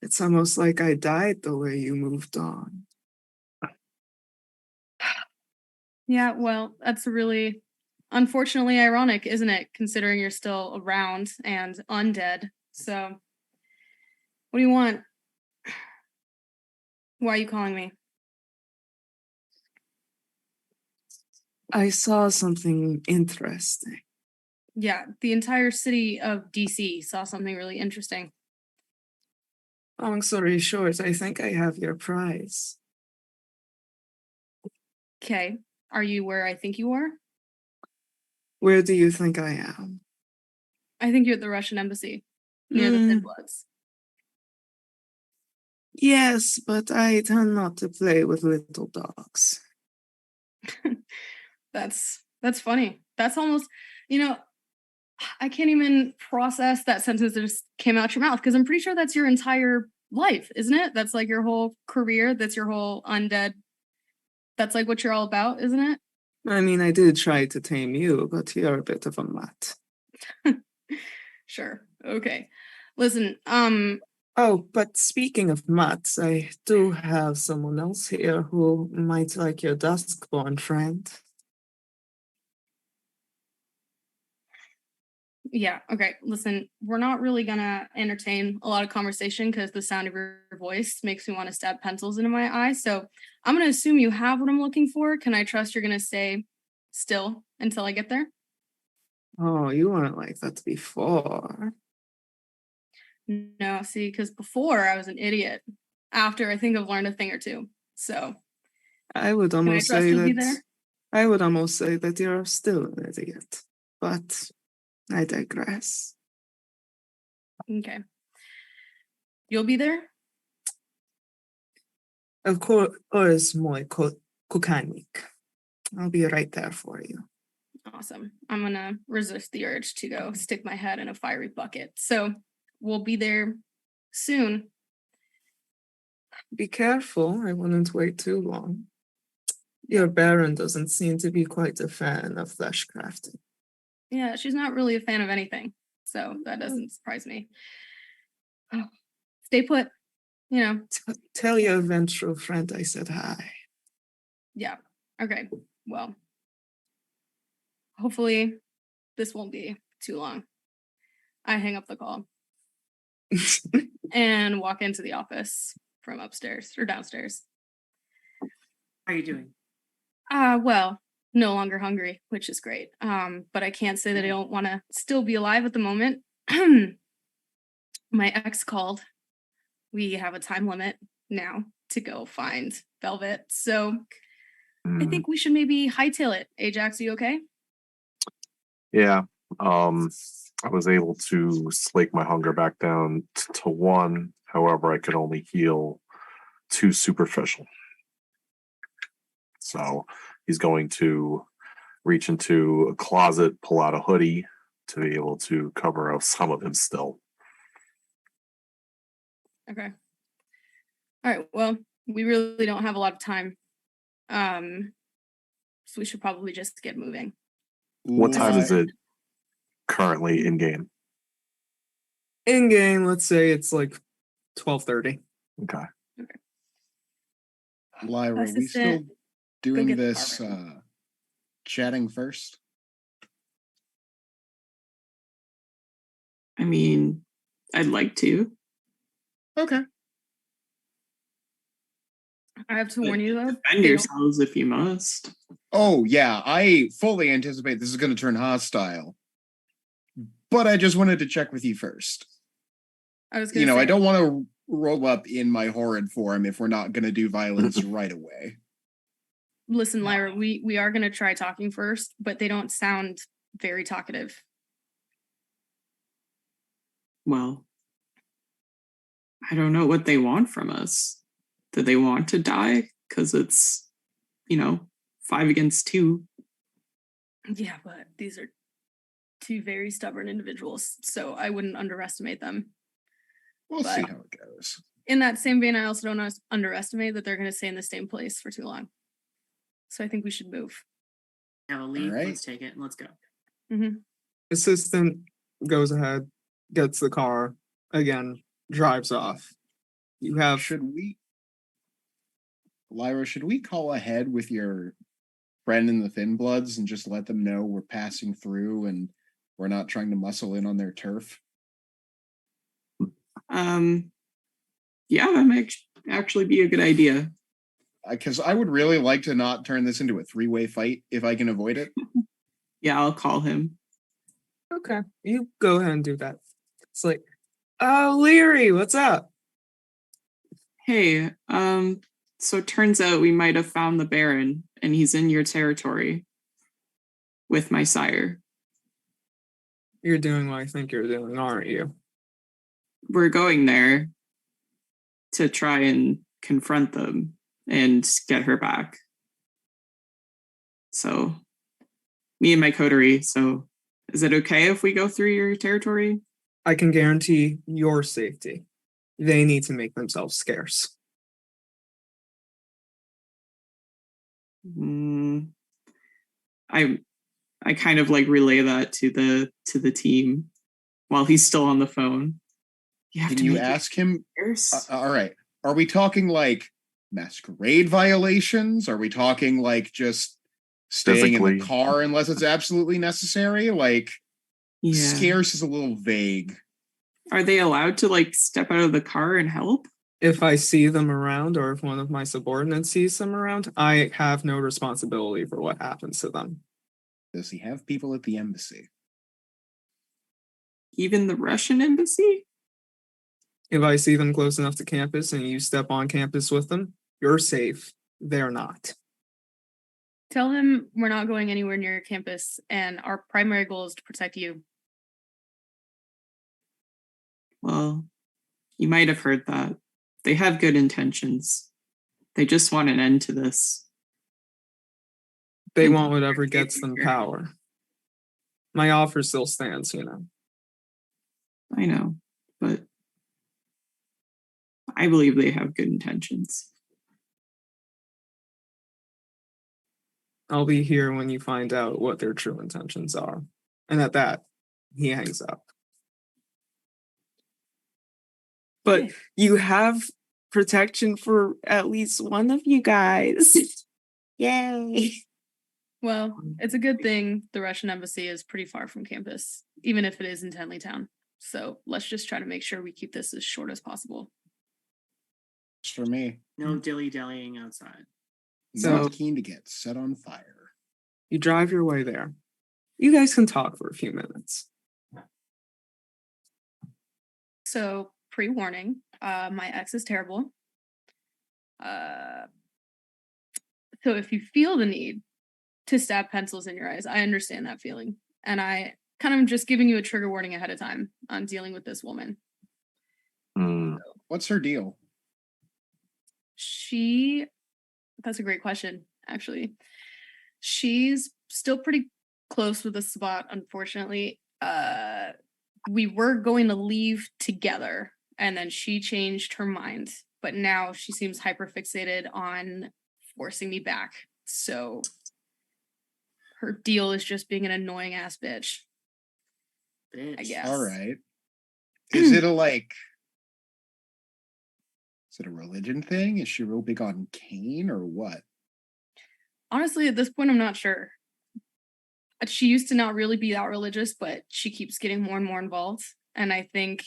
It's almost like I died the way you moved on. Yeah, well, that's really unfortunately ironic, isn't it? Considering you're still around and undead. So, what do you want? Why are you calling me? I saw something interesting. Yeah, the entire city of DC saw something really interesting. Long story short, I think I have your prize. Okay, are you where I think you are? Where do you think I am? I think you're at the Russian embassy near the Thin Bloods. Yes, but I tend not to play with little dogs. That's funny. That's almost, you know, I can't even process that sentence that just came out your mouth because I'm pretty sure that's your entire life, isn't it? That's like your whole career. That's your whole undead. That's like what you're all about, isn't it? I mean, I did try to tame you, but you're a bit of a mutt. Sure. Okay. Listen, Oh, but speaking of mutts, I do have someone else here who might like your Duskborn friend. yeah, okay. Listen, we're not really gonna entertain a lot of conversation because the sound of your voice makes me want to stab pencils into my eye. So I'm gonna assume you have what I'm looking for. Can I trust you're gonna stay still until I get there? Oh, you weren't like that before. No, see, because before I was an idiot. After I think I've learned a thing or two. So I would can I almost trust say you'll be that there? I would almost say that you're still an idiot. But I digress. Okay. You'll be there? Of course, my kukanik. I'll be right there for you. Awesome. I'm gonna resist the urge to go stick my head in a fiery bucket. So we'll be there soon. Be careful, I wouldn't wait too long. Your Baron doesn't seem to be quite a fan of flesh crafting. Yeah, she's not really a fan of anything. So that doesn't surprise me. Stay put, you know. Tell your ventral friend I said hi. Yeah. Okay. Well, hopefully this won't be too long. I hang up the call and walk into the office from upstairs or downstairs. How are you doing? Well, no longer hungry, which is great. But I can't say that I don't want to still be alive at the moment. My ex called. We have a time limit now to go find Velvet. So I think we should maybe hightail it. Ajax, are you okay? Yeah. I was able to slake my hunger back down to 1. However, I could only heal 2 superficial. So he's going to reach into a closet, pull out a hoodie to be able to cover up some of him still. Okay. All right. Well, we really don't have a lot of time. So we should probably just get moving. What time is Why- it currently in game? In game, let's say it's like 12:30. Okay. Lyra, we still Assistant. doing get the this car ready. chatting first? I mean, I'd like to. Okay. I have to warn you though. Defend they don't- yourselves if you must. Oh, yeah, I fully anticipate this is going to turn hostile. But I just wanted to check with you first. I was gonna say, I don't want to roll up in my horrid form if we're not going to do violence right away. listen, Lyra, we are gonna try talking first, but they don't sound very talkative. Well, I don't know what they want from us. Do they want to die? Because it's, 5 against 2. Yeah, but these are two very stubborn individuals, so I wouldn't underestimate them. We'll see But- how it goes. In that same vein, I also don't underestimate that they're gonna stay in the same place for too long. So I think we should move. Have a lead. right. Let's take it and let's go. Assistant goes ahead, gets the car, again, drives off. You have Lyra, should we call ahead with your friend in the Thin Bloods and just let them know we're passing through and we're not trying to muscle in on their turf? Yeah, that might actually be a good idea. Because I would really like to not turn this into a three-way fight if I can avoid it. Yeah, I'll call him. okay. You go ahead and do that. It's like, oh, Leary, what's up? Hey, so it turns out we might have found the Baron, and he's in your territory with my sire. You're doing what I think you're doing, aren't you? We're going there to try and confront them and get her back. So, me and my coterie, so is it okay if we go through your territory? I can guarantee your safety. They need to make themselves scarce. I kind of like relay that to the team while he's still on the phone. Can you ask him? Scarce? All right. Are we talking like masquerade violations? Are we talking like just staying in Physically. the car unless it's absolutely necessary? Like, Yeah. scarce is a little vague. Are they allowed to like step out of the car and help? If I see them around or if one of my subordinates sees them around, I have no responsibility for what happens to them. Does he have people at the embassy? Even the Russian embassy? If I see them close enough to campus and you step on campus with them, you're safe. They're not. Tell him we're not going anywhere near campus, and our primary goal is to protect you. Well, you might have heard that. They have good intentions. They just want an end to this. They want whatever gets them power. My offer still stands, you know. I know, but I believe they have good intentions. I'll be here when you find out what their true intentions are. And at that, he hangs up. But Okay. you have protection for at least one of you guys. Yay. Well, it's a good thing the Russian embassy is pretty far from campus, even if it is in Tenley Town. So let's just try to make sure we keep this as short as possible. It's for me. No dilly-dallying outside. So- Not keen to get set on fire. You drive your way there. You guys can talk for a few minutes. So, pre-warning, my ex is terrible. So if you feel the need to stab pencils in your eyes, I understand that feeling. And I kind of am just giving you a trigger warning ahead of time on dealing with this woman. What's her deal? That's a great question, actually. She's still pretty close with the Sabbat, unfortunately. We were going to leave together, and then she changed her mind. But now she seems hyperfixated on forcing me back. So her deal is just being an annoying ass bitch, Bitch. I guess. All right. Is it a religion thing? Is she real big on Cain or what? Honestly, at this point, I'm not sure. She used to not really be that religious, but she keeps getting more and more involved. And I think,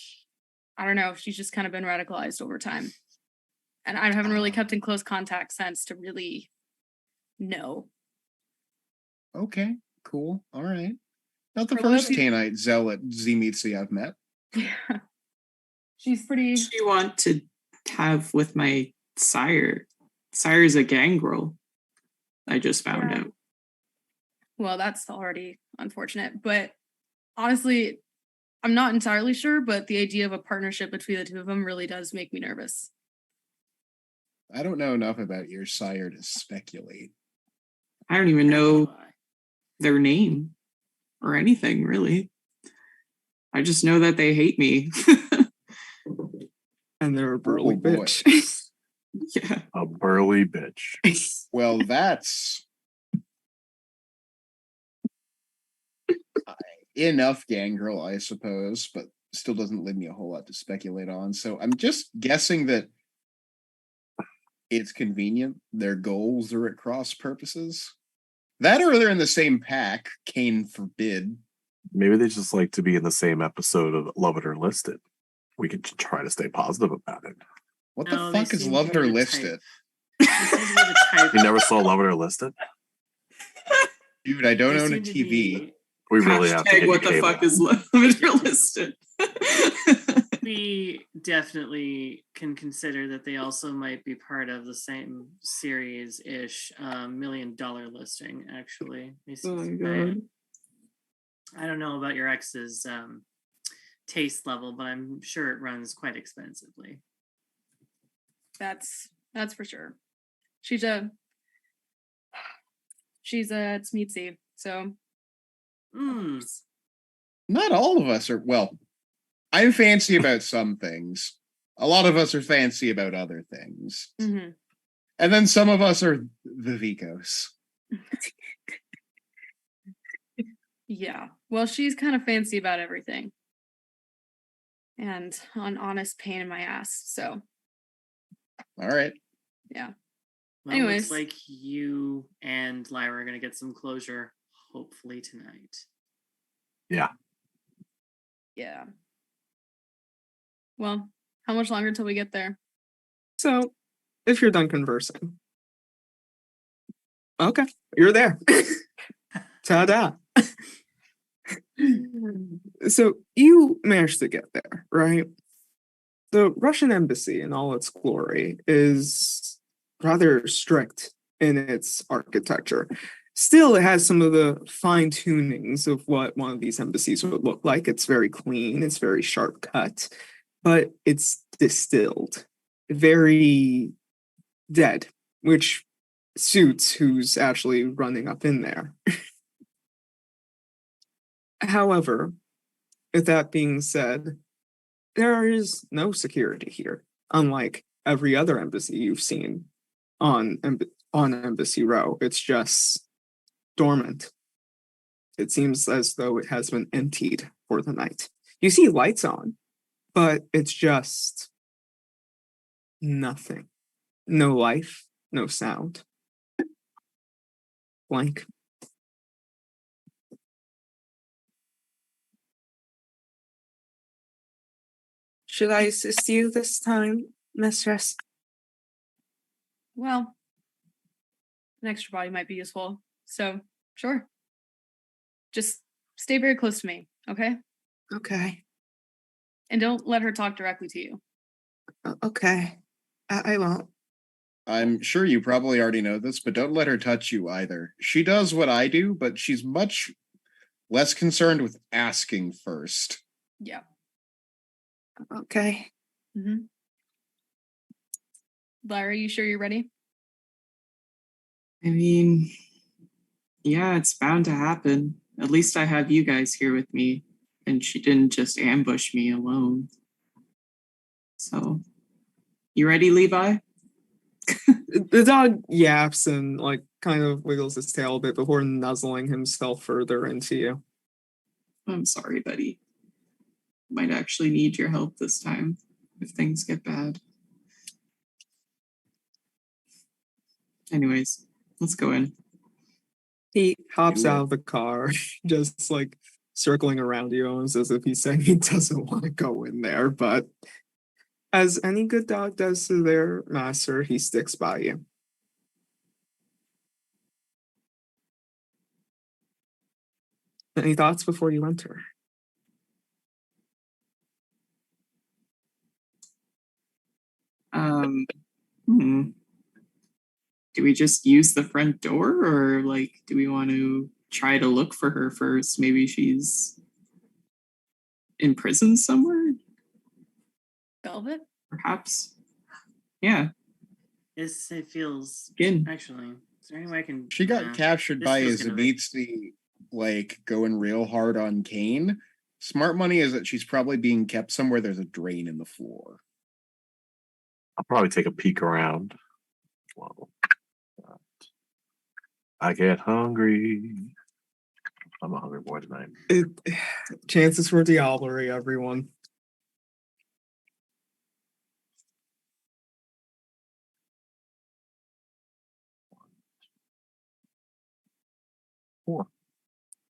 I don't know, she's just kind of been radicalized over time. And I haven't really kept in close contact since to really know. Okay, cool. All right. Not the For those first who- Canaanite zealot Zimitzi I've met. Yeah. She's pretty. What do you want to have with my sire? Sire's a gangrel. I just found out. Well, that's already unfortunate. But honestly, I'm not entirely sure, but the idea of a partnership between the two of them really does make me nervous. I don't know enough about your sire to speculate. I don't even know their name or anything, really. I just know that they hate me. And they're a burly boy. bitch. Yeah. A burly bitch. Well, that's enough gangrel, I suppose, but still doesn't leave me a whole lot to speculate on. So I'm just guessing that it's convenient. Their goals are at cross purposes. That or they're in the same pack, Cain forbid. Maybe they just like to be in the same episode of Love It or List It. We could try to stay positive about it. What No, the they fuck is seem Love to It or be the List type- It? They seem to be the type- You never saw Love It or List It? Dude, I don't they own a seem to TV. be- We really have to Hashtag get what you the cable. fuck is listed? We definitely can consider that they also might be part of the same series-ish $1 million listing, actually. Oh my god. I don't know about your ex's taste level, but I'm sure it runs quite expensively. That's for sure. She's a Smeetsy, so Mm. Not all of us are, well, I'm fancy about some things. A lot of us are fancy about other things. mhm. And then some of us are the Vicos. Yeah. Well, she's kind of fancy about everything. And an honest pain in my ass. So All right. yeah. Well, Anyways. looks like you and Lyra are going to get some closure, hopefully tonight. Yeah. Well, how much longer till we get there? So, if you're done conversing. Okay, you're there. Ta-da. So, you managed to get there, right? The Russian embassy in all its glory is rather strict in its architecture. Still, it has some of the fine tunings of what one of these embassies would look like. It's very clean, it's very sharp cut, but it's distilled, very dead, which suits who's actually running up in there. However, with that being said, there is no security here, unlike every other embassy you've seen on Embassy Row. It's just dormant. It seems as though it has been emptied for the night. You see lights on, but it's just nothing. No life, no sound. Blank. Should I assist you this time, mistress? Well, an extra body might be useful. So, sure. Just stay very close to me, okay? Okay. And don't let her talk directly to you. Okay. I won't. I'm sure you probably already know this, but don't let her touch you either. She does what I do, but she's much less concerned with asking first. Yeah. Okay. Mm-hmm. Lyra, you sure you're ready? I mean, yeah, it's bound to happen. At least I have you guys here with me, and she didn't just ambush me alone. So, you ready, Levi? The dog yaps and like kind of wiggles his tail a bit before nuzzling himself further into you. I'm sorry, buddy. Might actually need your help this time if things get bad. Anyways, let's go in. He hops Do out it. of the car, just like circling around you, almost as if he's saying he doesn't want to go in there. But as any good dog does to their master, he sticks by you. Any thoughts before you enter? Um, hmm. Do we just use the front door, or like, do we want to try to look for her first? Maybe she's in prison somewhere, Velvet? perhaps. Yeah. It feels Again. actually. Is there any way I can? She got nah, captured this by feels gonna make- Zabitsi, like going real hard on Kane. Smart money is that she's probably being kept somewhere there's a drain in the floor. I'll probably take a peek around. Well, I get hungry. I'm a hungry boy tonight. Chances for diablerie, everyone.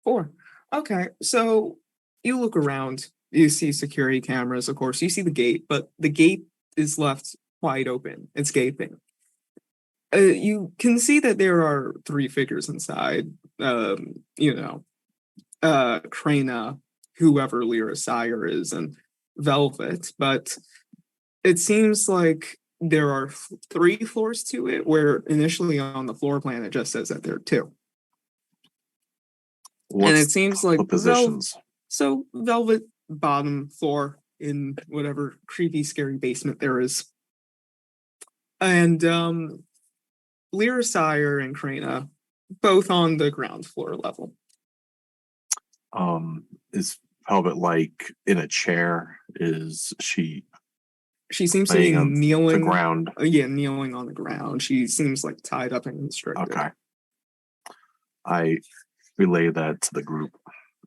Four. Okay, so you look around. You see security cameras, of course. You see the gate, but the gate is left wide open. It's gaping. You can see that there are three figures inside. Krana, whoever Lyra Sire is, and Velvet. But it seems like there are three floors to it, where initially on the floor plan it just says that there are two. What's and it seems like the positions? So Velvet bottom floor in whatever creepy, scary basement there is. And Lyra Sire and Krana both on the ground floor level. Is Velvet like in a chair? Is she She seems to be laying on kneeling. the ground? Yeah, kneeling on the ground. She seems like tied up and constricted. Okay. I relay that to the group.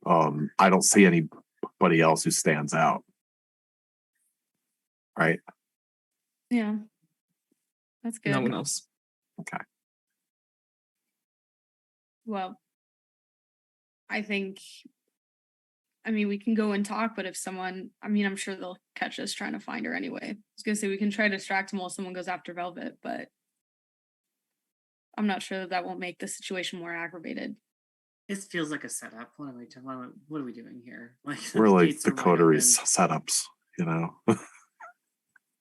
I don't see anybody else who stands out. Right? Yeah. That's good. No one else. Okay. Well, I mean, we can go and talk, but if someone, I'm sure they'll catch us trying to find her anyway. I was going to say we can try to distract them while someone goes after Velvet, but I'm not sure that won't make the situation more aggravated. It feels like a setup. What are we doing here? Like We're like gates the are wide coteries open. setups, you know?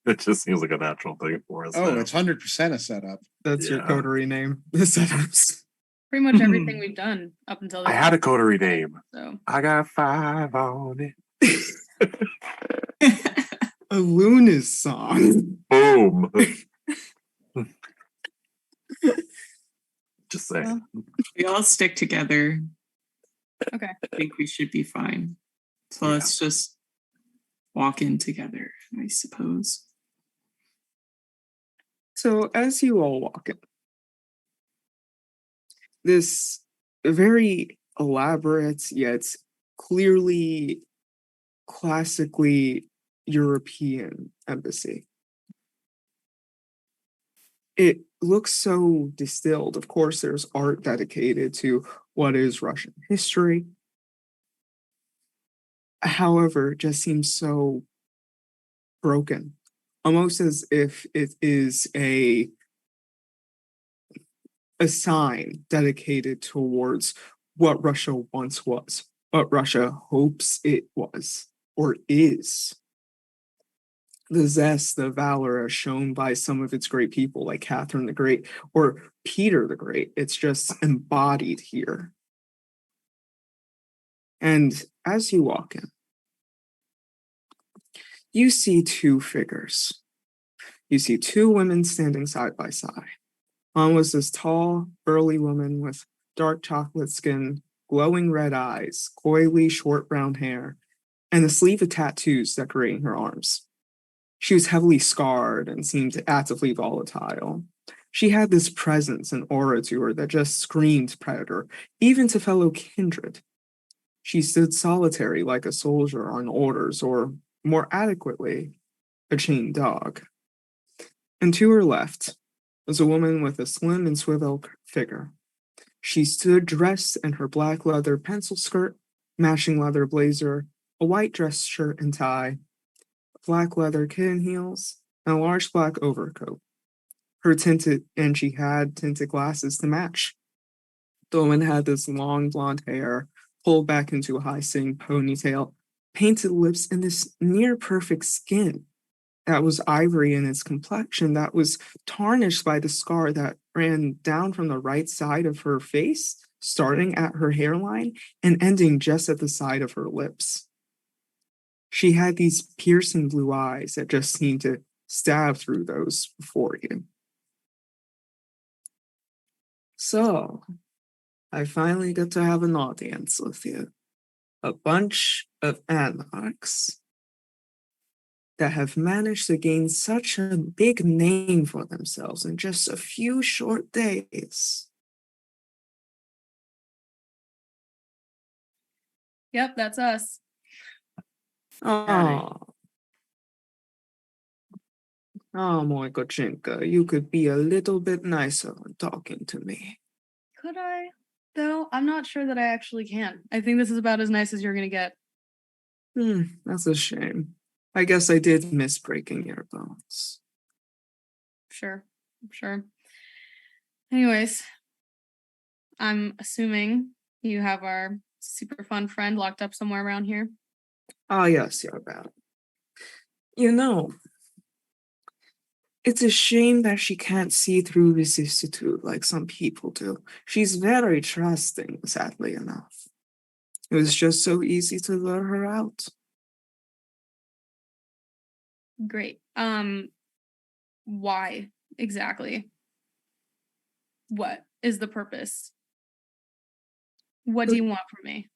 It just seems like a natural thing for us. Oh, now. it's 100% a setup. That's your Yeah. coterie name. The setups. Pretty much everything we've done up until this I had a point, coterie name. So I got 5 on it. A Luna's song. Boom. Just saying. We all stick together. Okay. I think we should be fine. So Yeah. let's just walk in together, I suppose. So as you all walk in, this very elaborate yet clearly classically European embassy. It looks so distilled. Of course, there's art dedicated to what is Russian history. However, it just seems so broken, almost as if it is a sign dedicated towards what Russia once was, what Russia hopes it was or is. The zest, the valor as shown by some of its great people like Catherine the Great or Peter the Great. It's just embodied here. And as you walk in, you see two figures. You see two women standing side by side. One was this tall, burly woman with dark chocolate skin, glowing red eyes, coily short brown hair, and a sleeve of tattoos decorating her arms. She was heavily scarred and seemed actively volatile. She had this presence and aura to her that just screamed predator, even to fellow kindred. She stood solitary like a soldier on orders, or more adequately, a chained dog. And to her left was a woman with a slim and swivel figure. She stood dressed in her black leather pencil skirt, matching leather blazer, a white dress shirt and tie, black leather kitten heels, and a large black overcoat. She had tinted glasses to match. The woman had this long blonde hair pulled back into a high-sitting ponytail, painted lips, and this near perfect skin that was ivory in its complexion that was tarnished by the scar that ran down from the right side of her face, starting at her hairline and ending just at the side of her lips. She had these piercing blue eyes that just seemed to stab through those before you. So, I finally got to have an audience with you. A bunch of anarchs that have managed to gain such a big name for themselves in just a few short days. Yep, that's us. Oh, Moikochinka, you could be a little bit nicer when talking to me. Could I? Though I'm not sure that I actually can. I think this is about as nice as you're gonna get. That's a shame. I guess I did miss breaking your bones. Sure. Anyways, I'm assuming you have our super fun friend locked up somewhere around here. Ah, yes, you're bad. You know, it's a shame that she can't see through vicissitude like some people do. She's very trusting, sadly enough. It was just so easy to lure her out. Great. Why exactly? What is the purpose? What do you want from me?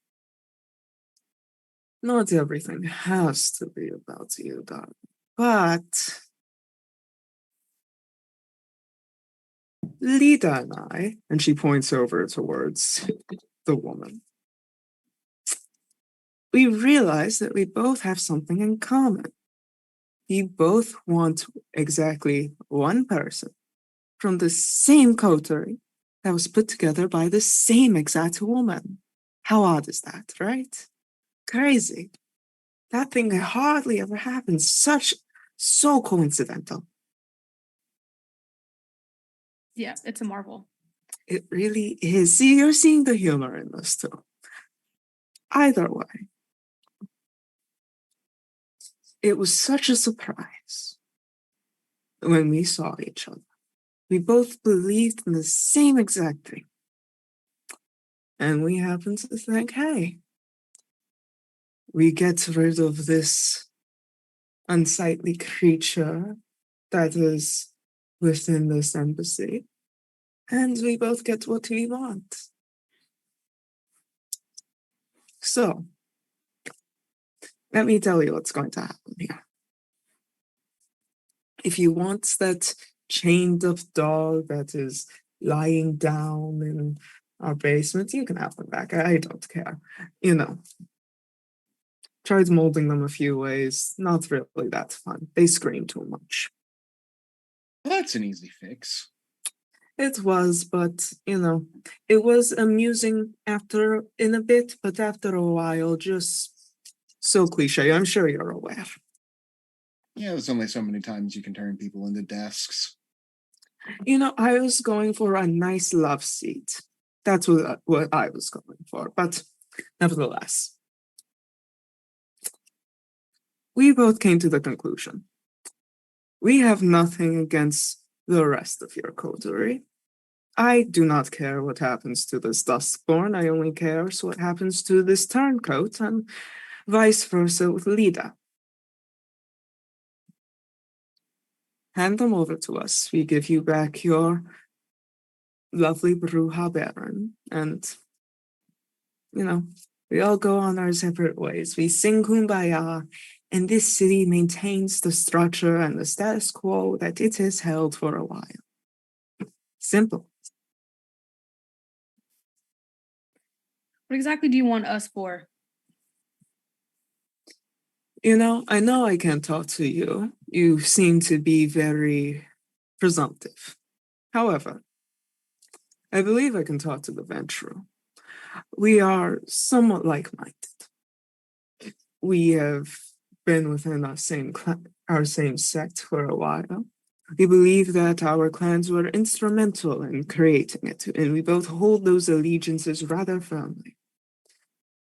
Not everything has to be about you, darling. But Lida and I, and she points over towards the woman, we realize that we both have something in common. We both want exactly one person from the same coterie that was put together by the same exact woman. How odd is that, right? Crazy. That thing hardly ever happens. So coincidental. Yeah, it's a marvel. It really is. See, you're seeing the humor in this too. Either way, it was such a surprise when we saw each other. We both believed in the same exact thing. And we happened to think, hey, we get rid of this unsightly creature that is within this embassy, and we both get what we want. So, let me tell you what's going to happen here. If you want that chained up dog that is lying down in our basement, you can have them back. I don't care. You know, tried molding them a few ways. Not really that fun. They scream too much. That's an easy fix. It was, but, you know, it was amusing in a bit, but after a while, just so cliche. I'm sure you're aware. Yeah, there's only so many times you can turn people into desks. You know, I was going for a nice love seat. That's what I was going for. But nevertheless, we both came to the conclusion. We have nothing against the rest of your coterie. I do not care what happens to this Duskborn. I only care what happens to this turncoat, and vice versa with Lida. Hand them over to us. We give you back your lovely Bruja Baron, and, you know, we all go on our separate ways. We sing Kumbaya, and this city maintains the structure and the status quo that it has held for a while. Simple. What exactly do you want us for? You know I can't talk to you. You seem to be very presumptive. However, I believe I can talk to the Ventru. We are somewhat like-minded. We have been within our same sect for a while. We believe that our clans were instrumental in creating it, and we both hold those allegiances rather firmly.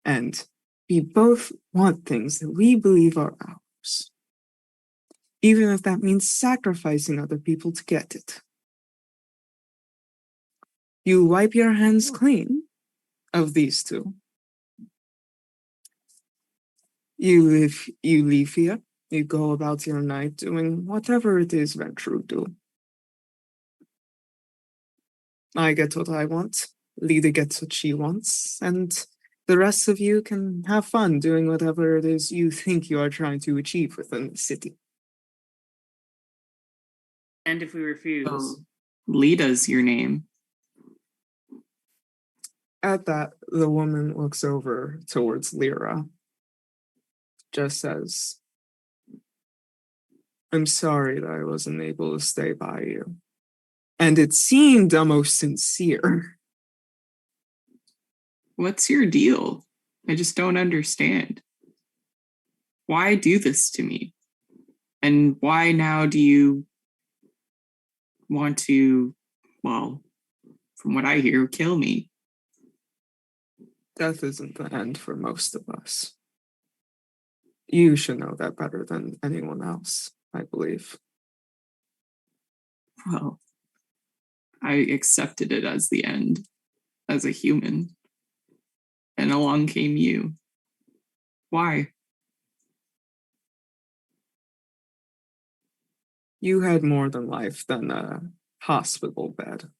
And we both want things that we believe are ours, even if that means sacrificing other people to get it. You wipe your hands clean of these two. You leave here, you go about your night doing whatever it is Ventru do. I get what I want, Lyra gets what she wants, and the rest of you can have fun doing whatever it is you think you are trying to achieve within the city. And if we refuse, So, Lita's your name. At that, the woman looks over towards Lyra, just says, I'm sorry that I wasn't able to stay by you. And it seemed almost sincere. What's your deal? I just don't understand. Why do this to me? And why now do you want to, well, from what I hear, kill me? Death isn't the end for most of us. You should know that better than anyone else, I believe. Well, I accepted it as the end, as a human. And along came you. Why? You had more than life than a hospital bed.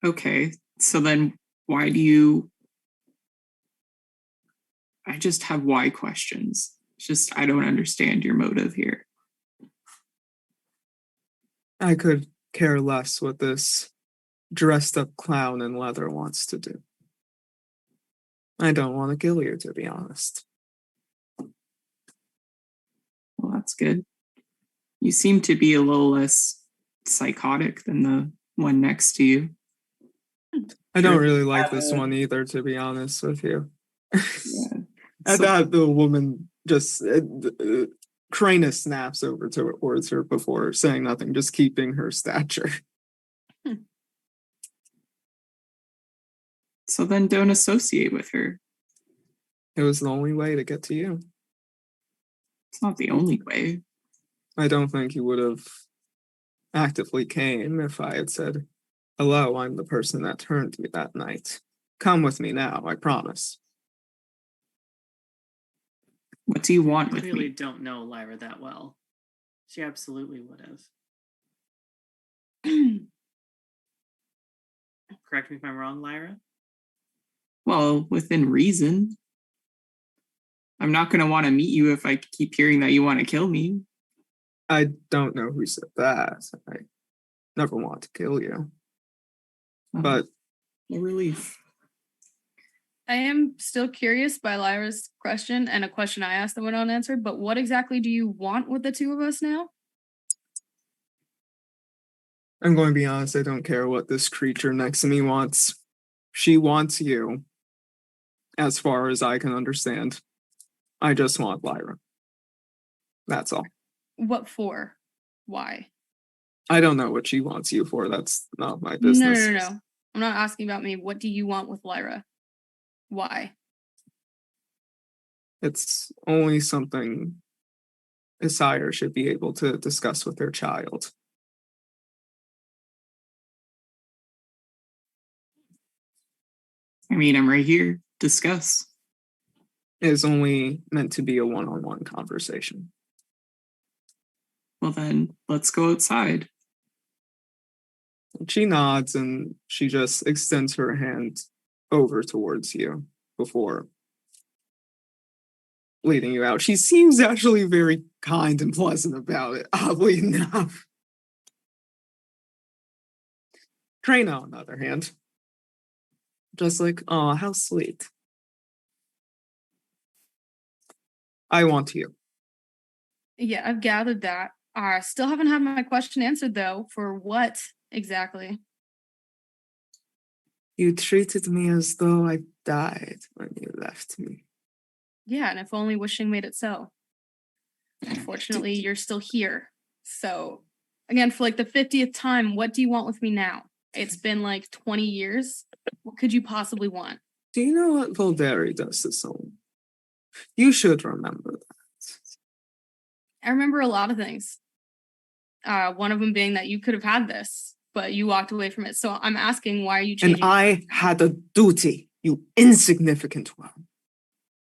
Okay, so then why do you... I just have why questions. It's just, I don't understand your motive here. I could care less what this dressed up clown in leather wants to do. I don't want to kill you, to be honest. Well, that's good. You seem to be a little less psychotic than the one next to you. I don't really like this one either, to be honest with you. Yeah. At that, the woman just Krana snaps over towards her before saying nothing, just keeping her stature. So then don't associate with her. It was the only way to get to you. It's not the only way. I don't think you would have actively came if I had said, hello, I'm the person that turned you that night. Come with me now, I promise. What do you want I with clearly me? don't know Lyra that well. She absolutely would have. Correct me if I'm wrong, Lyra. Well, within reason. I'm not going to want to meet you if I keep hearing that you want to kill me. I don't know who said that. I never want to kill you. But A relief. I am still curious by Lyra's question and a question I asked that went unanswered, but what exactly do you want with the two of us now? I'm going to be honest, I don't care what this creature next to me wants. She wants you, as far as I can understand. I just want Lyra. That's all. What for? Why? I don't know what she wants you for. That's not my business. No. I'm not asking about me. What do you want with Lyra? Why? It's only something a sire should be able to discuss with their child. I mean, I'm right here. Discuss. It is only meant to be a one-on-one conversation. Well then, let's go outside. She nods and she just extends her hand over towards you before leading you out. She seems actually very kind and pleasant about it, oddly enough. Trina, on the other hand, just like, oh, how sweet. I want you. Yeah, I've gathered that. I still haven't had my question answered, though. For what exactly? You treated me as though I died when you left me. Yeah, and if only wishing made it so. Unfortunately, you're still here. So, again, for like the 50th time, what do you want with me now? It's been like 20 years. What could you possibly want? Do you know what Volderi does to someone? You should remember that. I remember a lot of things. One of them being that you could have had this, but you walked away from it. So I'm asking, why are you changing? And I had a duty, you insignificant one.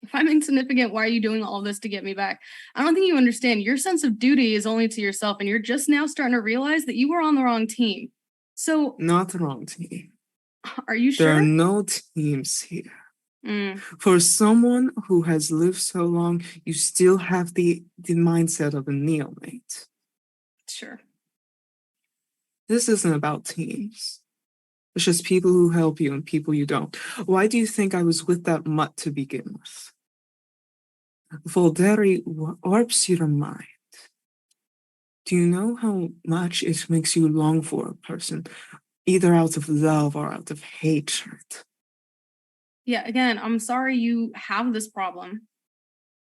If I'm insignificant, why are you doing all this to get me back? I don't think you understand. Your sense of duty is only to yourself, and you're just now starting to realize that you were on the wrong team. So, Not the wrong team. are you There sure? are no teams here. Mm, For someone who has lived so long, you still have the mindset of a neomate. sure. This isn't about teams. It's just people who help you and people you don't. Why do you think I was with that mutt to begin with? Volderi warps your mind. Do you know how much it makes you long for a person, either out of love or out of hatred? Yeah, again, I'm sorry you have this problem.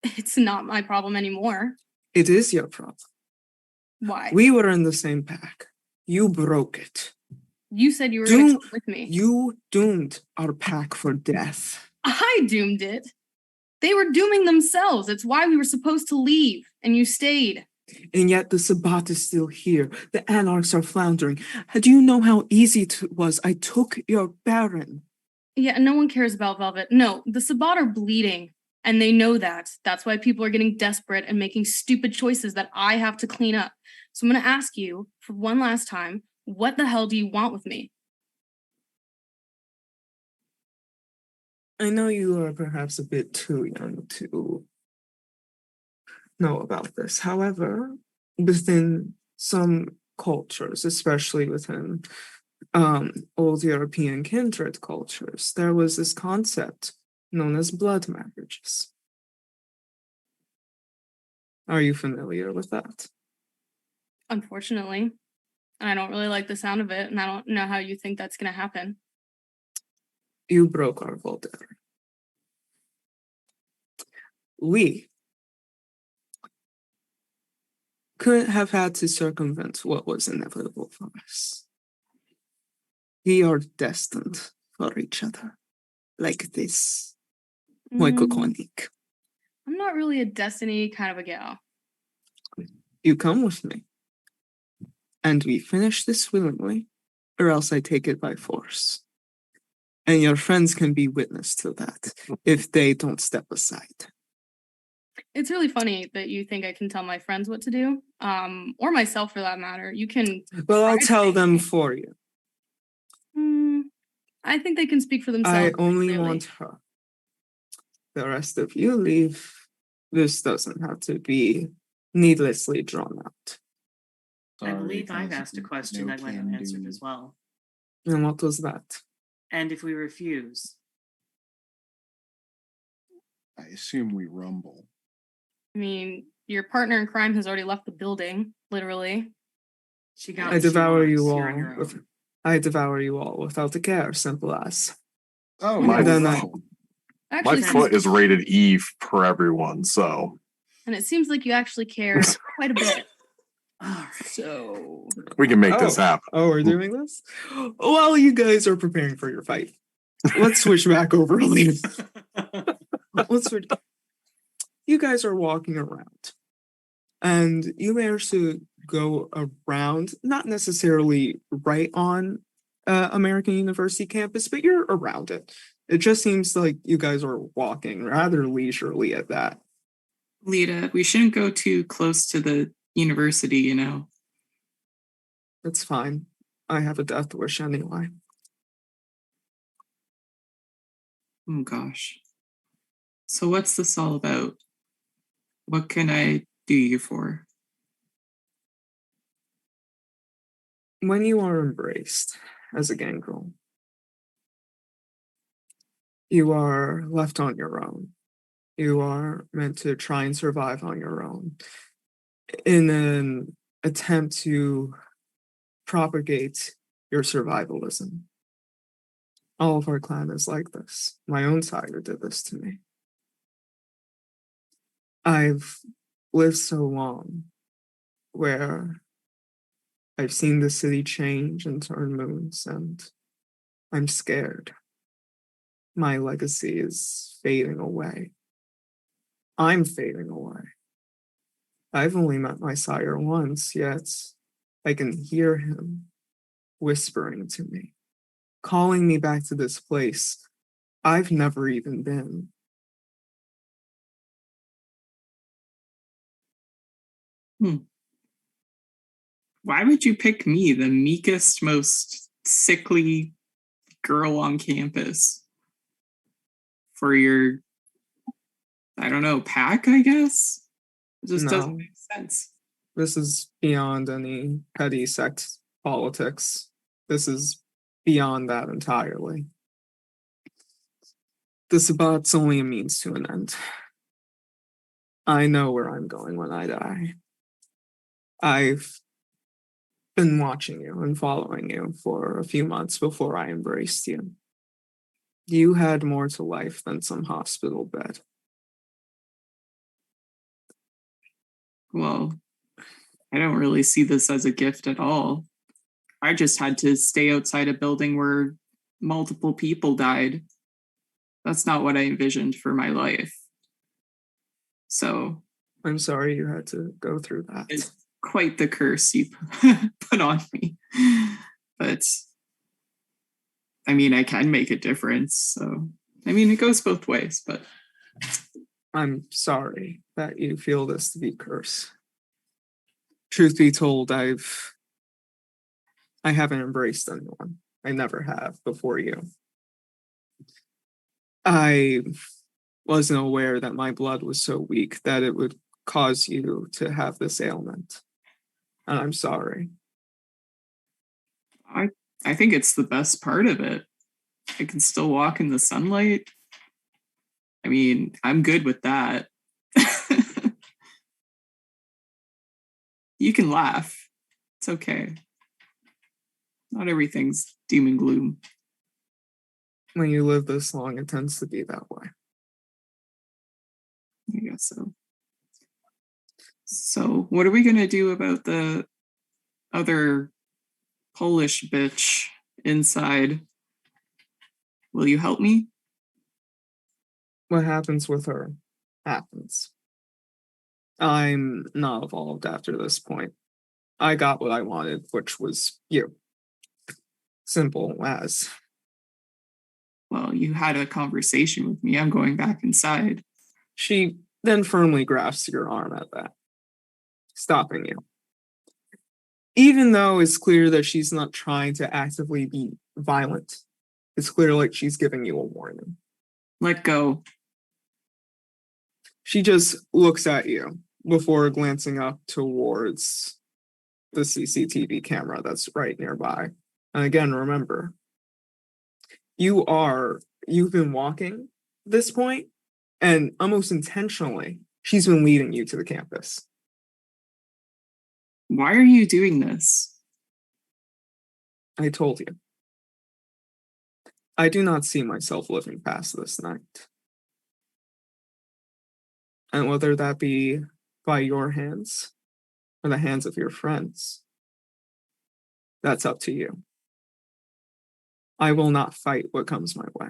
It's not my problem anymore. It is your problem. Why? We were in the same pack. You broke it. You said you were going to come with me. You doomed our pack for death. I doomed it. They were dooming themselves. It's why we were supposed to leave, and you stayed. And yet the Sabbat is still here. The Anarchs are floundering. Do you know how easy it was? I took your Baron. Yeah, no one cares about Velvet. No, the Sabbat are bleeding, and they know that. That's why people are getting desperate and making stupid choices that I have to clean up. So I'm going to ask you, for one last time, what the hell do you want with me? I know you are perhaps a bit too young to know about this. However, within some cultures, especially within old European kindred cultures, there was this concept known as blood marriages. Are you familiar with that? Unfortunately. And I don't really like the sound of it, and I don't know how you think that's going to happen. You broke our Voltaire. We couldn't have had to circumvent what was inevitable for us. We are destined for each other, like this. Moikokonik. I'm not really a destiny kind of a gal. You come with me, and we finish this willingly, or else I take it by force. And your friends can be witness to that if they don't step aside. It's really funny that you think I can tell my friends what to do, or myself for that matter. You can. Well, I'll try to tell make them me. for you. I think they can speak for themselves. I only clearly. want her. The rest of you leave. This doesn't have to be needlessly drawn out. I believe I've Sorry, asked a question no I went can unanswered do. as well. And what was that? And if we refuse, I assume we rumble. I mean, your partner in crime has already left the building, literally. she got I what she devour wants. you You're on all. your own. I devour you all without a care, simple as. Oh, My no. then no. My Actually, foot is rated E for everyone, so and it seems like you actually care quite a bit. All right. So we can make this happen. Oh, we're doing this? While you guys are preparing for your fight, let's switch back over a little. Let's switch. You guys are walking around, and you manage to go around, not necessarily right on American University campus, but you're around it. It just seems like you guys are walking rather leisurely at that. Lita, we shouldn't go too close to the university, you know. That's fine. I have a death wish anyway. Oh gosh. So what's this all about? What can I do you for? When you are embraced as a gangrel, you are left on your own. You are meant to try and survive on your own. in an attempt to propagate your survivalism. All of our clan is like this. My own sire did this to me. I've lived so long where I've seen the city change and turn moons, and I'm scared. My legacy is fading away. I'm fading away. I've only met my sire once, yet I can hear him whispering to me, calling me back to this place I've never even been. Why would you pick me, the meekest, most sickly girl on campus, for your, I don't know, pack, I guess? It just doesn't make sense. This is beyond any petty sect politics. This is beyond that entirely. The Sabbat's only a means to an end. I know where I'm going when I die. I've been watching you and following you for a few months before I embraced you. You had more to life than some hospital bed. Well, I don't really see this as a gift at all. I just had to stay outside a building where multiple people died. That's not what I envisioned for my life. So I'm sorry you had to go through that. it's quite the curse you put on me. But I mean, I can make a difference. So, I mean, it goes both ways, but I'm sorry that you feel this to be curse. Truth be told, I haven't embraced anyone. I never have before you. I wasn't aware that my blood was so weak that it would cause you to have this ailment. And I'm sorry. I think it's the best part of it. I can still walk in the sunlight. I mean, I'm good with that. You can laugh. It's okay. Not everything's doom and gloom. When you live this long, it tends to be that way. I guess so. So, what are we going to do about the other Polish bitch inside? Will you help me? What happens with her happens. I'm not evolved after this point. I got what I wanted, which was you. Simple as. Well, you had a conversation with me. I'm going back inside. She then firmly grasps your arm at that, stopping you. Even though it's clear that she's not trying to actively be violent, it's clear like she's giving you a warning. Let go. She just looks at you before glancing up towards the CCTV camera that's right nearby. And again, remember, you've been walking this point, and almost intentionally, she's been leading you to the campus. Why are you doing this? I told you. I do not see myself living past this night. And whether that be by your hands or the hands of your friends, that's up to you. I will not fight what comes my way.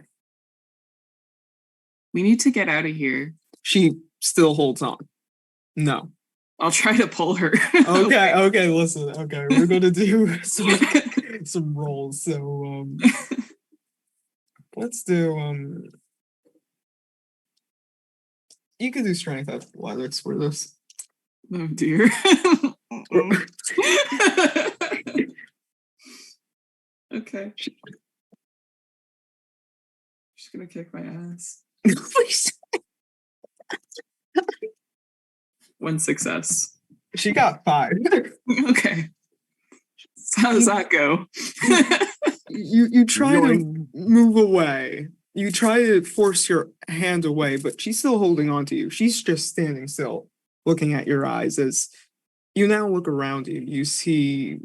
We need to get out of here. She still holds on. No. I'll try to pull her. Okay, listen. Okay, we're gonna do some rolls. So let's do you can do strength athletics for this. Oh dear. Okay. She's gonna kick my ass. One success. She got 5. Okay. So how does that go? You try to move away. You try to force your hand away, but she's still holding on to you. She's just standing still, looking at your eyes as You now look around you. You see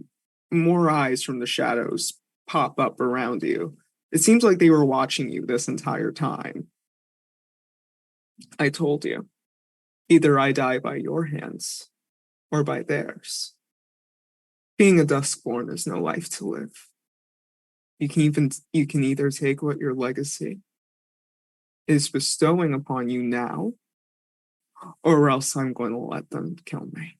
more eyes from the shadows pop up around you. It seems like they were watching you this entire time. I told you, either I die by your hands or by theirs. Being a Duskborn is no life to live. You can either take what your legacy is bestowing upon you now, or else I'm going to let them kill me.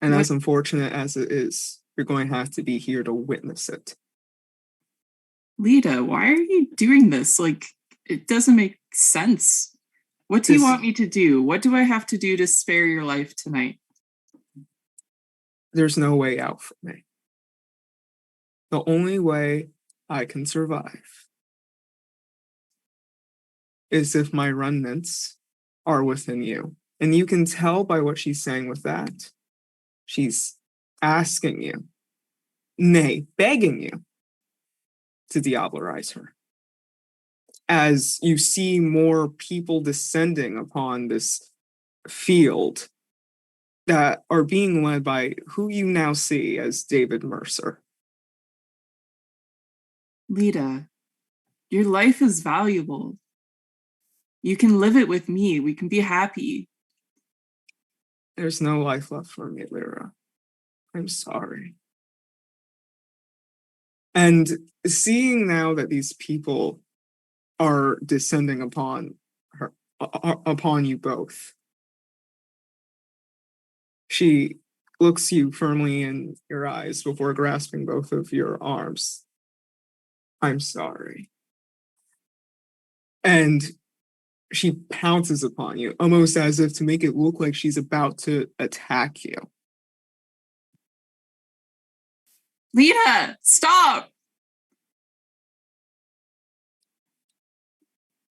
And as unfortunate as it is, you're going to have to be here to witness it. Lita, why are you doing this? Like, it doesn't make sense. What do you want me to do? What do I have to do to spare your life tonight? There's no way out for me. The only way I can survive is if my remnants are within you. And you can tell by what she's saying with that. She's asking you, nay, begging you to diablerize her. As you see more people descending upon this field that are being led by who you now see as David Mercer. Lita, your life is valuable. You can live it with me. We can be happy. There's no life left for me, Lyra. I'm sorry. And seeing now that these people are descending upon her, upon you both, she looks you firmly in your eyes before grasping both of your arms. I'm sorry. And she pounces upon you, almost as if to make it look like she's about to attack you. Lita, stop!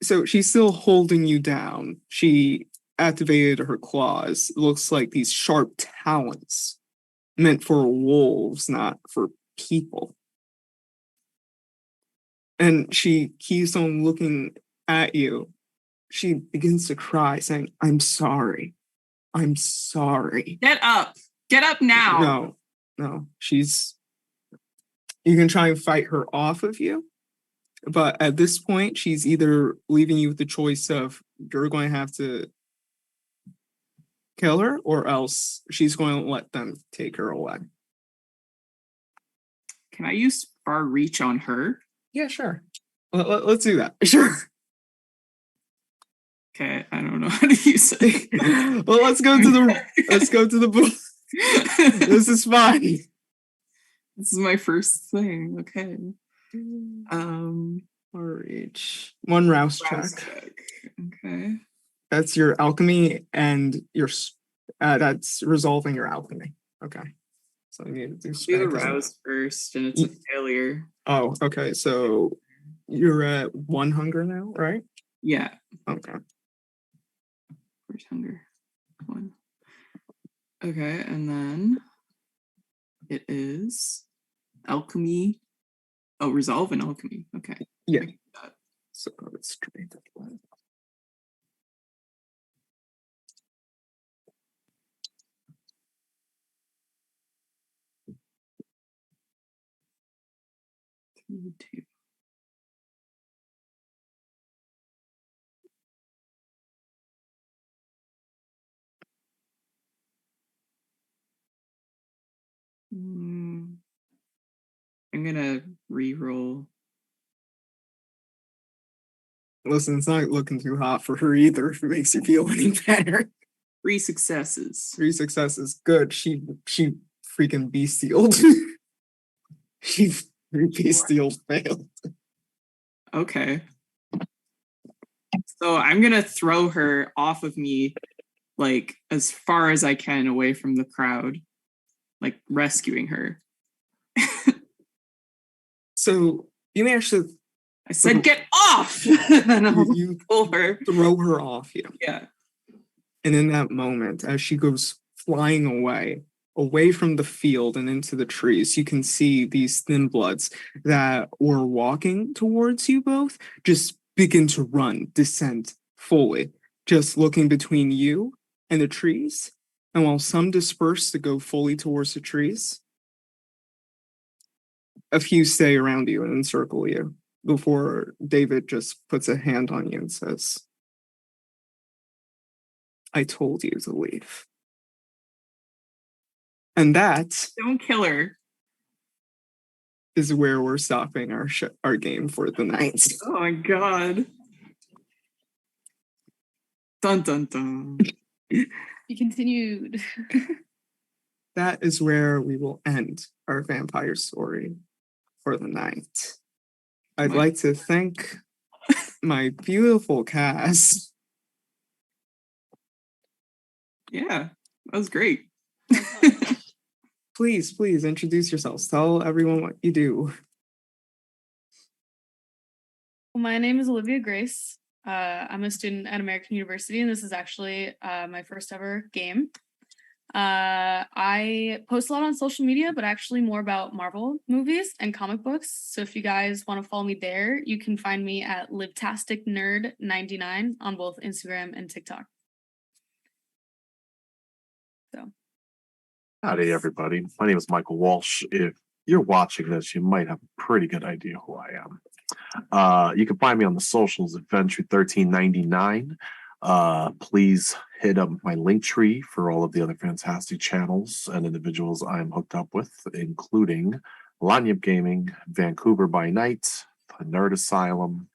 So she's still holding you down. She activated her claws. It looks like these sharp talons meant for wolves, not for people. And she keeps on looking at you. She begins to cry, saying, I'm sorry. I'm sorry. Get up. Get up now. No. You can try and fight her off of you. But at this point, she's either leaving you with the choice of you're going to have to kill her, or else she's going to let them take her away. Can I use far reach on her? Yeah, sure. Let's do that. Sure. Okay, I don't know how to use it. Well, let's go to the book. This is fine. This is my first thing. Okay. Or each one rouse check. Okay. That's your alchemy, and your that's resolving your alchemy. Okay. So you need to do the rouse first, and it's a failure. Oh, okay. So you're at 1 hunger now, right? Yeah. Okay. Where's hunger? 1. Okay, and then it is alchemy. Oh, resolve and alchemy. Okay. Yeah. So it's straight that way. Two. I'm gonna re-roll. Listen, it's not looking too hot for her either, if it makes you feel any better. 3 successes. 3 successes. Good. She freaking bestialed. She bestialed failed. Okay. So I'm gonna throw her off of me, like as far as I can away from the crowd, like rescuing her. So you managed to. I said, "Get off!" And I'll you pull her. Throw her off you. Yeah. And in that moment, as she goes flying away from the field and into the trees, you can see these thin bloods that were walking towards you both just begin to run, descend fully just looking between you and the trees. And while some disperse to go fully towards the trees, a few stay around you and encircle you before David just puts a hand on you and says, I told you to leave. And that Don't kill her. is where we're stopping our game for the night. Oh my god. Dun dun dun. You continued. That is where we will end our vampire story for the night. I'd like to thank my beautiful cast. Yeah, that was great. Please introduce yourselves. Tell everyone what you do. Well, my name is Olivia Grace. I'm a student at American University, and this is actually my first ever game. I post a lot on social media, but actually more about Marvel movies and comic books. So if you guys want to follow me there, you can find me at LivtasticNerd99 on both Instagram and TikTok. So. Howdy, everybody. My name is Michael Walsh. If you're watching this, you might have a pretty good idea who I am. You can find me on the socials at Venture1399. Please hit up my link tree for all of the other fantastic channels and individuals I'm hooked up with, including Lanyap Gaming, Vancouver by Night, the Nerd Asylum,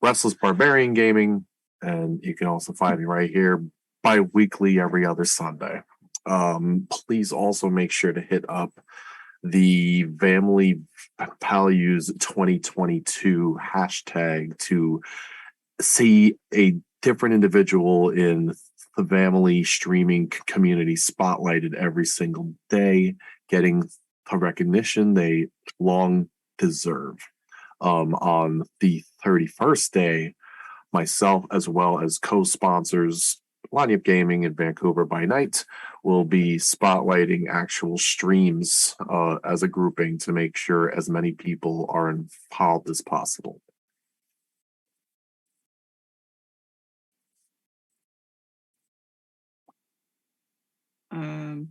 Restless Barbarian Gaming, and you can also find me right here bi-weekly every other Sunday. Please also make sure to hit up the Family Values 2022 hashtag to see a different individual in the family streaming community spotlighted every single day, getting the recognition they long deserve. On the 31st day, myself as well as co-sponsors Lanyap Gaming in Vancouver by Night will be spotlighting actual streams as a grouping to make sure as many people are involved as possible. You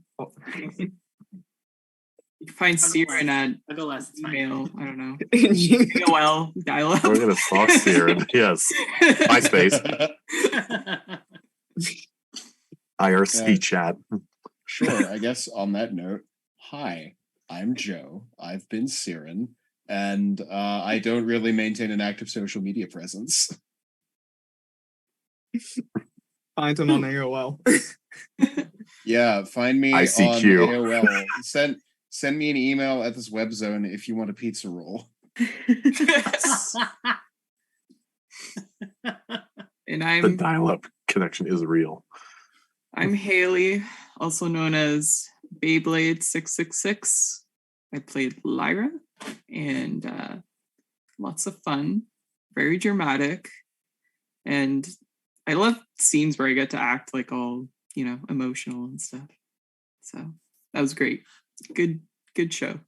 can find Cyran at I'll go last. It's fine. email. I don't know. AOL dial up. We're gonna stalk Cyran. Yes. MySpace. IRC chat. Sure, I guess on that note, hi, I'm Joe. I've been Cyran, and I don't really maintain an active social media presence. Find him on AOL. Yeah, find me ICQ. on AOL. Send me an email at this web zone if you want a pizza roll. And The dial-up connection is real. I'm Haley, also known as Beyblade 666. I played Lyra, and lots of fun, very dramatic, and I love scenes where I get to act like all, emotional and stuff. So that was great. Good show.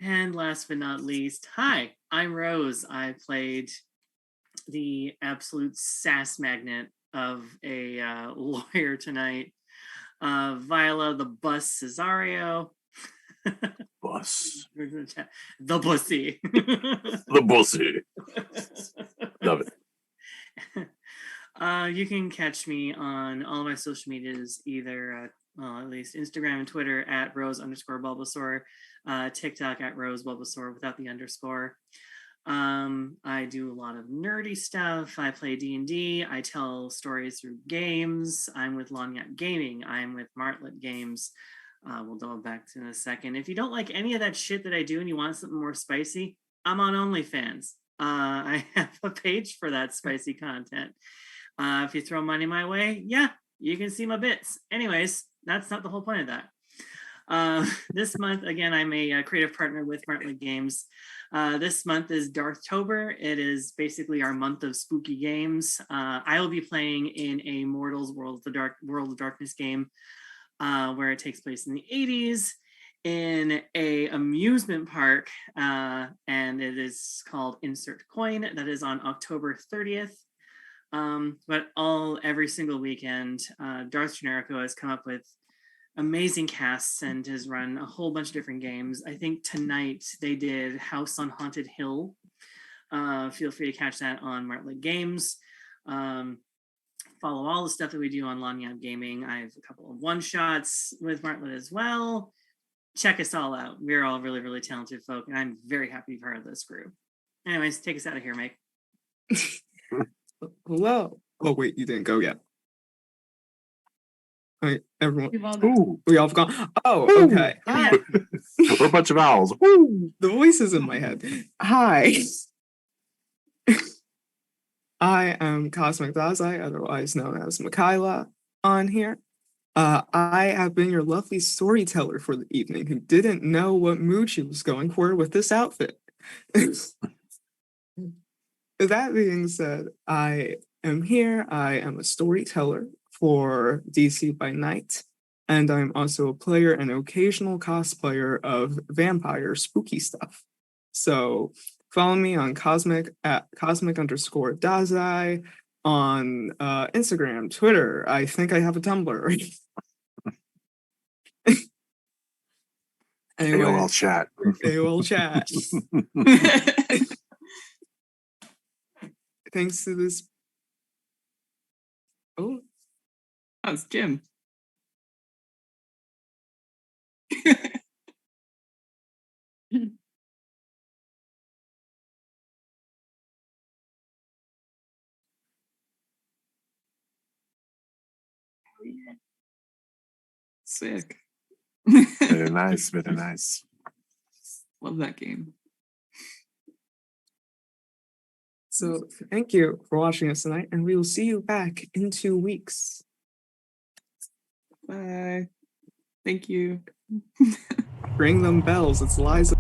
And last but not least, hi, I'm Rose. I played the absolute sass magnet of a lawyer tonight, Viola the Bus Cesario. Bus. The Bussy. The Bussy. Love it. You can catch me on all my social medias, either at least Instagram and Twitter at Rose_Bulbasaur, TikTok at Rose Bulbasaur without the underscore. I do a lot of nerdy stuff. I play D&D. I tell stories through games. I'm with Lanyap Gaming. I'm with Martlet Games. We'll double back to in a second. If you don't like any of that shit that I do and you want something more spicy, I'm on OnlyFans. I have a page for that spicy content. If you throw money my way, yeah, you can see my bits. Anyways, that's not the whole point of that. This month, again, I'm a creative partner with Martlet Games. This month is Darktober. It is basically our month of spooky games. I will be playing in a Mortals World of Darkness game, where it takes place in the 80s. in a amusement park, and it is called Insert Coin. That is on October 30th. But every single weekend, Darth Generico has come up with amazing casts and has run a whole bunch of different games. I think tonight they did House on Haunted Hill. Feel free to catch that on Martlet Games. Follow all the stuff that we do on Lanyard Gaming. I have a couple of one-shots with Martlet as well. Check us all out. We're all really, really talented folk, and I'm very happy to be part of this group. Anyways, take us out of here, Mike. Hello. Oh wait, you didn't go yet. All right, everyone. We've all gone. Ooh, We all have gone. Oh, Ooh. okay. Hi. we're a bunch of owls. Ooh. The voices in my head. Hi. I am Cosmic Dazai, otherwise known as Mikhaila on here. I have been your lovely storyteller for the evening who didn't know what mood she was going for with this outfit. That being said, I am here. I am a storyteller for DC by Night, and I'm also a player and occasional cosplayer of vampire spooky stuff. So follow me on @cosmic_Dazai on Instagram, Twitter. I think I have a Tumblr. Anyway, AOL chat. AOL chat. Thanks to this. Oh, How's Jim? Sick. Very nice, very nice. Love that game. so thank you for watching us tonight, and we will see you back in 2 weeks. Bye. Thank you. Ring them bells. It's Liza.